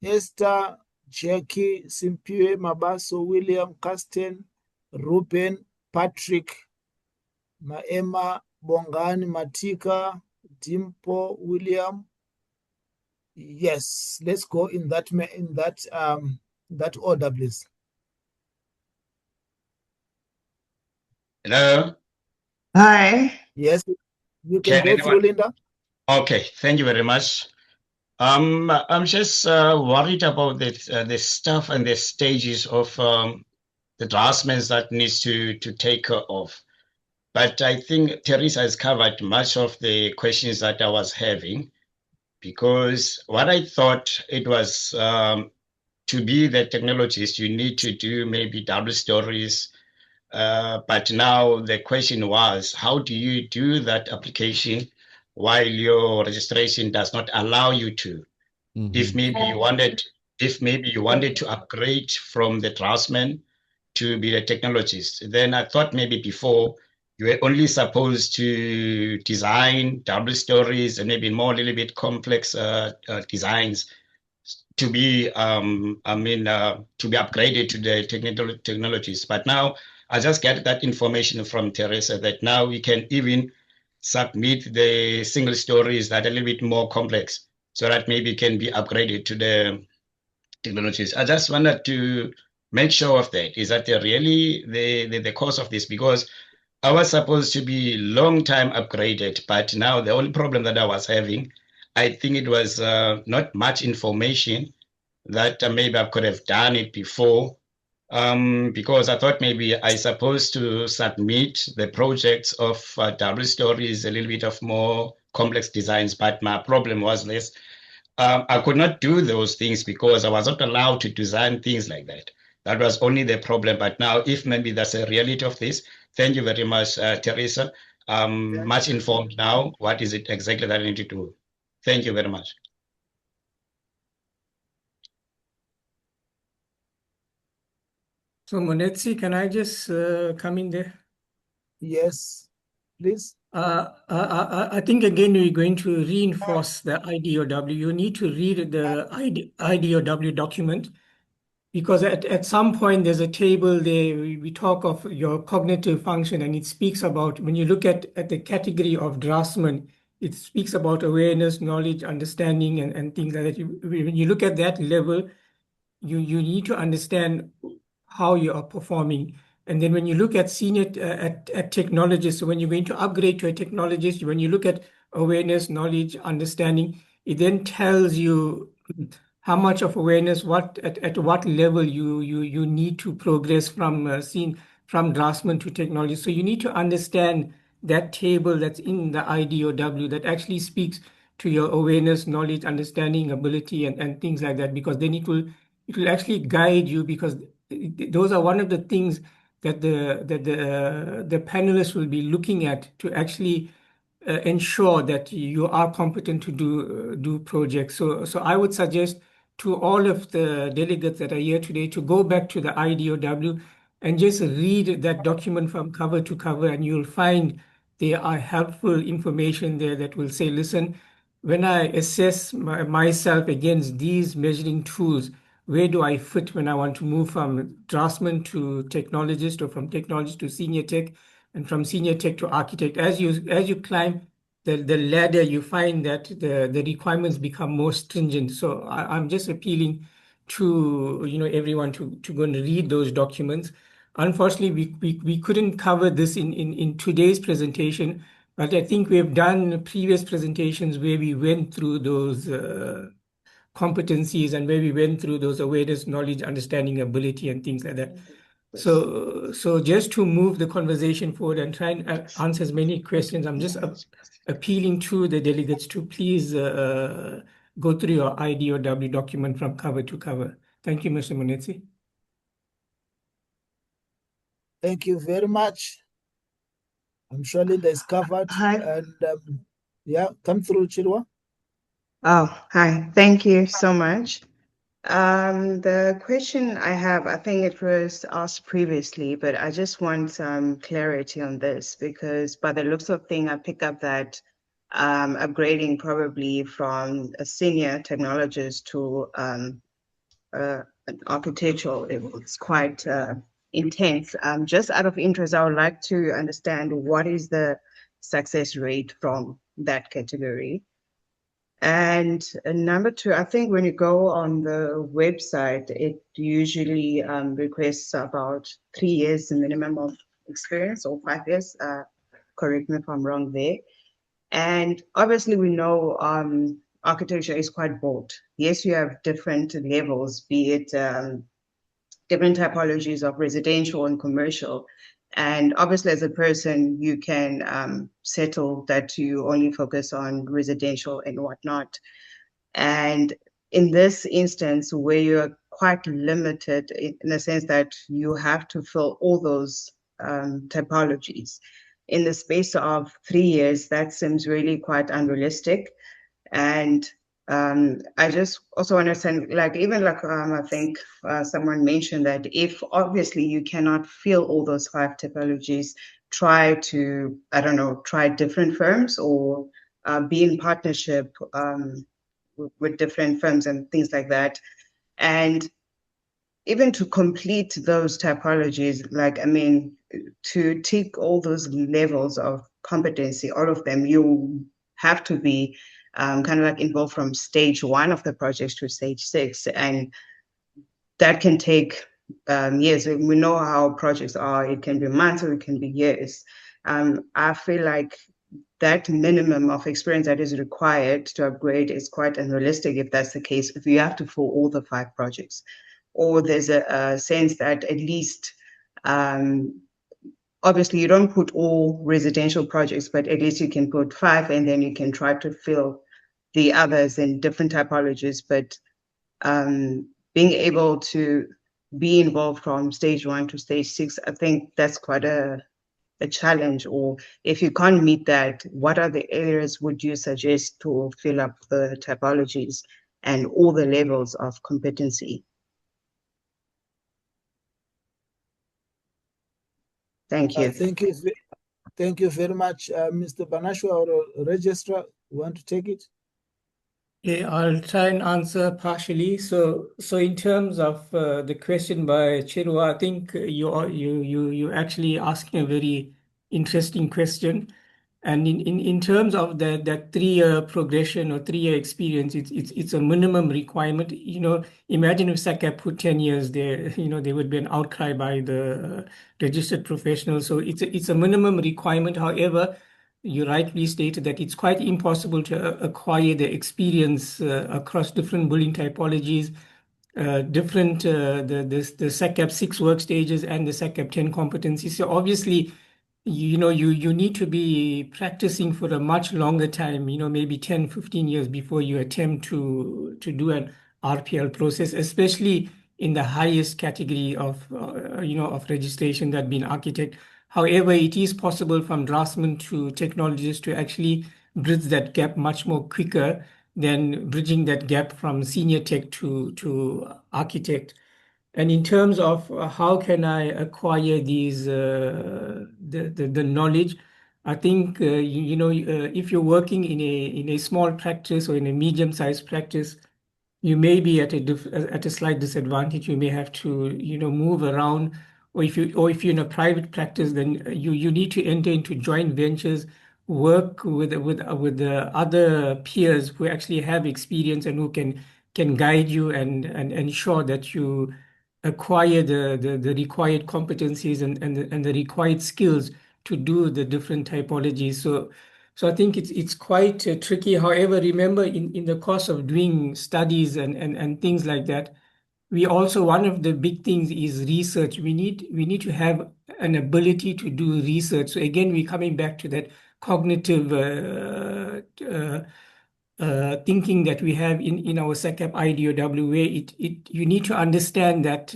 Esther, Jackie, Simpiwe, Mabaso, William, Kasten, Ruben, Patrick, Maema, Bongani, Matika, Dimpo, William. Yes, let's go in that that order, please. Hello. Hi. Yes, you can Can go anyone? through, Linda. Okay, thank you very much. I'm just worried about the stuff and the stages of the draftsmen that needs to take off. But I think Teresa has covered much of the questions that I was having, because what I thought it was to be the technologist, you need to do maybe double stories. But now the question was, how do you do that application while your registration does not allow you to? If maybe you wanted to upgrade from the draftsman to be a technologist, then I thought maybe before you were only supposed to design double stories and maybe more a little bit complex designs to be to be upgraded to the technologies. But now I just get that information from Teresa that now we can even submit the single stories that are a little bit more complex, so that maybe can be upgraded to the technologies. I just wanted to make sure of that. Is that really the cause of this? Because I was supposed to be long time upgraded, but now the only problem that I was having, I think it was not much information that maybe I could have done it before, because I thought maybe I supposed to submit the projects of double stories, a little bit of more complex designs, but my problem was this. I could not do those things because I was not allowed to design things like that. That was only the problem. But now, if maybe that's a reality of this, thank you very much, Teresa. Much informed now. What is it exactly that I need to do? Thank you very much. So Munetsi, can I just come in there? Yes, please. I think again we're going to reinforce the IDOW. You need to read the IDOW document, because at some point there's a table there, we talk of your cognitive function, and it speaks about, when you look at the category of draftsman, it speaks about awareness, knowledge, understanding, and things like that. When you look at that level, you need to understand how you are performing. And then when you look at senior at technologists, so when you're going to upgrade to a technologist, when you look at awareness, knowledge, understanding, it then tells you how much of awareness, at what level you need to progress from draftsman to technology. So you need to understand that table that's in the IDOW that actually speaks to your awareness, knowledge, understanding, ability, and things like that, because then it will actually guide you, because those are one of the things that the panelists will be looking at to actually ensure that you are competent to do projects. So I would suggest to all of the delegates that are here today to go back to the IDOW and just read that document from cover to cover, and you'll find there are helpful information there that will say, listen, when I assess myself against these measuring tools, where do I fit when I want to move from draftsman to technologist, or from technologist to senior tech, and from senior tech to architect? As you climb the ladder, you find that the requirements become more stringent. So I'm just appealing to everyone to go and read those documents. Unfortunately, we couldn't cover this in today's presentation, but I think we have done previous presentations where we went through those competencies, and where we went through those awareness, knowledge, understanding, ability, and things like that. So just to move the conversation forward and try and answer as many questions, I'm just appealing to the delegates to please go through your IDOW document from cover to cover. Thank you, Mr. Munetsi. Thank you very much. I'm sure Linda is covered. Hi. And yeah, come through, Chirwa. Oh, hi. Thank you so much. The question I have, I think it was asked previously, but I just want some clarity on this, because by the looks of things, I pick up that upgrading probably from a senior technologist to an architectural level is quite intense. Just out of interest, I would like to understand what is the success rate from that category. And number two, I think when you go on the website, it usually requests about 3 years minimum of experience, or 5 years. Correct me if I'm wrong there. And obviously we know architecture is quite broad. Yes, you have different levels, be it different typologies of residential and commercial. And obviously, as a person, you can settle that you only focus on residential and whatnot. And in this instance, where you're quite limited in the sense that you have to fill all those typologies in the space of 3 years, that seems really quite unrealistic. And I just also understand, like, even like I think someone mentioned that if obviously you cannot fill all those 5 typologies, try to, I don't know, try different firms, or be in partnership with different firms and things like that. And even to complete those typologies, like, I mean, to tick all those levels of competency, all of them, you have to be kind of like involved from stage 1 of the project to stage 6, and that can take years. We know how projects are; it can be months or it can be years. I feel like that minimum of experience that is required to upgrade is quite unrealistic if that's the case. If you have to fill all the 5 projects, or there's a sense that at least. Obviously, you don't put all residential projects, but at least you can put 5, and then you can try to fill the others in different typologies. But being able to be involved from stage 1 to stage 6, I think that's quite a challenge. Or if you can't meet that, what are the areas would you suggest to fill up the typologies and all the levels of competency? Thank you. Thank you very much, Mr. Banashwa, our registrar. You want to take it? Yeah, I'll try and answer partially. So in terms of the question by Chirwa, I think you actually asking a very interesting question. And in terms of that 3-year progression or 3-year experience, it's a minimum requirement. Imagine if SACAP put 10 years there, there would be an outcry by the registered professionals. So it's a minimum requirement. However, you rightly stated that it's quite impossible to acquire the experience across different building typologies, different the SACAP 6 work stages and the SACAP 10 competencies. So obviously, you need to be practicing for a much longer time, maybe 10, 15 years before you attempt to do an RPL process, especially in the highest category of, of registration, that being architect. However, it is possible from draftsman to technologist to actually bridge that gap much more quicker than bridging that gap from senior tech to architect. And in terms of how can I acquire these the knowledge, I think if you're working in a small practice or in a medium-sized practice, you may be at a slight disadvantage. You may have to move around, or if you're in a private practice, then you need to enter into joint ventures, work with the other peers who actually have experience and who can guide you and ensure that you acquire the required competencies and the required skills to do the different typologies. So I think it's quite tricky. However, remember in the course of doing studies and things like that, we also, one of the big things is research. We need to have an ability to do research. So again, we're coming back to that cognitive thinking that we have in our SECAP IDOW, where you need to understand that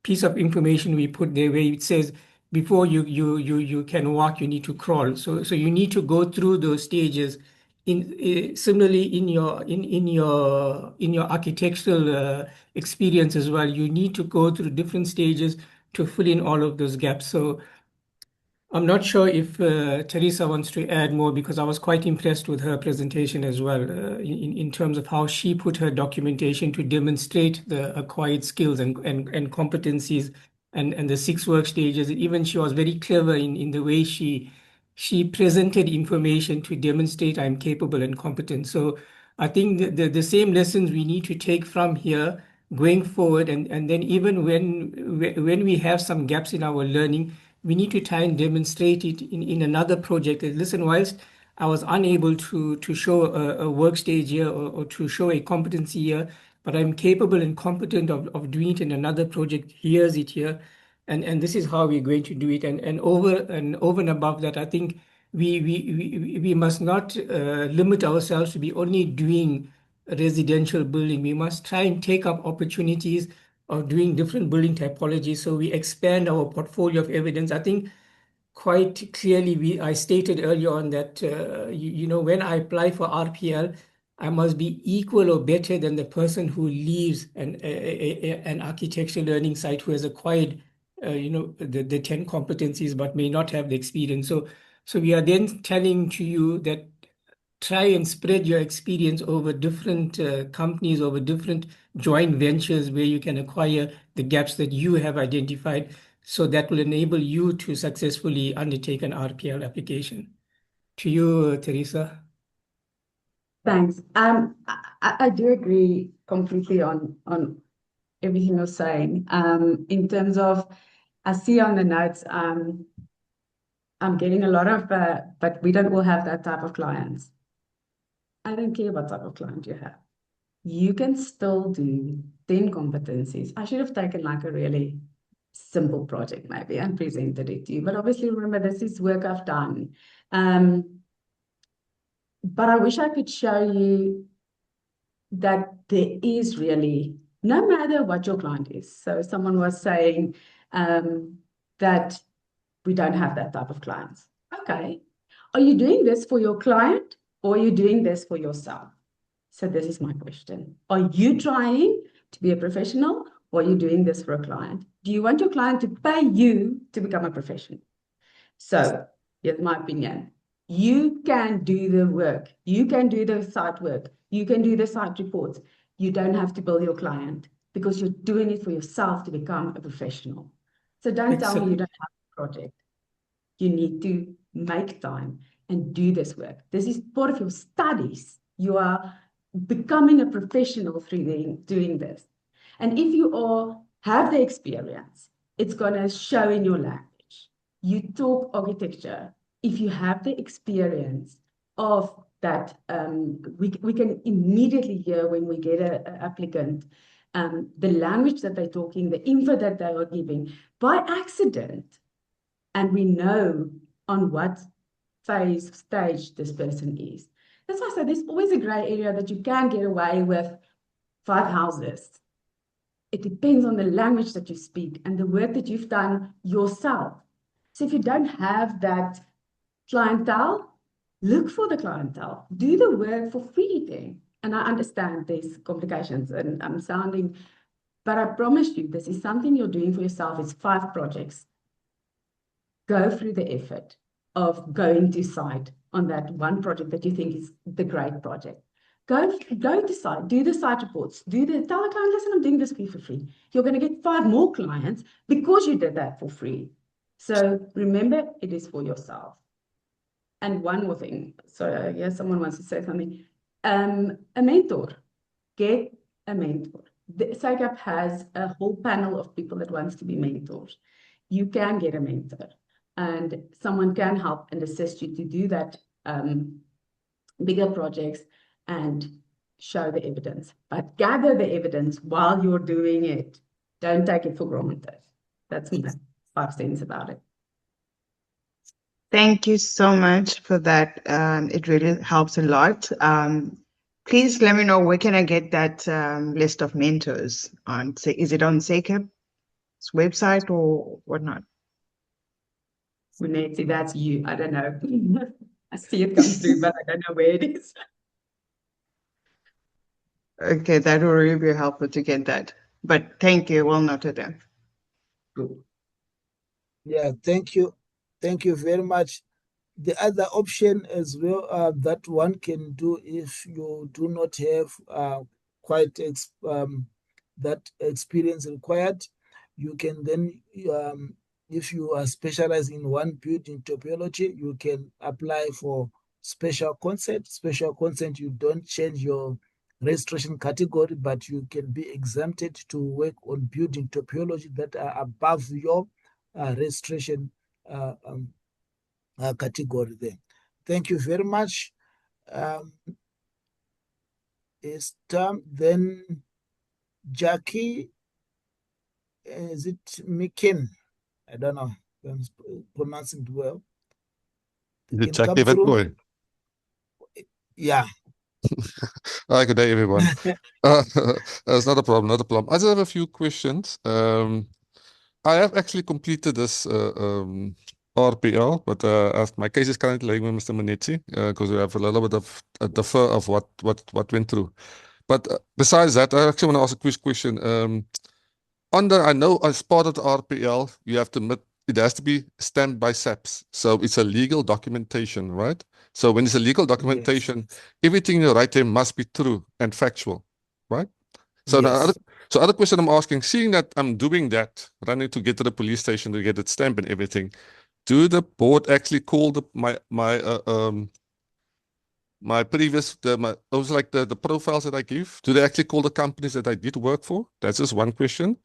piece of information we put there, where it says before you can walk, you need to crawl. So you need to go through those stages. Similarly in your architectural experience as well, you need to go through different stages to fill in all of those gaps. So I'm not sure if Teresa wants to add more, because I was quite impressed with her presentation as well, in terms of how she put her documentation to demonstrate the acquired skills and competencies and the 6 work stages. Even she was very clever in the way she presented information to demonstrate I'm capable and competent. So I think the same lessons we need to take from here going forward, and then even when we have some gaps in our learning, we need to try and demonstrate it in another project. Listen, whilst I was unable to show a work stage here or to show a competency here, but I'm capable and competent of doing it in another project. Here's it here. And this is how we're going to do it. And over and above that, I think we must not limit ourselves to be only doing residential building. We must try and take up opportunities of doing different building typologies, so we expand our portfolio of evidence. I think quite clearly I stated earlier on that when I apply for RPL, I must be equal or better than the person who leaves an architectural learning site who has acquired the 10 competencies but may not have the experience. So we are then telling to you that try and spread your experience over different companies, over different joint ventures where you can acquire the gaps that you have identified. So that will enable you to successfully undertake an RPL application. To you, Teresa. Thanks. I do agree completely on everything you're saying. In terms of, I see on the notes, I'm getting a lot of, but we don't all have that type of clients. I don't care what type of client you have. You can still do 10 competencies. I should have taken like a really simple project maybe and presented it to you. But obviously, remember, this is work I've done. But I wish I could show you that there is really, no matter what your client is. So someone was saying that we don't have that type of clients. Okay. Are you doing this for your client or are you doing this for yourself? So this is my question. Are you trying to be a professional or are you doing this for a client? Do you want your client to pay you to become a professional? So here's my opinion. You can do the work. You can do the site work. You can do the site reports. You don't have to bill your client because you're doing it for yourself to become a professional. So don't tell me you don't have a project. You need to make time and do this work. This is part of your studies. You are becoming a professional through doing this. And if you have the experience, it's going to show in your language. You talk architecture. If you have the experience of that, we can immediately hear when we get an applicant, the language that they're talking, the info that they are giving. By accident, and we know on what stage this person is. That's why I say there's always a gray area that you can get away with 5 houses. It depends on the language that you speak and the work that you've done yourself. So if you don't have that clientele, look for the clientele. Do the work for free then. And I understand there's complications and I'm sounding, but I promise you, this is something you're doing for yourself. It's 5 projects. Go through the effort of going to site on that one project that you think is the great project. Go to site, do the site reports, tell the client, listen, I'm doing this for free. You're going to get 5 more clients because you did that for free. So remember, it is for yourself. And one more thing. So I guess someone wants to say something. A mentor. Get a mentor. The SACAP has a whole panel of people that wants to be mentors. You can get a mentor and someone can help and assist you to do that bigger projects and show the evidence. But gather the evidence while you're doing it. Don't take it for granted. That's my 5 cents about it. Thank you so much for that. It really helps a lot. Please let me know where can I get that list of mentors on. Is it on SACAP's website or whatnot? Nancy, that's you. I don't know. I see it come through, but I don't know where it is. Okay, that will really be helpful to get that. But thank you. Well noted. Cool. Yeah, thank you. Thank you very much. The other option as well that one can do if you do not have quite that experience required, you can then, if you are specialized in one building topology, you can apply for special consent. Special consent, you don't change your registration category, but you can be exempted to work on building topology that are above your registration category there. Thank you very much. It's time then. Jackie, is it Mikin? I don't know if I'm pronouncing it well. Is it Jackie Witbooi? Yeah. Hi, good day, everyone. That's not a problem, not a problem. I just have a few questions. I have actually completed this RPL, but as my case is currently lying with Mr. Manetti, because we have a little bit of a defer of what went through. But besides that, I actually want to ask a quick question. I know as part of the RPL, you have to admit it has to be stamped by SAPS. So it's a legal documentation, right? So when it's a legal documentation, everything you write there must be true and factual, right? So Yes. the other question I'm asking, seeing that I'm doing that, running to get to the police station to get it stamped and everything, do the board actually call my previous, those like the profiles that I give, do they actually call the companies that I did work for? That's just one question.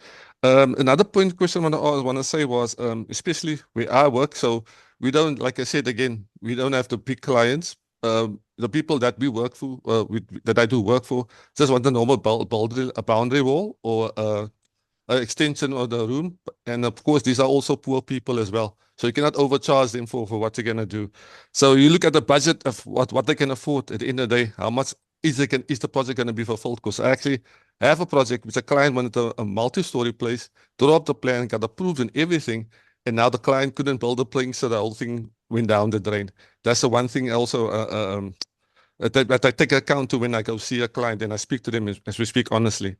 Another question I want to say was, especially where I work, so we don't, like I said again, we don't have the big clients. The people that we work for, that I do work for, just want a normal boundary wall or an extension of the room. And of course, these are also poor people as well. So you cannot overcharge them for what they're going to do. So you look at the budget of what they can afford at the end of the day, how much is the project going to be fulfilled? Because I actually have a project which a client wanted a multi-story place, dropped the plan, got approved and everything. And now the client couldn't build the plane, so the whole thing went down the drain. That's the one thing also that I take account to when I go see a client and I speak to them as we speak honestly.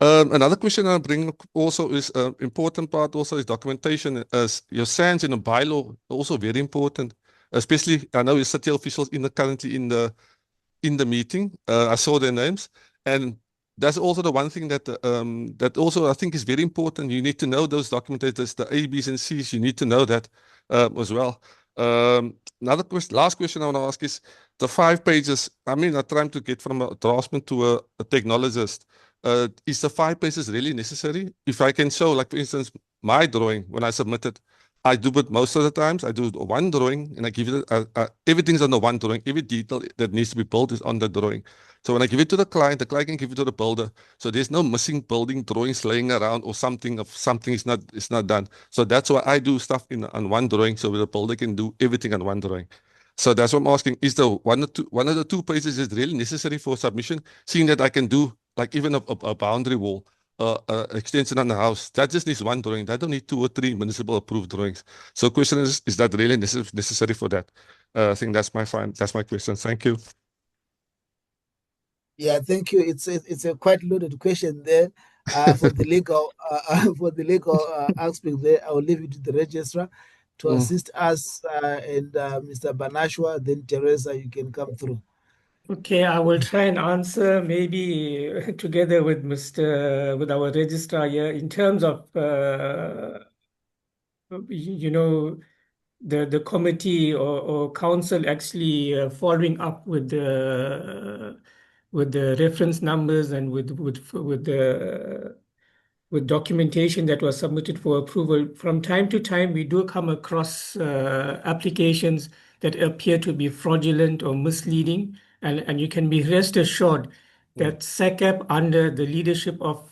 Another question I bring also is important part also is documentation. As your SANS in a bylaw also very important, especially I know your city officials currently in the meeting. I saw their names, and that's also the one thing that that also I think is very important. You need to know those documentators, the A, B's, and C's. You need to know that as well. Last question I want to ask is the 5 pages. I mean, I'm trying to get from a draftsman to a technologist. Is the 5 pages really necessary? If I can show, like for instance, my drawing when I submit it, I do it most of the times. I do one drawing and I give it, everything's on the one drawing. Every detail that needs to be built is on the drawing. So when I give it to the client can give it to the builder. So there's no missing building drawings laying around or something is not done. So that's why I do stuff on one drawing, so the builder can do everything on one drawing. So that's what I'm asking: is the one of the 2 pages is really necessary for submission? Seeing that I can do like even a boundary wall, extension on the house, that just needs one drawing. That don't need 2 or 3 municipal approved drawings. So question is that really necessary for that? I think that's my question. Thank you. Yeah, thank you. It's a quite loaded question there. For the legal aspect there, I will leave it to the registrar to assist us, and Mr. Banashwa, then Teresa, you can come through. Okay, I will try and answer maybe together with our registrar here in terms of the committee or council actually following up with the reference numbers and with documentation that was submitted for approval. From time to time, we do come across applications that appear to be fraudulent or misleading, and you can be rest assured that SACAP, under the leadership of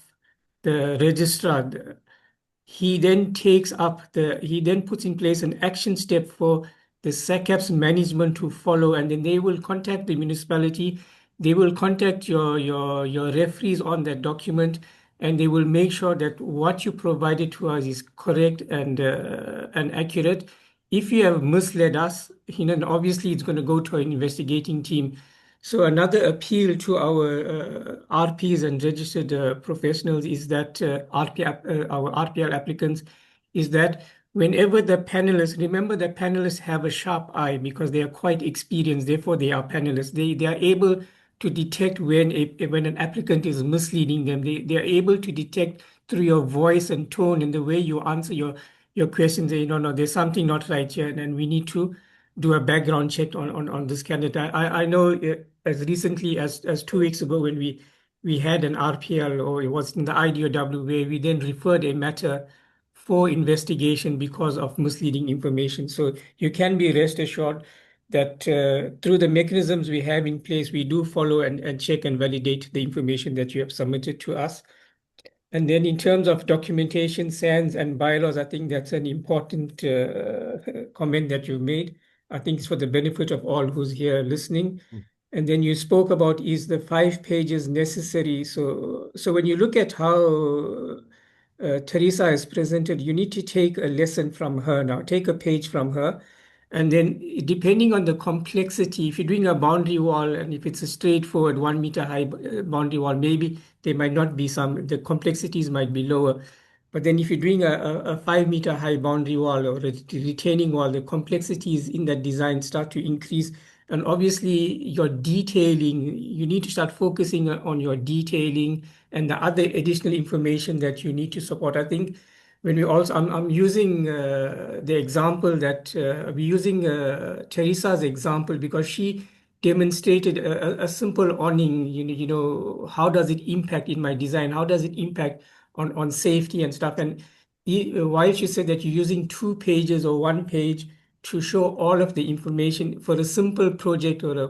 the registrar, he then puts in place an action step for the SACAP's management to follow, and then they will contact the municipality. They will contact your referees on that document, and they will make sure that what you provided to us is correct and accurate. If you have misled us, obviously it's going to go to an investigating team. So another appeal to our RPs and registered professionals is that our RPL applicants is that whenever the panelists, remember that panelists have a sharp eye because they are quite experienced, therefore they are panelists. They are able to detect when an applicant is misleading them. They are able to detect through your voice and tone and the way you answer your questions. No, there's something not right here, and we need to do a background check on this candidate. I know as recently as 2 weeks ago when we had an RPL, or it was in the IDOW, where we then referred a matter for investigation because of misleading information. So you can be rest assured that through the mechanisms we have in place, we do follow and check and validate the information that you have submitted to us. And then in terms of documentation, SANS and bylaws, I think that's an important comment that you made. I think it's for the benefit of all who's here listening. And then you spoke about, is the 5 pages necessary? So when you look at how Teresa has presented, you need to take a lesson from her now, take a page from her. And then depending on the complexity, if you're doing a boundary wall and if it's a straightforward 1 meter high boundary wall, maybe there might not be the complexities might be lower. But then if you're doing a 5 meter high boundary wall or a retaining wall, the complexities in that design start to increase. And obviously your detailing, you need to start focusing on your detailing and the other additional information that you need to support. I think when we also, I'm using the example that we're using Teresa's example because she demonstrated a simple awning. How does it impact in my design? How does it impact on safety and stuff? And while she said that you're using 2 pages or 1 page to show all of the information for a simple project or a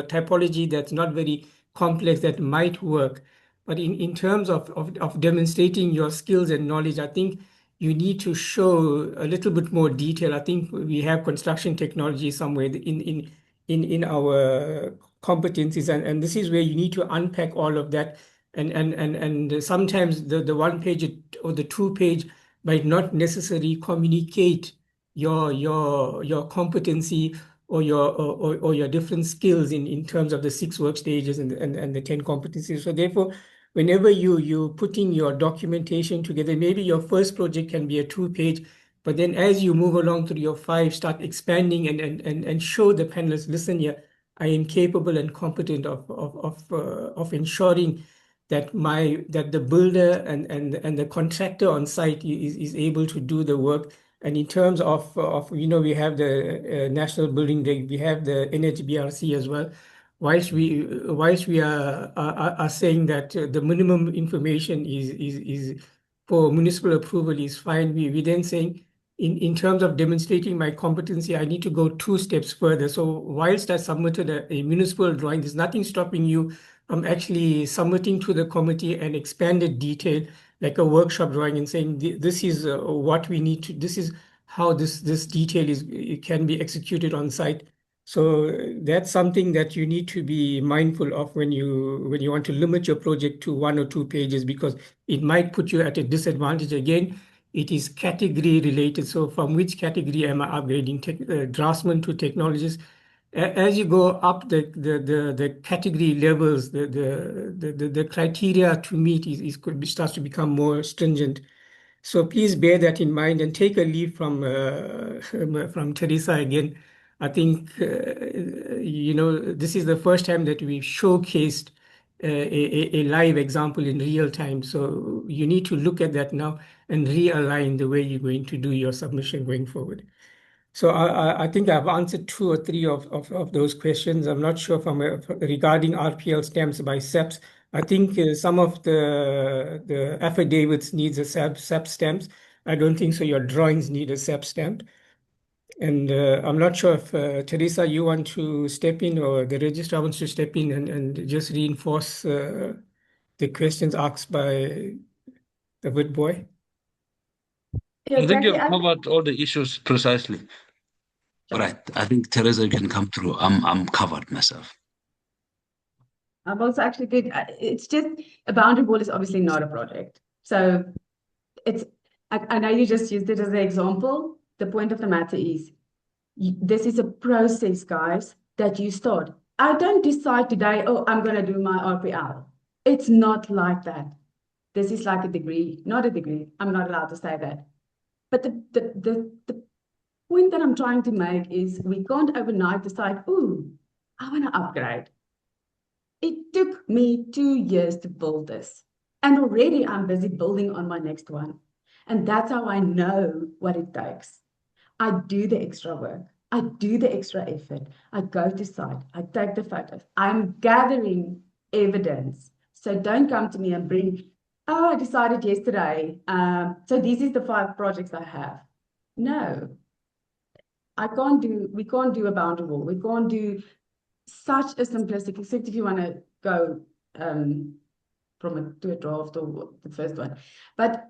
typology that's not very complex, that might work. But in terms of demonstrating your skills and knowledge, I think you need to show a little bit more detail. I think we have construction technology somewhere in our competencies, and this is where you need to unpack all of that. And sometimes the 1 page or the 2 page might not necessarily communicate your competency or your different skills in terms of the 6 work stages and the 10 competencies. So therefore, whenever you putting your documentation together, maybe your first project can be a 2 page, but then as you move along through your 5, start expanding and show the panelists, listen here, I am capable and competent of ensuring that the builder and the contractor on site is able to do the work. And in terms of we have the National Building Reg, we have the NHBRC as well. Whilst we are saying that the minimum information is for municipal approval is fine, we then saying in terms of demonstrating my competency, I need to go 2 steps further. So whilst I submitted a municipal drawing, there's nothing stopping you from actually submitting to the committee an expanded detail, like a workshop drawing, and saying this is what we need to, this is how this detail it can be executed on site. So that's something that you need to be mindful of when you want to limit your project to 1 or 2 pages, because it might put you at a disadvantage. Again, it is category related. So from which category am I upgrading? Draftsman to technologist. As you go up the category levels, the criteria to meet starts to become more stringent. So please bear that in mind and take a leaf from Teresa again. I think this is the first time that we've showcased a live example in real time. So you need to look at that now and realign the way you're going to do your submission going forward. So I think I've answered 2 or 3 of those questions. I'm not sure regarding RPL stamps by SEPs. I think some of the affidavits needs a SEP stamps. I don't think so. Your drawings need a SEP stamp. And I'm not sure if Teresa, you want to step in, or the registrar wants to step in and just reinforce the questions asked by the good boy. Yeah, I think Jackie, you've covered all the issues precisely. Right. I think Teresa, you can come through. I'm covered myself. I've also actually good. It's just a boundary wall is obviously not a project. So I know you just used it as an example. The point of the matter is this is a process, guys, that you start. I don't decide today, oh, I'm going to do my RPL. It's not like that. This is like a degree, not a degree. I'm not allowed to say that. But the point that I'm trying to make is we can't overnight decide, oh, I want to upgrade. It took me 2 years to build this. And already I'm busy building on my next one. And that's how I know what it takes. I do the extra work. I do the extra effort. I go to site. I take the photos. I'm gathering evidence. So don't come to me and bring, oh, I decided yesterday. So this is the 5 projects I have. No, we can't do a boundary wall. We can't do such a simplistic, except if you want to go to a draft or the first one. But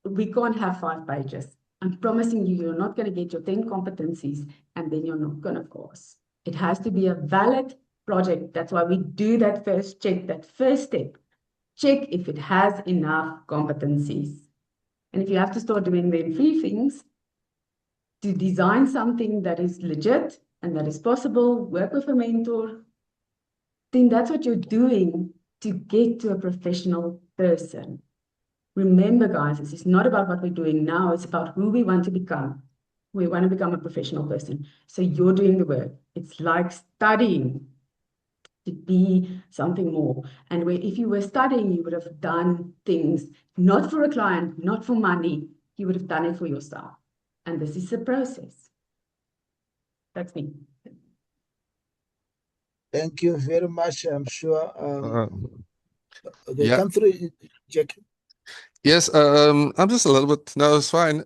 we can't have 5 pages. I'm promising you, you're not going to get your 10 competencies and then you're not going to pass. It has to be a valid project. That's why we do that first check, that first step. Check if it has enough competencies. And if you have to start doing then 3 things, to design something that is legit and that is possible, work with a mentor, then that's what you're doing to get to a professional person. Remember, guys, this is not about what we're doing now. It's about who we want to become. We want to become a professional person. So you're doing the work. It's like studying to be something more. And if you were studying, you would have done things not for a client, not for money. You would have done it for yourself. And this is the process. That's me. Thank you very much. I'm sure. Okay, yeah. come through, Jackie. Yes, I'm just a little bit, no, it's fine.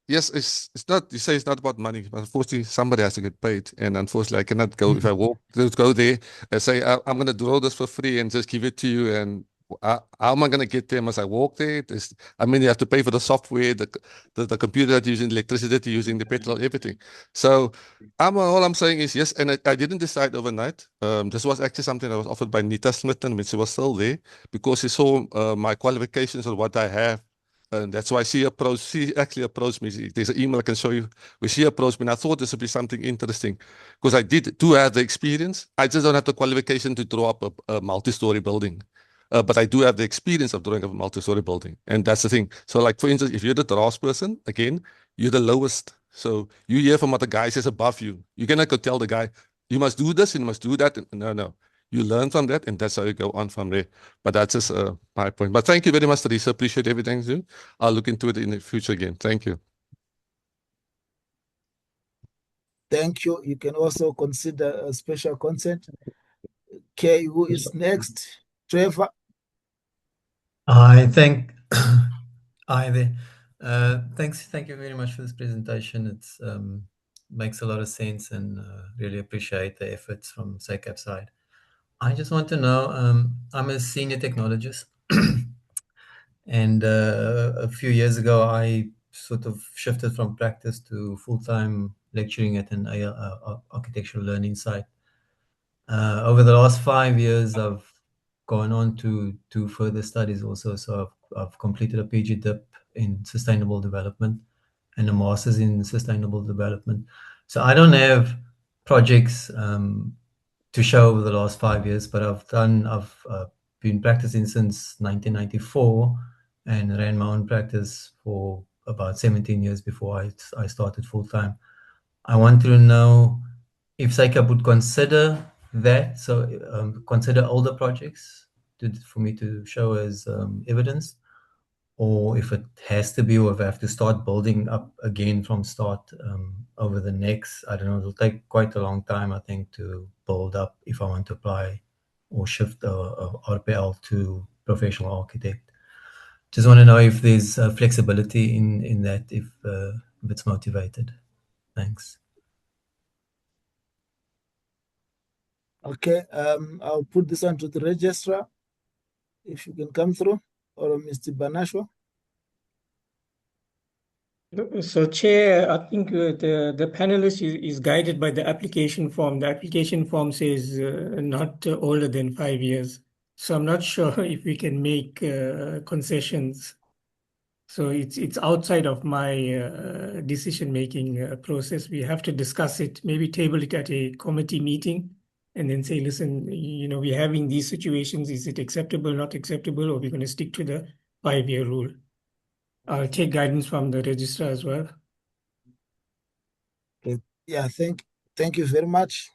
Yes, it's not, you say it's not about money, but unfortunately somebody has to get paid. And unfortunately I cannot go, if I go there and say, I'm going to draw this for free and just give it to you. And how am I going to get there? Must I walk there? I mean, you have to pay for the software, the computer that you're using, electricity that you're using, the petrol, everything. So all I'm saying is yes, and I didn't decide overnight. This was actually something that was offered by Nita Smitten when she was still there, because she saw my qualifications and what I have. And that's why she actually approached me. There's an email I can show you where she approached me, and I thought this would be something interesting because I do have the experience. I just don't have the qualification to draw up a multi-story building. But I do have the experience of drawing a multi-story building. And that's the thing. So like, for instance, if you're the drafts person, again, you're the lowest. So you hear from what the guy says above you. You cannot go tell the guy, you must do this and you must do that. No. You learn from that, and that's how you go on from there. But that's just my point. But thank you very much, Teresa. Appreciate everything you do. I'll look into it in the future again. Thank you. Thank you. You can also consider a special consent. Okay, who is next? Trevor. Hi there. Thank you very much for this presentation. It's makes a lot of sense, and really appreciate the efforts from SACAP side. I just want to know, I'm a senior technologist, and a few years ago, I sort of shifted from practice to full-time lecturing at an architectural learning site. Over the last 5 years, I've gone on to do further studies also. So I've completed a PG dip in sustainable development and a master's in sustainable development. So I don't have projects to show over the last 5 years, but I've been practicing since 1994 and ran my own practice for about 17 years before I started full time. I want to know if SACAP would consider that, so consider older projects for me to show as evidence, or if it has to be, or if I have to start building up again from start over the next, I don't know, it'll take quite a long time, I think, to build up if I want to apply or shift RPL to professional architect. Just want to know if there's flexibility in that, if it's motivated. Thanks. Okay, I'll put this on to the registrar, if you can come through, or Mr. Banashwa. So, Chair, I think the panelist is guided by the application form. The application form says not older than 5 years. So I'm not sure if we can make concessions. So it's outside of my decision-making process. We have to discuss it, maybe table it at a committee meeting, and then say, listen, we're having these situations. Is it acceptable, not acceptable, or we're going to stick to the 5-year rule? I'll take guidance from the registrar as well. Okay. Yeah, thank you very much.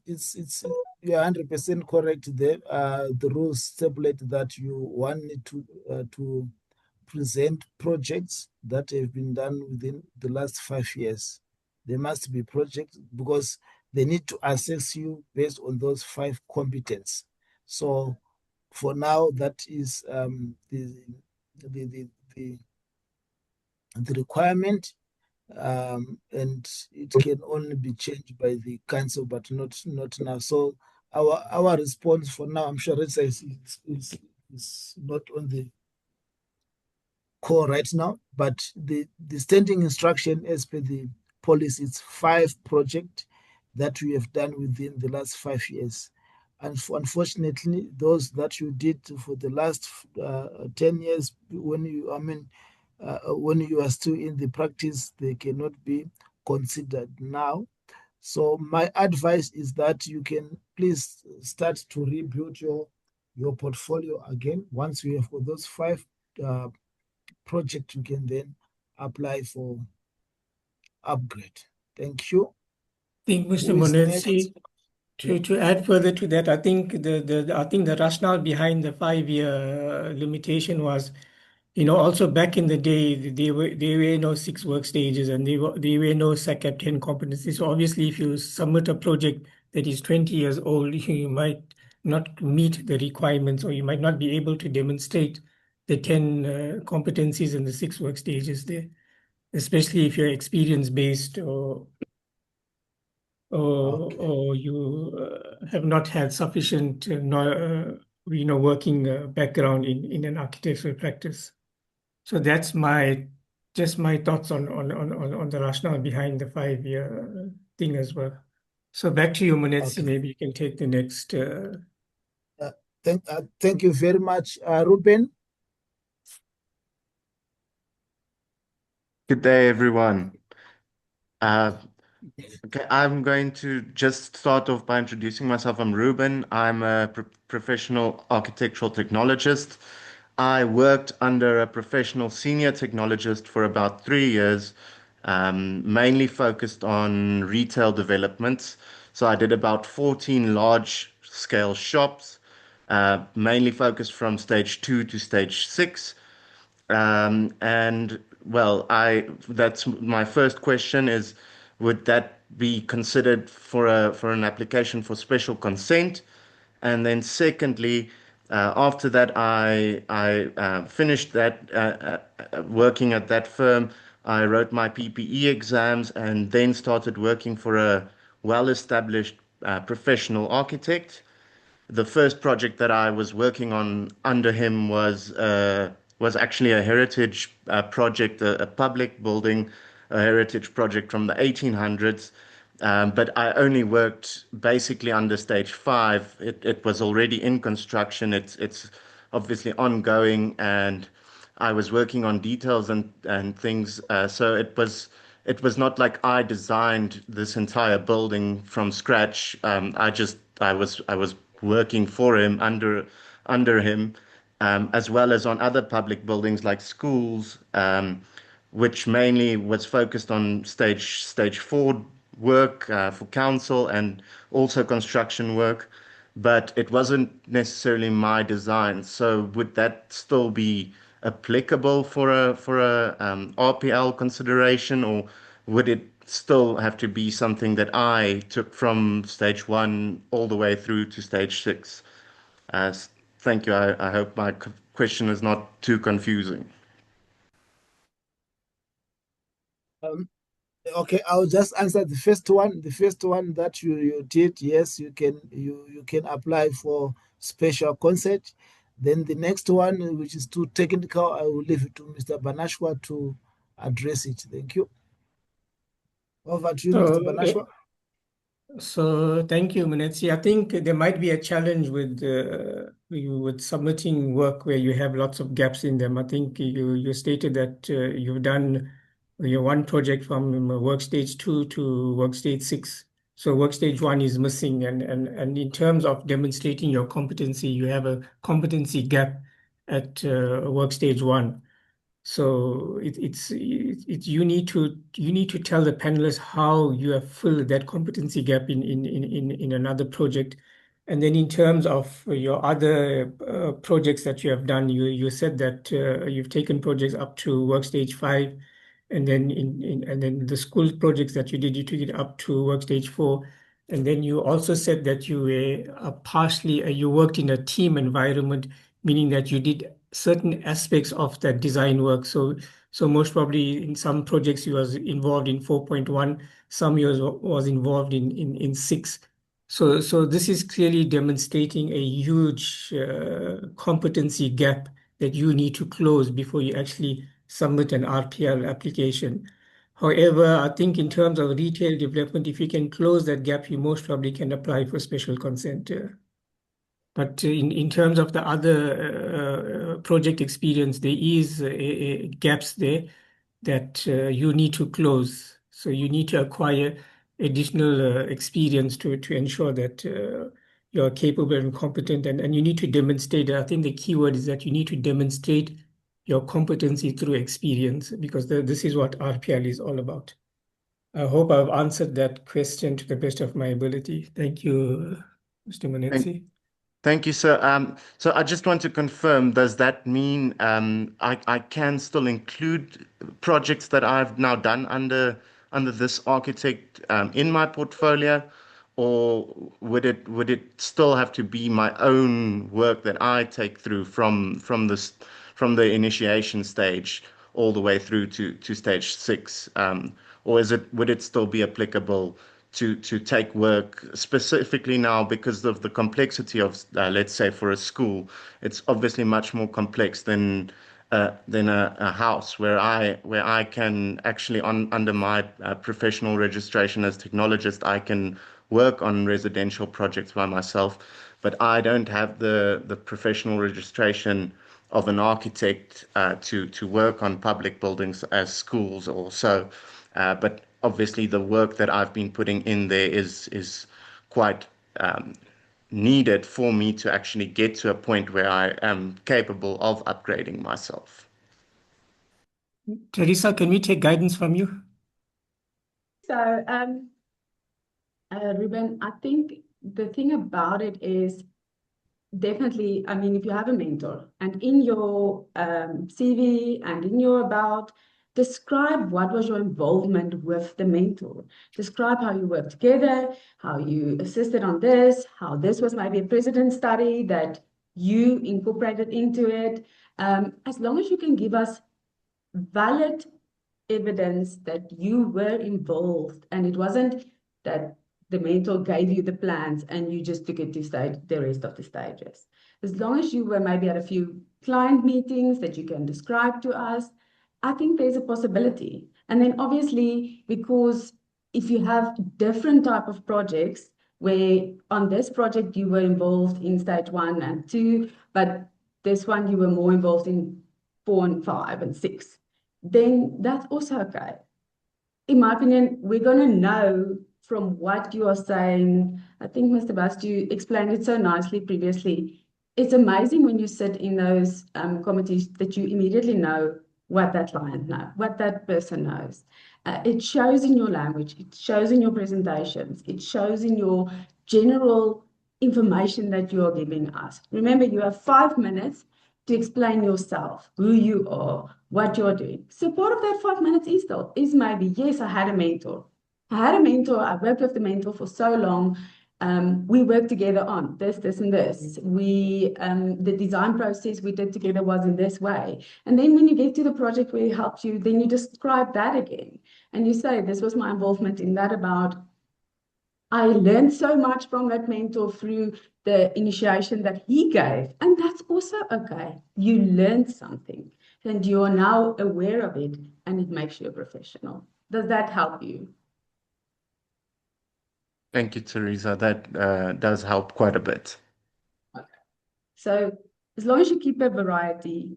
It's you're 100% correct there. The rules stipulate that you need to present projects that have been done within the last 5 years. There must be projects because they need to assess you based on those 5 competence. So for now, that is the requirement, and it can only be changed by the council, but not now. So our response for now, I'm sure is not on the call right now, but the standing instruction as per the policy, it's 5 projects that we have done within the last 5 years. And unfortunately, those that you did for the last 10 years, when you are still in the practice, they cannot be considered now. So my advice is that you can please start to rebuild your portfolio again. Once you have got those 5 projects, you can then apply for upgrade. Thank you. I think, Mr. Who is Monetsi, next? to add further to that, I think the rationale behind the 5-year limitation was, also back in the day, there were no 6 work stages, and there were no SACAP 10 competencies. So obviously, if you submit a project that is 20 years old, you might not meet the requirements, or you might not be able to demonstrate the 10 competencies in the 6 work stages there, especially if you're experience-based or you have not had sufficient working background in an architectural practice. So that's just my thoughts on the rationale behind the 5-year thing as well. So back to you, Munetsi. Okay. Maybe you can take the next. Thank you very much, Ruben. Good day, everyone. Okay, I'm going to just start off by introducing myself. I'm Ruben. I'm a professional architectural technologist. I worked under a professional senior technologist for about 3 years, mainly focused on retail developments. So I did about 14 large-scale shops, mainly focused from stage 2 to stage 6. And well, that's my first question is, would that be considered for an application for special consent? And then secondly, After that, I finished that working at that firm. I wrote my PPE exams and then started working for a well-established professional architect. The first project that I was working on under him was actually a heritage project, a public building, a heritage project from the 1800s. But I only worked basically under stage 5. It was already in construction. It's obviously ongoing, and I was working on details and things. So it was not like I designed this entire building from scratch. I was working for him under him, as well as on other public buildings like schools, which mainly was focused on stage 4 work for council and also construction work, but it wasn't necessarily my design. So would that still be applicable for a RPL consideration, or would it still have to be something that I took from stage 1 all the way through to stage 6? Thank you. I hope my question is not too confusing. Okay, I'll just answer the first one. The first one that you did, yes, you can apply for special consent. Then the next one, which is too technical, I will leave it to Mr. Banashwa to address it. Thank you. Over to you, Mr. Banashwa. So thank you, Munetsi. I think there might be a challenge with submitting work where you have lots of gaps in them. I think you stated that you've done your one project from work stage 2 to work stage 6. So work stage 1 is missing, and in terms of demonstrating your competency, you have a competency gap at work stage 1. So you need to tell the panelists how you have filled that competency gap in another project. And then in terms of your other projects that you have done, you said that you've taken projects up to work stage 5, and then and then the school projects that you did, you took it up to work stage 4. And then you also said that you were you worked in a team environment, meaning that you did certain aspects of that design work. So most probably in some projects you was involved in 4.1, some years was involved in 6. So this is clearly demonstrating a huge competency gap that you need to close before you actually submit an RPL application. However, I think in terms of retail development, if you can close that gap, you most probably can apply for special consent. But in terms of the other project experience, there is gaps there that you need to close. So you need to acquire additional experience to ensure that you're capable and competent, and you need to demonstrate. I think the key word is that you need to demonstrate your competency through experience, because this is what RPL is all about. I hope I've answered that question to the best of my ability. Thank you, Mr. Munetsi. Thank you, sir. So I just want to confirm, does that mean I can still include projects that I've now done under this architect in my portfolio, or would it still have to be my own work that I take through from the initiation stage all the way through to stage 6, or would it still be applicable to take work specifically now because of the complexity of, let's say, for a school? It's obviously much more complex than a house where I can actually under my professional registration as technologist, I can work on residential projects by myself, but I don't have the professional registration of an architect to work on public buildings as schools or so. But obviously, the work that I've been putting in there is quite needed for me to actually get to a point where I am capable of upgrading myself. Teresa, can we take guidance from you? So, Ruben, I think the thing about it is definitely, I mean, if you have a mentor and in your CV and in your about, describe what was your involvement with the mentor. Describe how you worked together, how you assisted on this, how this was maybe a precedent study that you incorporated into it. As long as you can give us valid evidence that you were involved and it wasn't that the mentor gave you the plans and you just took it to stage the rest of the stages. As long as you were maybe at a few client meetings that you can describe to us, I think there's a possibility. And then obviously, because if you have different type of projects where on this project you were involved in stage 1 and 2, but this one you were more involved in 4 and 5 and 6, then that's also okay. In my opinion, we're going to know from what you are saying. I think Mr. Bastu explained it so nicely previously. It's amazing when you sit in those committees that you immediately know what that client knows, what that person knows. It shows in your language, it shows in your presentations, it shows in your general information that you are giving us. Remember, you have 5 minutes to explain yourself, who you are, what you're doing. So part of that 5 minutes is maybe, yes, I had a mentor. I worked with the mentor for so long. We worked together on this, and this. The design process we did together was in this way. And then when you get to the project where he helped you, then you describe that again. And you say, this was my involvement in that about, I learned so much from that mentor through the initiation that he gave. And that's also okay. You learned something and you are now aware of it and it makes you a professional. Does that help you? Thank you, Teresa. That does help quite a bit. Okay. So as long as you keep a variety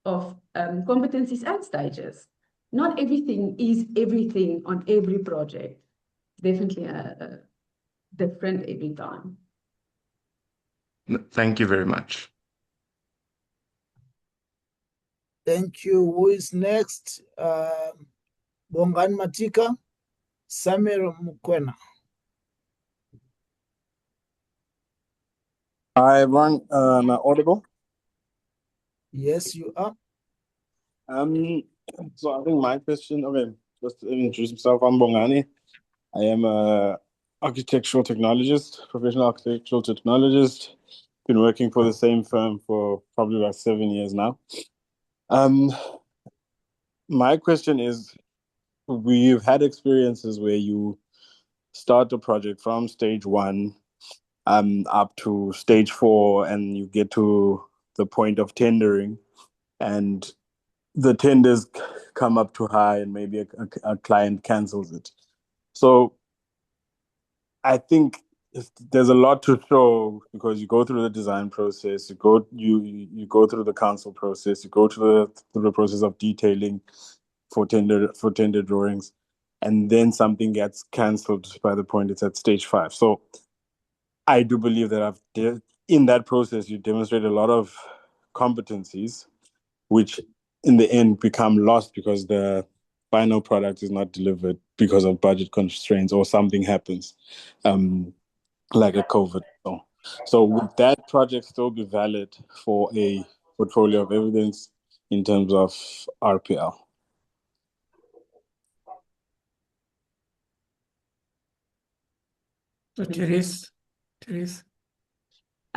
of competencies and stages, not everything is everything on every project. Definitely a different every time. Thank you very much. Thank you. Who is next? Bongan Matika, Samir Mukwena. Hi, everyone. Am I audible? Yes, you are. So I think my question, okay, just to introduce myself, I'm Bongani. I am a architectural technologist, professional architectural technologist. Been working for the same firm for probably about 7 years now. My question is, we've had experiences where you start a project from stage 1 up to stage 4, and you get to the point of tendering, and the tenders come up too high, and maybe a client cancels it. So I think there's a lot to show, because you go through the design process, you go through the council process, you go through the process of detailing for tender drawings, and then something gets cancelled by the point it's at stage 5. So I do believe that in that process, you demonstrate a lot of competencies, which in the end become lost because the final product is not delivered because of budget constraints or something happens, like a COVID. So would that project still be valid for a portfolio of evidence in terms of RPL? So Therese.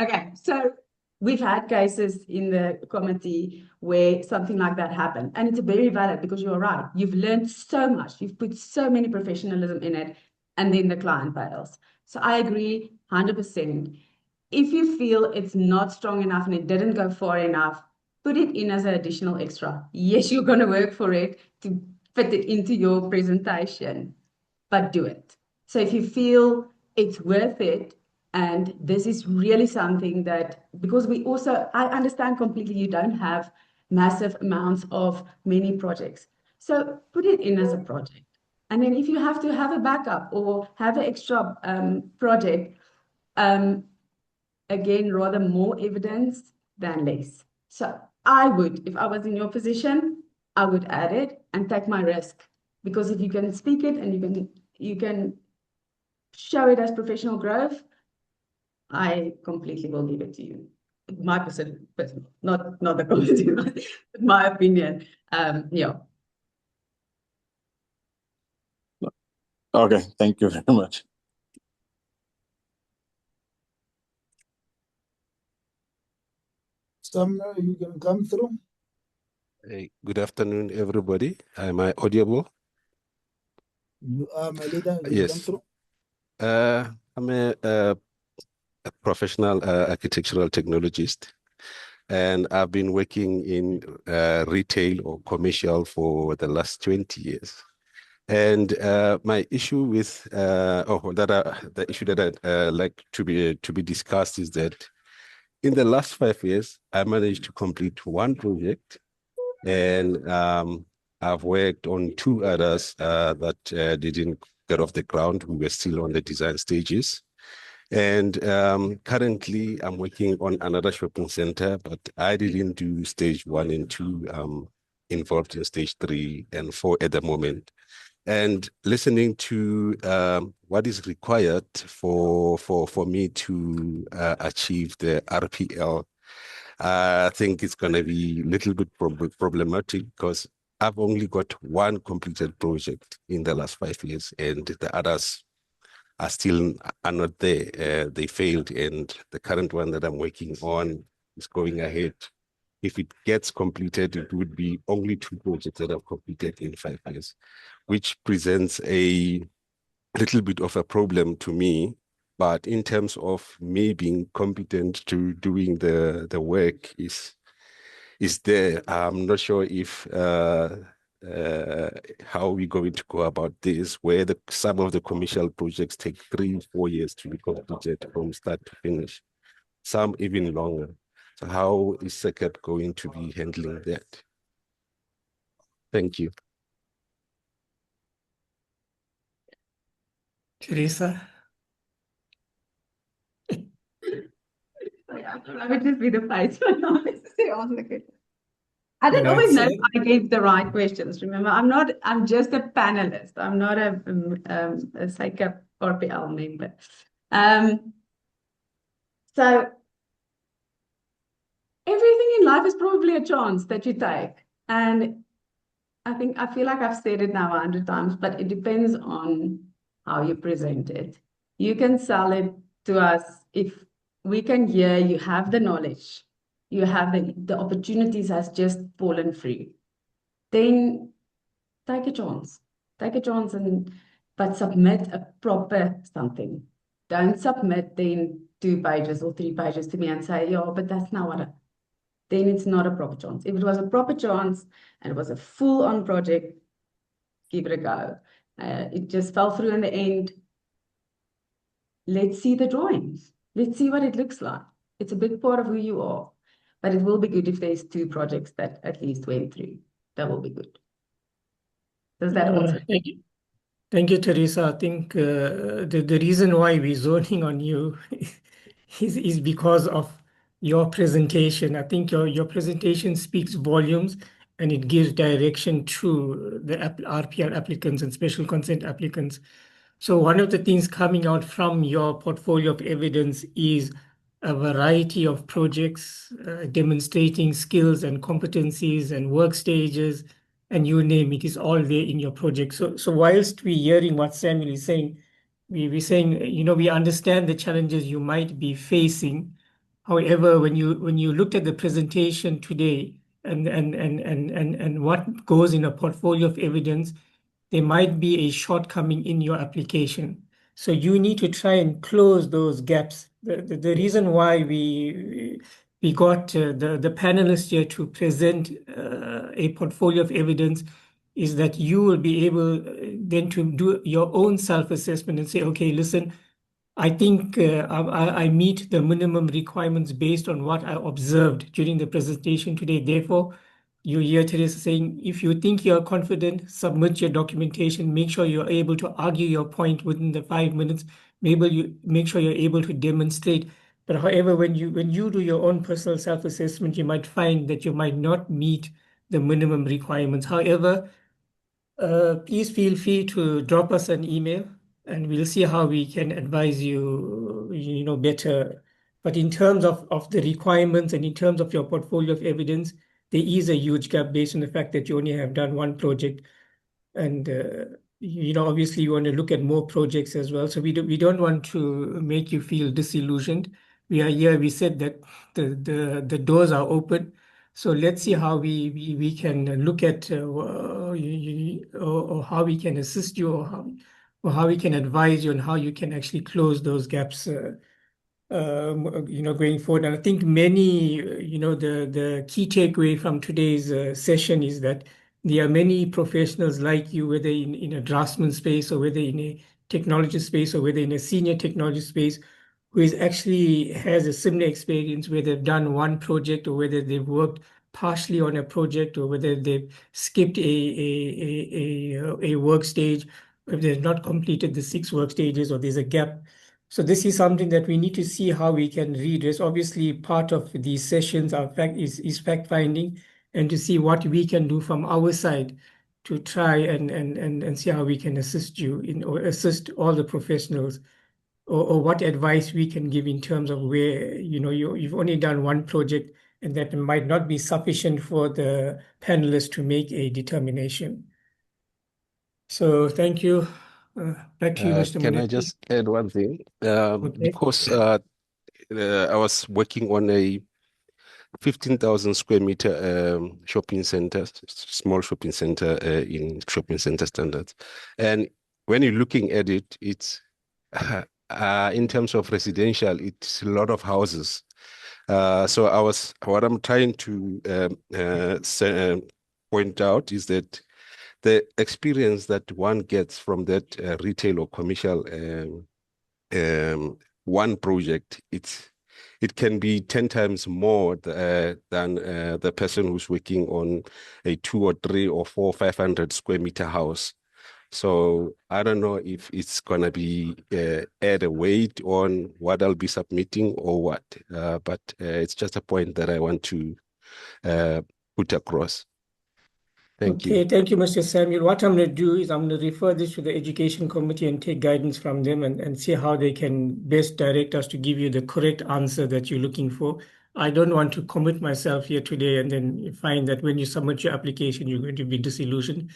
Okay, so we've had cases in the committee where something like that happened, and it's very valid because you're right. You've learned so much, you've put so many professionalism in it, and then the client fails. So I agree 100%. If you feel it's not strong enough and it didn't go far enough, put it in as an additional extra. Yes, you're going to work for it to fit it into your presentation, but do it. So if you feel it's worth it, and this is really something that, because I understand completely you don't have massive amounts of many projects. So put it in as a project. And then if you have to have a backup or have an extra project, again, rather more evidence than less. So I would, if I was in your position, I would add it and take my risk. Because if you can speak it and you can show it as professional growth, I completely will give it to you. My personal, not the committee, but my opinion. Yeah. Okay, thank you very much. Sumner, you can come through. Hey, good afternoon, everybody. Am I audible? You are my leader. You can come Yes. through. I'm a professional architectural technologist, and I've been working in retail or commercial for the last 20 years. And my issue with, the issue that I'd like to be discussed is that in the last 5 years, I managed to complete one project, and I've worked on 2 others that didn't get off the ground. We were still on the design stages. And currently, I'm working on another shopping center, but I didn't do stage 1 and 2. Involved in stage 3 and 4 at the moment. And listening to what is required for me to achieve the RPL, I think it's going to be a little bit problematic because I've only got one completed project in the last 5 years, and the others are not there. They failed, and the current one that I'm working on is going ahead. If it gets completed, it would be only 2 projects that I've completed in 5 years, which presents a little bit of a problem to me. But in terms of me being competent to doing the work is there. I'm not sure if how we're going to go about this, where some of the commercial projects take 3-4 years to be completed from start to finish, some even longer. So how is SECAP going to be handling that? Thank you. Teresa? I would just be the face for not necessarily answer the question. I don't No, always it's, know if I gave the right questions. Remember, I'm just a panelist. I'm not a SACAP RPL member. So everything in life is probably a chance that you take. And I feel like I've said it now 100 times, but it depends on how you present it. You can sell it to us if we can hear you have the knowledge, you have the opportunities has just fallen free. Then take a chance. Take a chance but submit a proper something. Don't submit then 2 pages or 3 pages to me and say, yeah, but that's not what then it's not a proper chance. If it was a proper chance and it was a full-on project, give it a go. It just fell through in the end. Let's see the drawings. Let's see what it looks like. It's a big part of who you are. But it will be good if there's 2 projects that at least went through. That will be good. Does that answer? Thank you. Thank you, Teresa. I think the reason why we're zoning on you is because of your presentation. I think your presentation speaks volumes and it gives direction to the RPL applicants and special consent applicants. So one of the things coming out from your portfolio of evidence is a variety of projects demonstrating skills and competencies and work stages, and you name it, is all there in your project. So whilst we're hearing what Samuel is saying, we're saying, we understand the challenges you might be facing. However, when you looked at the presentation today and what goes in a portfolio of evidence, there might be a shortcoming in your application. So you need to try and close those gaps. The reason why we got the panelists here to present a portfolio of evidence is that you will be able then to do your own self-assessment and say, okay, listen, I think I meet the minimum requirements based on what I observed during the presentation today. Therefore, you hear Teresa saying, if you think you're confident, submit your documentation, make sure you're able to argue your point within the 5 minutes, make sure you're able to demonstrate. But however, when you do your own personal self-assessment, you might find that you might not meet the minimum requirements. However, please feel free to drop us an email and we'll see how we can advise you, better. But in terms of the requirements and in terms of your portfolio of evidence, there is a huge gap based on the fact that you only have done one project. And, obviously you want to look at more projects as well. So we don't want to make you feel disillusioned, we are here. We said that the doors are open. So let's see how we can look at or how we can assist you, or how we can advise you on how you can actually close those gaps. Going forward. And I think many, the key takeaway from today's session is that there are many professionals like you, whether in a draftsman space or whether in a technology space or whether in a senior technology space, who is actually has a similar experience, where they've done one project or whether they've worked partially on a project or whether they've skipped a work stage, or if they've not completed the 6 work stages or there's a gap. So this is something that we need to see how we can redress. Obviously, part of these sessions is fact finding, and to see what we can do from our side to try and see how we can assist you or assist all the professionals, or what advice we can give in terms of where you've only done one project and that might not be sufficient for the panelists to make a determination. So thank you. Back to you, Mr. Can I Monetti. just add one thing? Okay. Because I was working on a 15,000 square meter shopping center, small shopping center in shopping center standards. And when you're looking at it, it's in terms of residential, it's a lot of houses. So what I'm trying to point out is that the experience that one gets from that retail or commercial one project, it can be 10 times more than the person who's working on a 2 or 3 or 4, 500 square meter house. So I don't know if it's gonna be add a weight on what I'll be submitting or what, but it's just a point that I want to put across. Thank you. Okay, thank you, Mr. Samuel. What I'm going to do is I'm going to refer this to the Education Committee and take guidance from them and see how they can best direct us to give you the correct answer that you're looking for. I don't want to commit myself here today and then you find that when you submit your application, you're going to be disillusioned.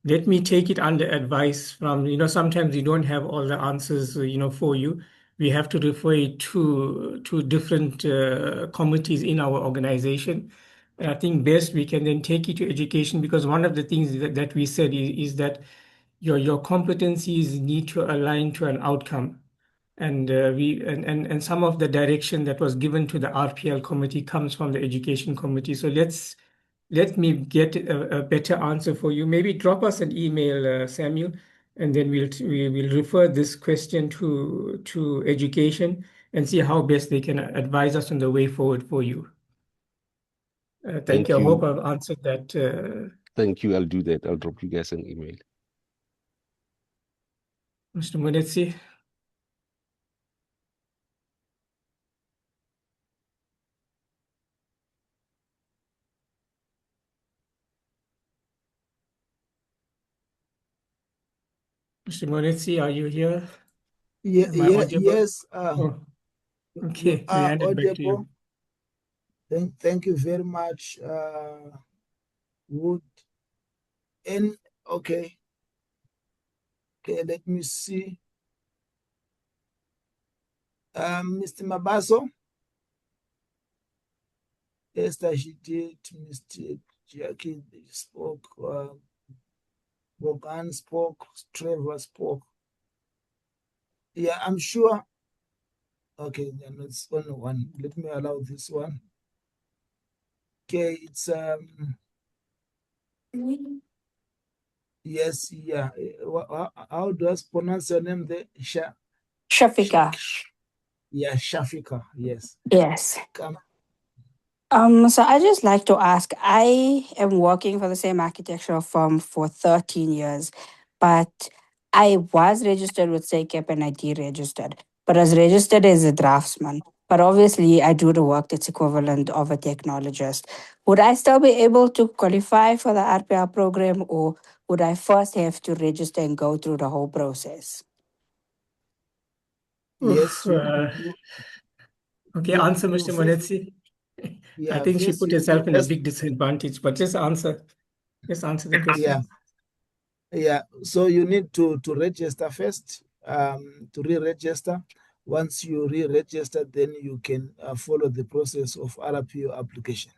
Let me take it under advice from, sometimes you don't have all the answers, for you. We have to refer it to different committees in our organization. And I think best we can then take it to education, because one of the things that we said is that your competencies need to align to an outcome. And and some of the direction that was given to the RPL committee comes from the education committee. So let me get a better answer for you. Maybe drop us an email, Samuel, and then we will refer this question to education and see how best they can advise us on the way forward for you. Thank you. I hope I've answered that. Thank you. I'll do that. I'll drop you guys an email. Mr. Munetsi. Mr. Munetsi, are you here? Yeah, yes. Okay, you are audible. Thank you very much, Wood. And okay, let me see. Mr. Mabaso. Esther, she did. Mr. Jackie spoke. Bogan spoke. Trevor spoke. Yeah, I'm sure. Okay, then it's only one. Let me allow this one. Okay, it's yes, yeah. How do I pronounce your name there? Shafika. Yeah, Shafika. Yes. Yes. Come. So I just like to ask, I am working for the same architectural firm for 13 years, but I was registered with SACEP and I deregistered, but I was registered as a draftsman. But obviously I do the work that's equivalent of a technologist. Would I still be able to qualify for the RPL program, or would I first have to register and go through the whole process? Yes. Okay, answer, Mr. Munetsi. Yeah, I think she put herself in a yes. big disadvantage, but just answer the question. Yeah. So you need to register first, to re-register. Once you re-register, then you can follow the process of RPO application.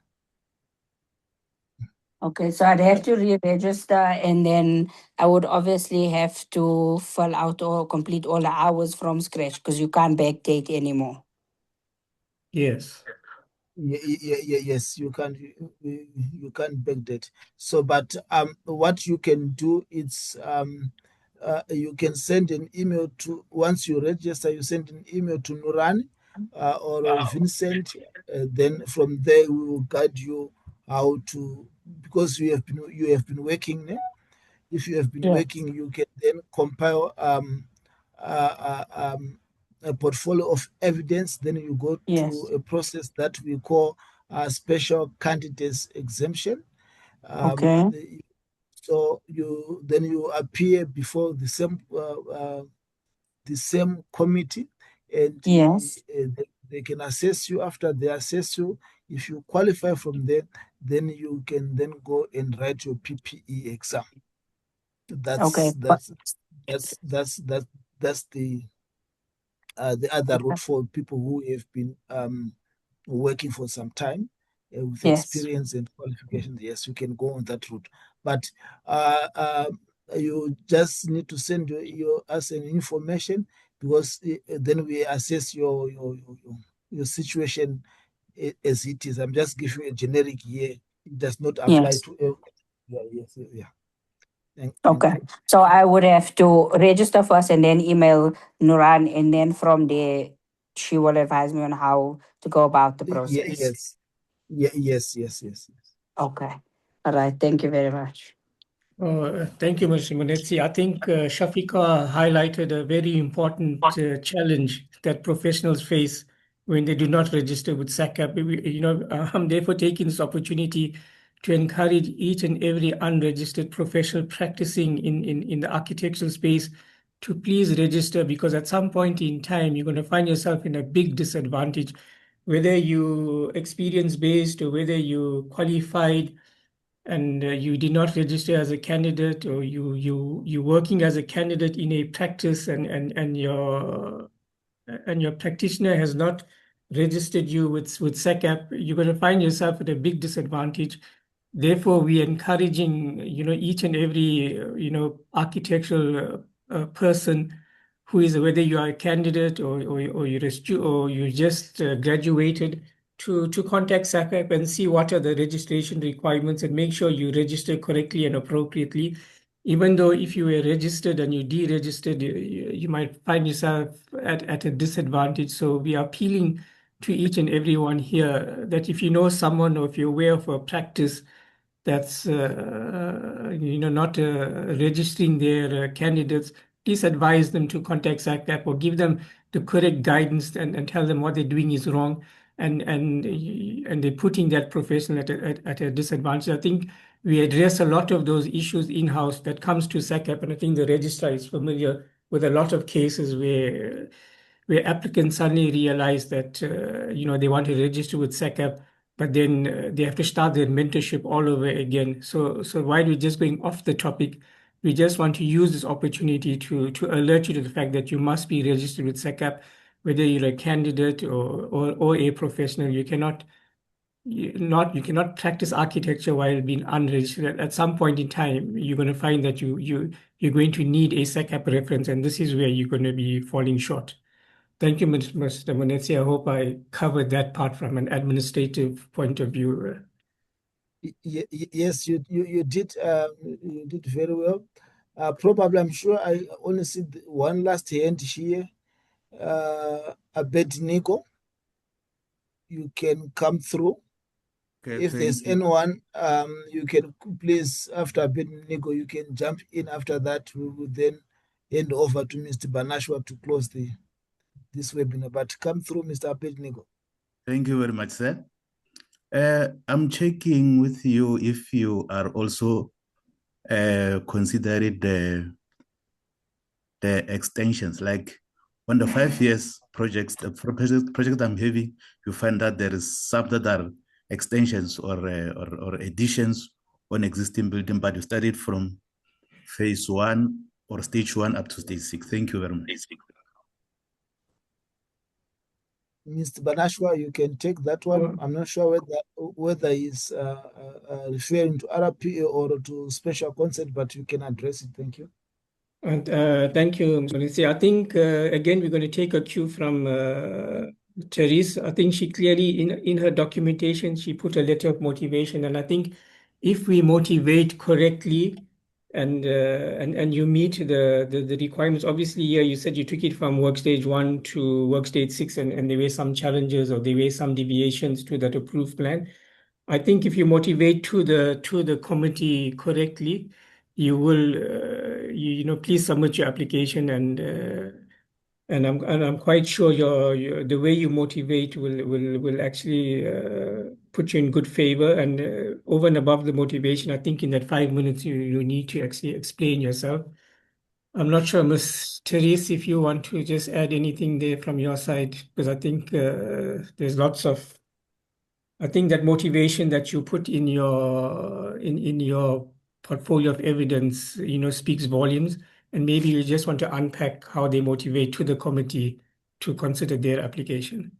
Okay, so I'd have to re-register, and then I would obviously have to fill out or complete all the hours from scratch because you can't backdate anymore. Yes. Yes, you can't backdate. So, but what you can do is you can send an email to, once you register, you send an email to Nuran or Vincent. Then from there we will guide you how to, because you have been working there. If you have been Yes. working, you can then compile a portfolio of evidence. Then you go Yes. to a process that we call a special candidates exemption. Okay. So then you appear before the same committee, and Yes. they can assess you. After they assess you, if you qualify from there, then you can then go and write your PPE exam. Okay. That's the other route for people who have been working for some time with Yes. experience and qualifications. Yes, you can go on that route, but you just need to send us an information, because then we assess your situation as it is. I'm just giving you a generic year. It does not apply Yes. to. Yes. Thank Okay. you. So I would have to register first and then email Nuran, and then from there she will advise me on how to go about the process. Yes. Okay. All right. Thank you very much. Thank you, Mr. Munetsi. I think Shafika highlighted a very important challenge that professionals face when they do not register with SACAP. I'm therefore taking this opportunity to encourage each and every unregistered professional practicing in the architectural space to please register, because at some point in time, you're going to find yourself in a big disadvantage, whether you experience-based or whether you qualified and you did not register as a candidate, or you working as a candidate in a practice, and your practitioner has not registered you with SACAP, you're going to find yourself at a big disadvantage. Therefore, we're encouraging each and every architectural person who is, whether you are a candidate or you just graduated, to contact SACAP and see what are the registration requirements, and make sure you register correctly and appropriately. Even though if you were registered and you deregistered, you might find yourself at a disadvantage. So we are appealing to each and everyone here that if you know someone, or if you're aware of a practice that's not registering their candidates, please advise them to contact SACAP, or give them the correct guidance, and tell them what they're doing is wrong, and they're putting that professional at a disadvantage. I think we address a lot of those issues in-house that comes to SACAP, and I think the registrar is familiar with a lot of cases where applicants suddenly realize that they want to register with SACAP, but then they have to start their mentorship all over again. So while we're just going off the topic, we just want to use this opportunity to alert you to the fact that you must be registered with SACAP, whether you're a candidate or a professional. You cannot practice architecture while being unregistered. At some point in time, you're going to find that you're going to need a SACAP reference, and this is where you're going to be falling short. Thank you, Mr. Munetsi. I hope I covered that part from an administrative point of view. Yes, you did. You did very well. Probably, I'm sure I only see one last hand here. Abednego, you can come through. Okay, If there's thank you. anyone, you can please, after Abednego, you can jump in. After that, we will then hand over to Mr. Banashwa to close this webinar. But come through, Mr. Abednego. Thank you very much, sir. I'm checking with you if you are also considering the extensions, like on the 5 years projects, the project I'm having, you find that there is some that are extensions or additions on existing building, but you started from phase 1 or stage 1 up to stage 6. Thank you very much. Mr. Banashwa, you can take that one. I'm not sure whether he's referring to RPA or to special consent, but you can address it. Thank you. And thank you, Mr. Lindsay. I think again we're going to take a cue from Therese. I think she clearly in her documentation she put a letter of motivation, and I think if we motivate correctly and you meet the requirements. Obviously, here you said you took it from work stage 1 to work stage 6, and there were some challenges or there were some deviations to that approved plan. I think if you motivate to the committee correctly, you will please submit your application, and I'm quite sure the way you motivate will actually put you in good favor. And over and above the motivation, I think in that 5 minutes you need to actually explain yourself. I'm not sure, Ms. Therese, if you want to just add anything there from your side, because I think there's lots of. I think that motivation that you put in your portfolio of evidence, speaks volumes. And maybe you just want to unpack how they motivate to the committee to consider their application.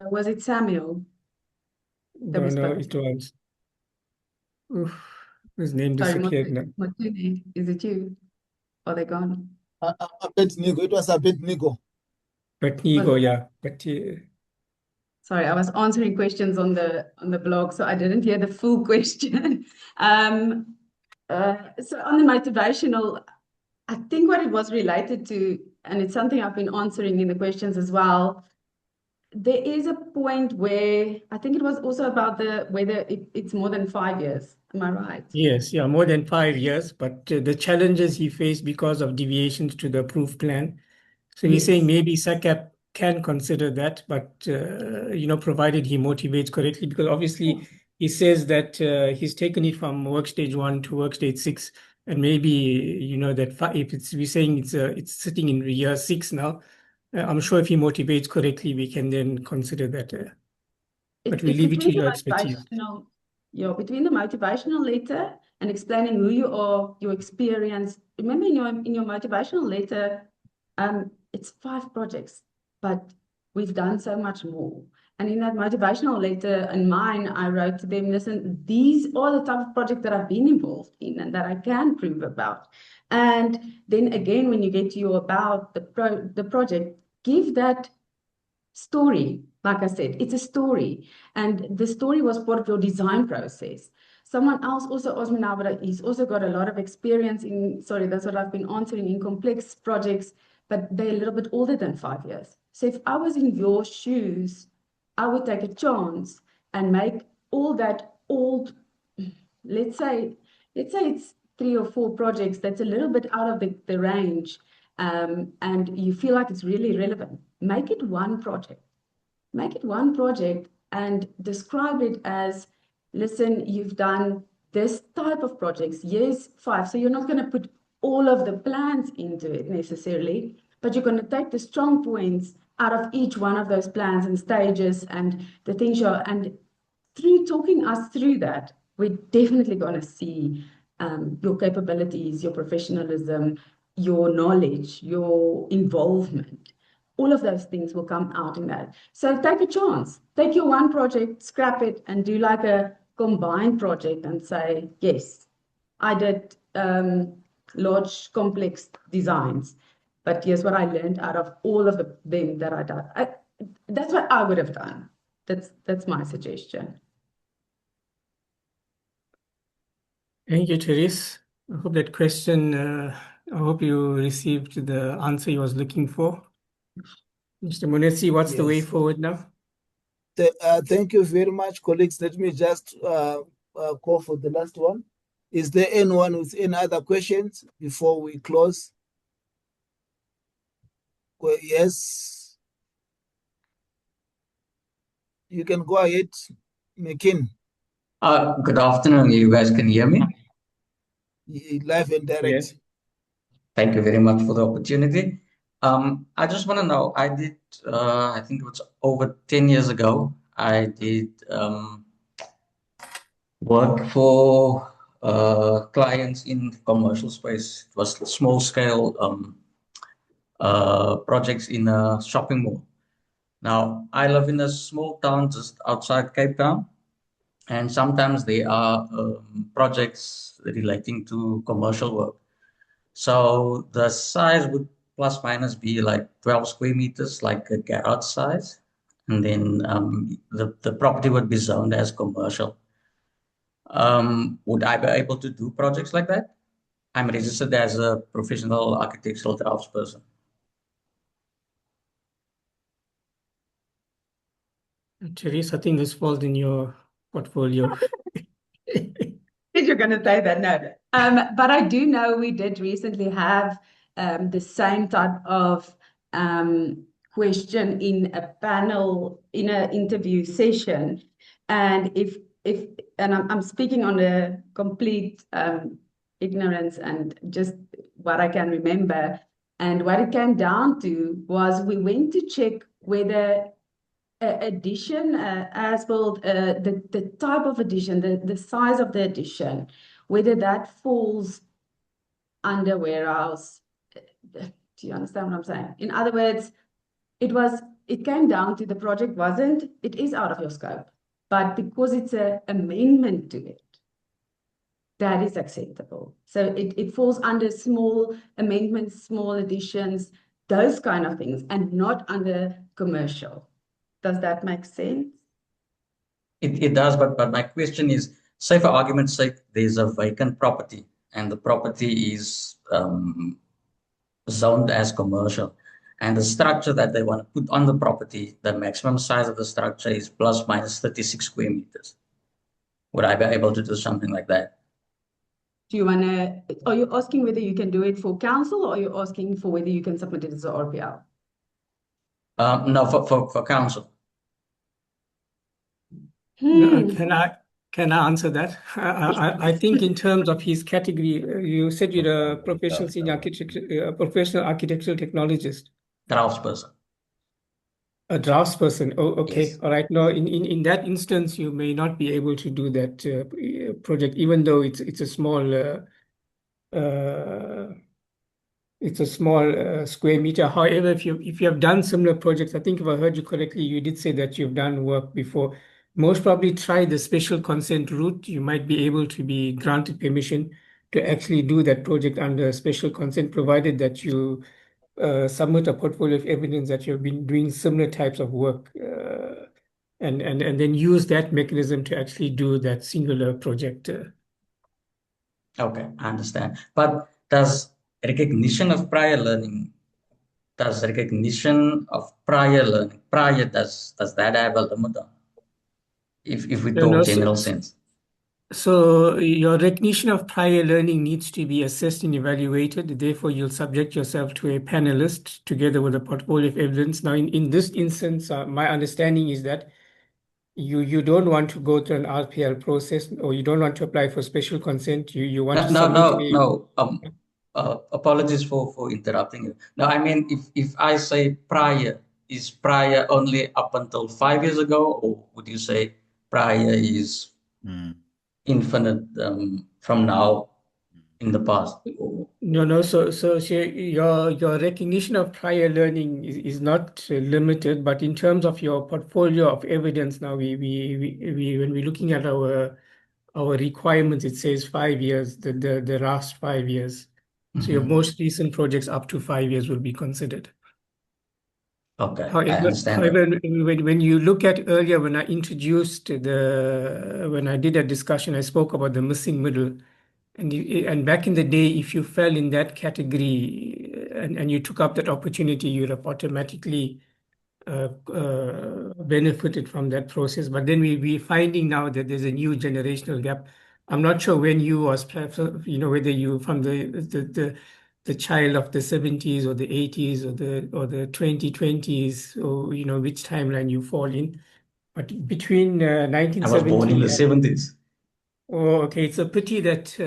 Was it Samuel? No, it was. Oof, his name disappeared now. Motuni, is it you? Are they gone? Abednego. It was Abednego. Abednego, yeah. Sorry, I was answering questions on the blog, so I didn't hear the full question. So on the motivational, I think what it was related to, and it's something I've been answering in the questions as well, there is a point where I think it was also about whether it's more than 5 years. Am I right? Yes, yeah, more than 5 years, but the challenges he faced because of deviations to the approved plan. So he's saying maybe SACAP can consider that, but provided he motivates correctly, because obviously he says that he's taken it from work stage 1 to work stage 6, and maybe that if we're saying it's sitting in year 6 now, I'm sure if he motivates correctly, we can then consider that. But we leave it to your expertise. Between the motivational letter and explaining who you are, your experience. Remember in your motivational letter, it's 5 projects, but we've done so much more. And in that motivational letter and mine, I wrote to them, listen, these are the type of projects that I've been involved in and that I can prove about. And then again, when you get to your about the project, give that story. Like I said, it's a story. And the story was part of your design process. Someone else also asked me now, but he's also got a lot of experience that's what I've been answering, in complex projects, but they're a little bit older than 5 years. So if I was in your shoes, I would take a chance and make all that old, let's say it's 3 or 4 projects that's a little bit out of the range, and you feel like it's really relevant. Make it one project. Make it one project and describe it as, listen, you've done this type of projects, years 5. So you're not going to put all of the plans into it necessarily, but you're going to take the strong points out of each one of those plans and stages and the things and through talking us through that, we're definitely going to see your capabilities, your professionalism, your knowledge, your involvement. All of those things will come out in that. So take a chance. Take your one project, scrap it, and do like a combined project and say, yes, I did large, complex designs. But here's what I learned out of all of them that I done. That's what I would have done. That's my suggestion. Thank you, Therese. I hope that question, I hope you received the answer you was looking for. Mr. Munetsi, what's the way forward now? Thank you very much, colleagues. Let me just call for the last one. Is there anyone with any other questions before we close? Well, yes. You can go ahead, Mekin. Good afternoon. You guys can hear me? Live and direct. Yes. Thank you very much for the opportunity. I just want to know, I did, I think it was over 10 years ago, I did work for clients in commercial space. It was small scale projects in a shopping mall. Now, I live in a small town just outside Cape Town, and sometimes there are projects relating to commercial work. So the size would plus minus be like 12 square meters, like a garage size. And then the property would be zoned as commercial. Would I be able to do projects like that? I'm registered as a professional architectural draftsperson. Therese, I think this falls in your portfolio. You're going to say that, no. But I do know we did recently have the same type of question in a panel, in an interview session. And I'm speaking on a complete ignorance and just what I can remember. And what it came down to was we went to check whether addition, asphalt, the type of addition, the size of the addition, whether that falls under warehouse. Do you understand what I'm saying? In other words, it came down to the project it is out of your scope, but because it's an amendment to it, that is acceptable. So it falls under small amendments, small additions, those kind of things, and not under commercial. Does that make sense? It does, but my question is, say for argument's sake, there's a vacant property and the property is zoned as commercial, and the structure that they want to put on the property, the maximum size of the structure is plus minus 36 square meters. Would I be able to do something like that? Are you asking whether you can do it for council, or are you asking for whether you can submit it as an RPL? No, for council. No, can I answer that? I think in terms of his category, you said you're a professional senior architect, a professional architectural technologist. Draftsperson. A draftsperson. Oh, okay. Yes. All right. No, in that instance, you may not be able to do that project, even though it's a small square meter. However, if you have done similar projects, I think if I heard you correctly, you did say that you've done work before. Most probably try the special consent route. You might be able to be granted permission to actually do that project under special consent, provided that you submit a portfolio of evidence that you've been doing similar types of work, and then use that mechanism to actually do that singular project. Okay, I understand. But does recognition of prior learning, does that have a limit on? If we talk general sense. So your recognition of prior learning needs to be assessed and evaluated. Therefore, you'll subject yourself to a panelist together with a portfolio of evidence. Now, in this instance, my understanding is that you don't want to go through an RPL process, or you don't want to apply for special consent. You want to submit No. Apologies for interrupting you. No, I mean, if I say prior, is prior only up until 5 years ago, or would you say prior is infinite from now in the past? No. So your recognition of prior learning is not limited, but in terms of your portfolio of evidence, now we when we're looking at our requirements, it says 5 years, the last 5 years. So your most recent projects up to 5 years will be considered. Okay, However, I understand. when you look at earlier, when I introduced when I did a discussion, I spoke about the missing middle. And back in the day, if you fell in that category and you took up that opportunity, you'd have automatically benefited from that process. But then we're finding now that there's a new generational gap. I'm not sure when you was, whether you from the child of the 70s or the 80s or the 2020s, or which timeline you fall in. But between 1970, I was born in the 70s. Oh, okay. It's a pity that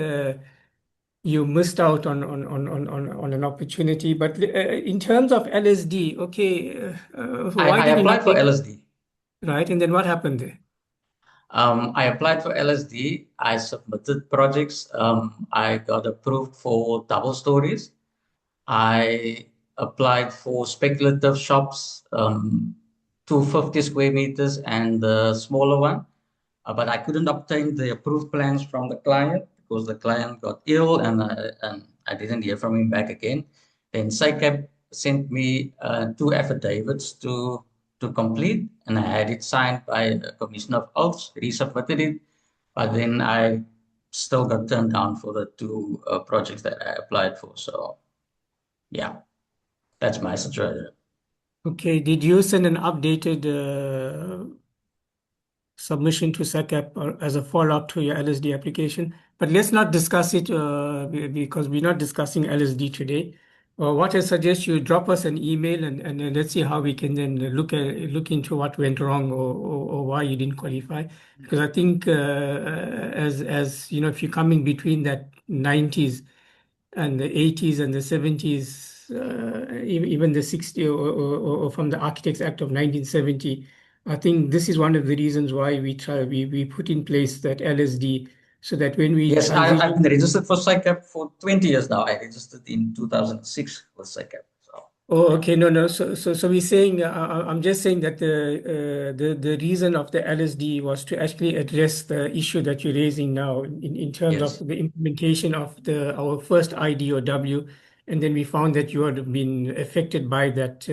you missed out on an opportunity. But in terms of LSD, okay, I applied for LSD. Right, and then what happened there? I applied for LSD. I submitted projects. I got approved for double stories. I applied for speculative shops, 250 square meters and the smaller one. But I couldn't obtain the approved plans from the client because the client got ill and I didn't hear from him back again. Then SACAP sent me 2 affidavits to complete, and I had it signed by the Commissioner of Oaths, resubmitted it, but then I still got turned down for the 2 projects that I applied for. So yeah, that's my situation. Okay, did you send an updated submission to SACAP or as a follow-up to your LSD application? But let's not discuss it because we're not discussing LSD today. What I suggest you drop us an email and let's see how we can then look into what went wrong or why you didn't qualify. Because I think as you know, if you're coming between that 90s and the 80s and the 70s, even the 60s or from the Architects Act of 1970, I think this is one of the reasons why we put in place that LSD so that when we Yes, I've been registered for SACAP for 20 years now. I registered in 2006 with SACAP. Oh, okay. No. So we're saying, I'm just saying that the reason of the LSD was to actually address the issue that you're raising now in terms Yes. of the implementation of our first IDOW, and then we found that you had been affected by that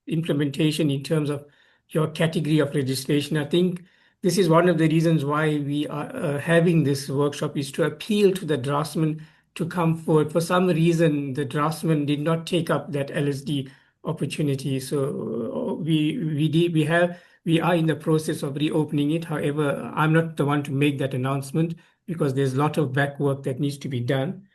implementation in terms of your category of legislation. I think this is one of the reasons why we are having this workshop, is to appeal to the draftsmen to come forward. For some reason, the draftsman did not take up that LSD opportunity. So we are in the process of reopening it. However, I'm not the one to make that announcement because there's a lot of back work that needs to be done,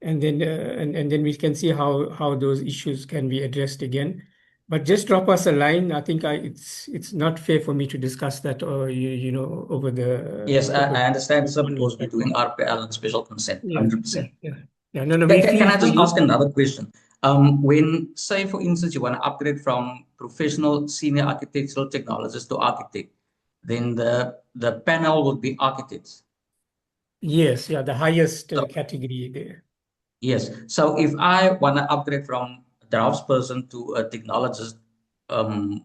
and then we can see how those issues can be addressed again. But just drop us a line. I think it's not fair for me to discuss that or you know over the. Yes, I understand, sir, because we're doing RPL and special consent, 100%. Yeah. No. Can I just ask another question? When, say, for instance, you want to upgrade from professional senior architectural technologist to architect, then the panel would be architects. Yes, the highest category there. Yes. So if I want to upgrade from draftsperson to a technologist,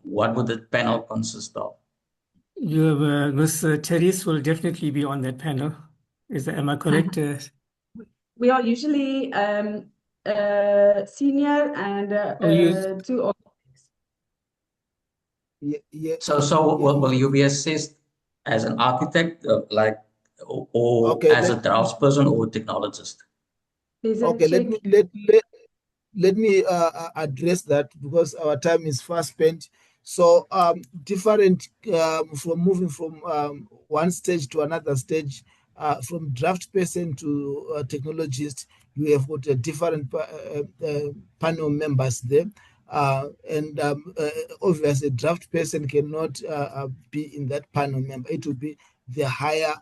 what would the panel consist of? Ms. Therese will definitely be on that panel. Am I correct? We are usually senior and 2 architects. Yeah. So will you be assessed as an architect, or Okay, as a draftsperson or a technologist? Okay, let me address that because our time is fast spent. So different from moving from one stage to another stage, from draft person to technologist, you have got a different panel members there. And obviously, a draft person cannot be in that panel member. It will be the higher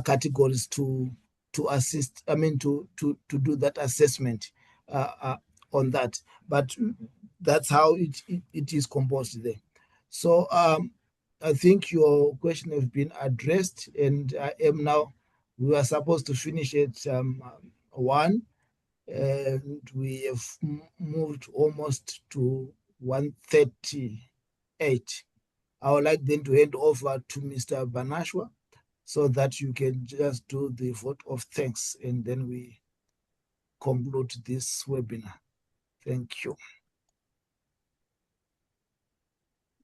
categories to assist. I mean, to do that assessment on that. But that's how it is composed there. So I think your question has been addressed, and I am now. We were supposed to finish at 1. And we have moved almost to 1:38. I would like then to hand over to Mr. Banashwa so that you can just do the vote of thanks, and then we conclude this webinar. Thank you.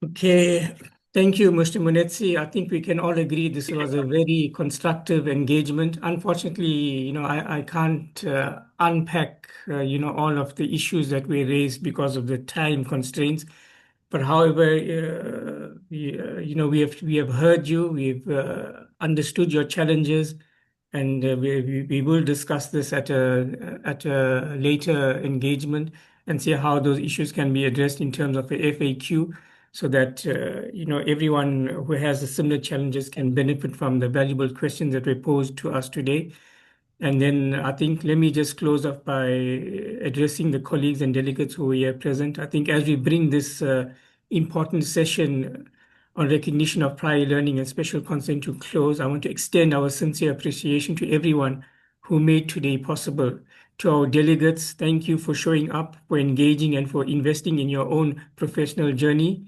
Okay. Thank you, Mr. Munetsi. I think we can all agree this was a very constructive engagement. Unfortunately, I can't unpack, all of the issues that were raised because of the time constraints. But however, we have heard you, we've understood your challenges, and we will discuss this at a later engagement and see how those issues can be addressed in terms of the FAQ, so that everyone who has the similar challenges can benefit from the valuable questions that were posed to us today. And then I think let me just close off by addressing the colleagues and delegates who are here present. I think as we bring this important session on recognition of prior learning and special consent to close, I want to extend our sincere appreciation to everyone who made today possible. To our delegates, thank you for showing up, for engaging, and for investing in your own professional journey.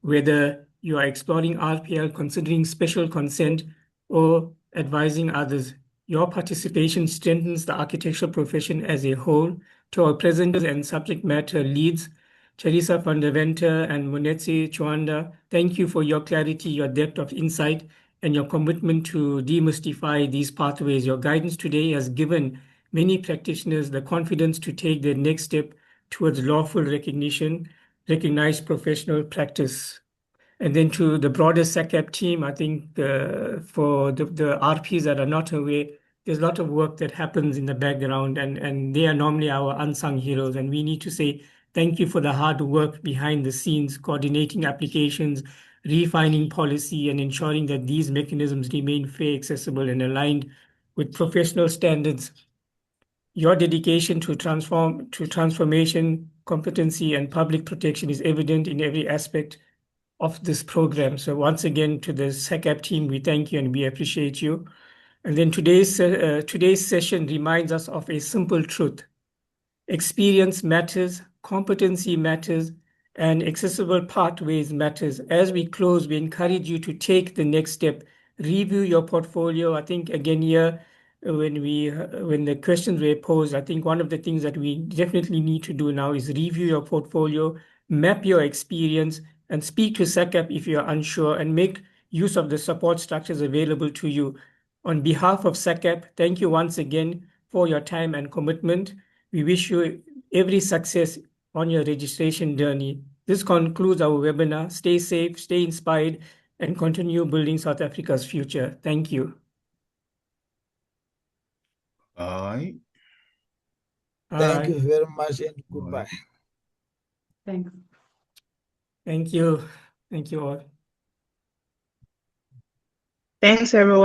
Whether you are exploring RPL, considering special consent, or advising others, your participation strengthens the architectural profession as a whole. To our presenters and subject matter leads, Teresa van der Venter and Munetsi Chwanda, thank you for your clarity, your depth of insight, and your commitment to demystify these pathways. Your guidance today has given many practitioners the confidence to take their next step towards lawful recognition, recognized professional practice. And then to the broader SACAP team, I think for the RPs that are not aware, there's a lot of work that happens in the background, and they are normally our unsung heroes. And we need to say thank you for the hard work behind the scenes, coordinating applications, refining policy, and ensuring that these mechanisms remain fair, accessible, and aligned with professional standards. Your dedication to transformation, competency, and public protection is evident in every aspect of this program. So once again, to the SACAP team, we thank you and we appreciate you. And then today's session reminds us of a simple truth. Experience matters, competency matters, and accessible pathways matters. As we close, we encourage you to take the next step, review your portfolio. I think again here, when the questions were posed, I think one of the things that we definitely need to do now is review your portfolio, map your experience, and speak to SACAP if you're unsure, and make use of the support structures available to you. On behalf of SACAP, thank you once again for your time and commitment. We wish you every success on your registration journey. This concludes our webinar. Stay safe, stay inspired, and continue building South Africa's future. Thank you. Thank Bye. you very much and goodbye. Thanks. Thank you. Thank you all. Thanks, everyone.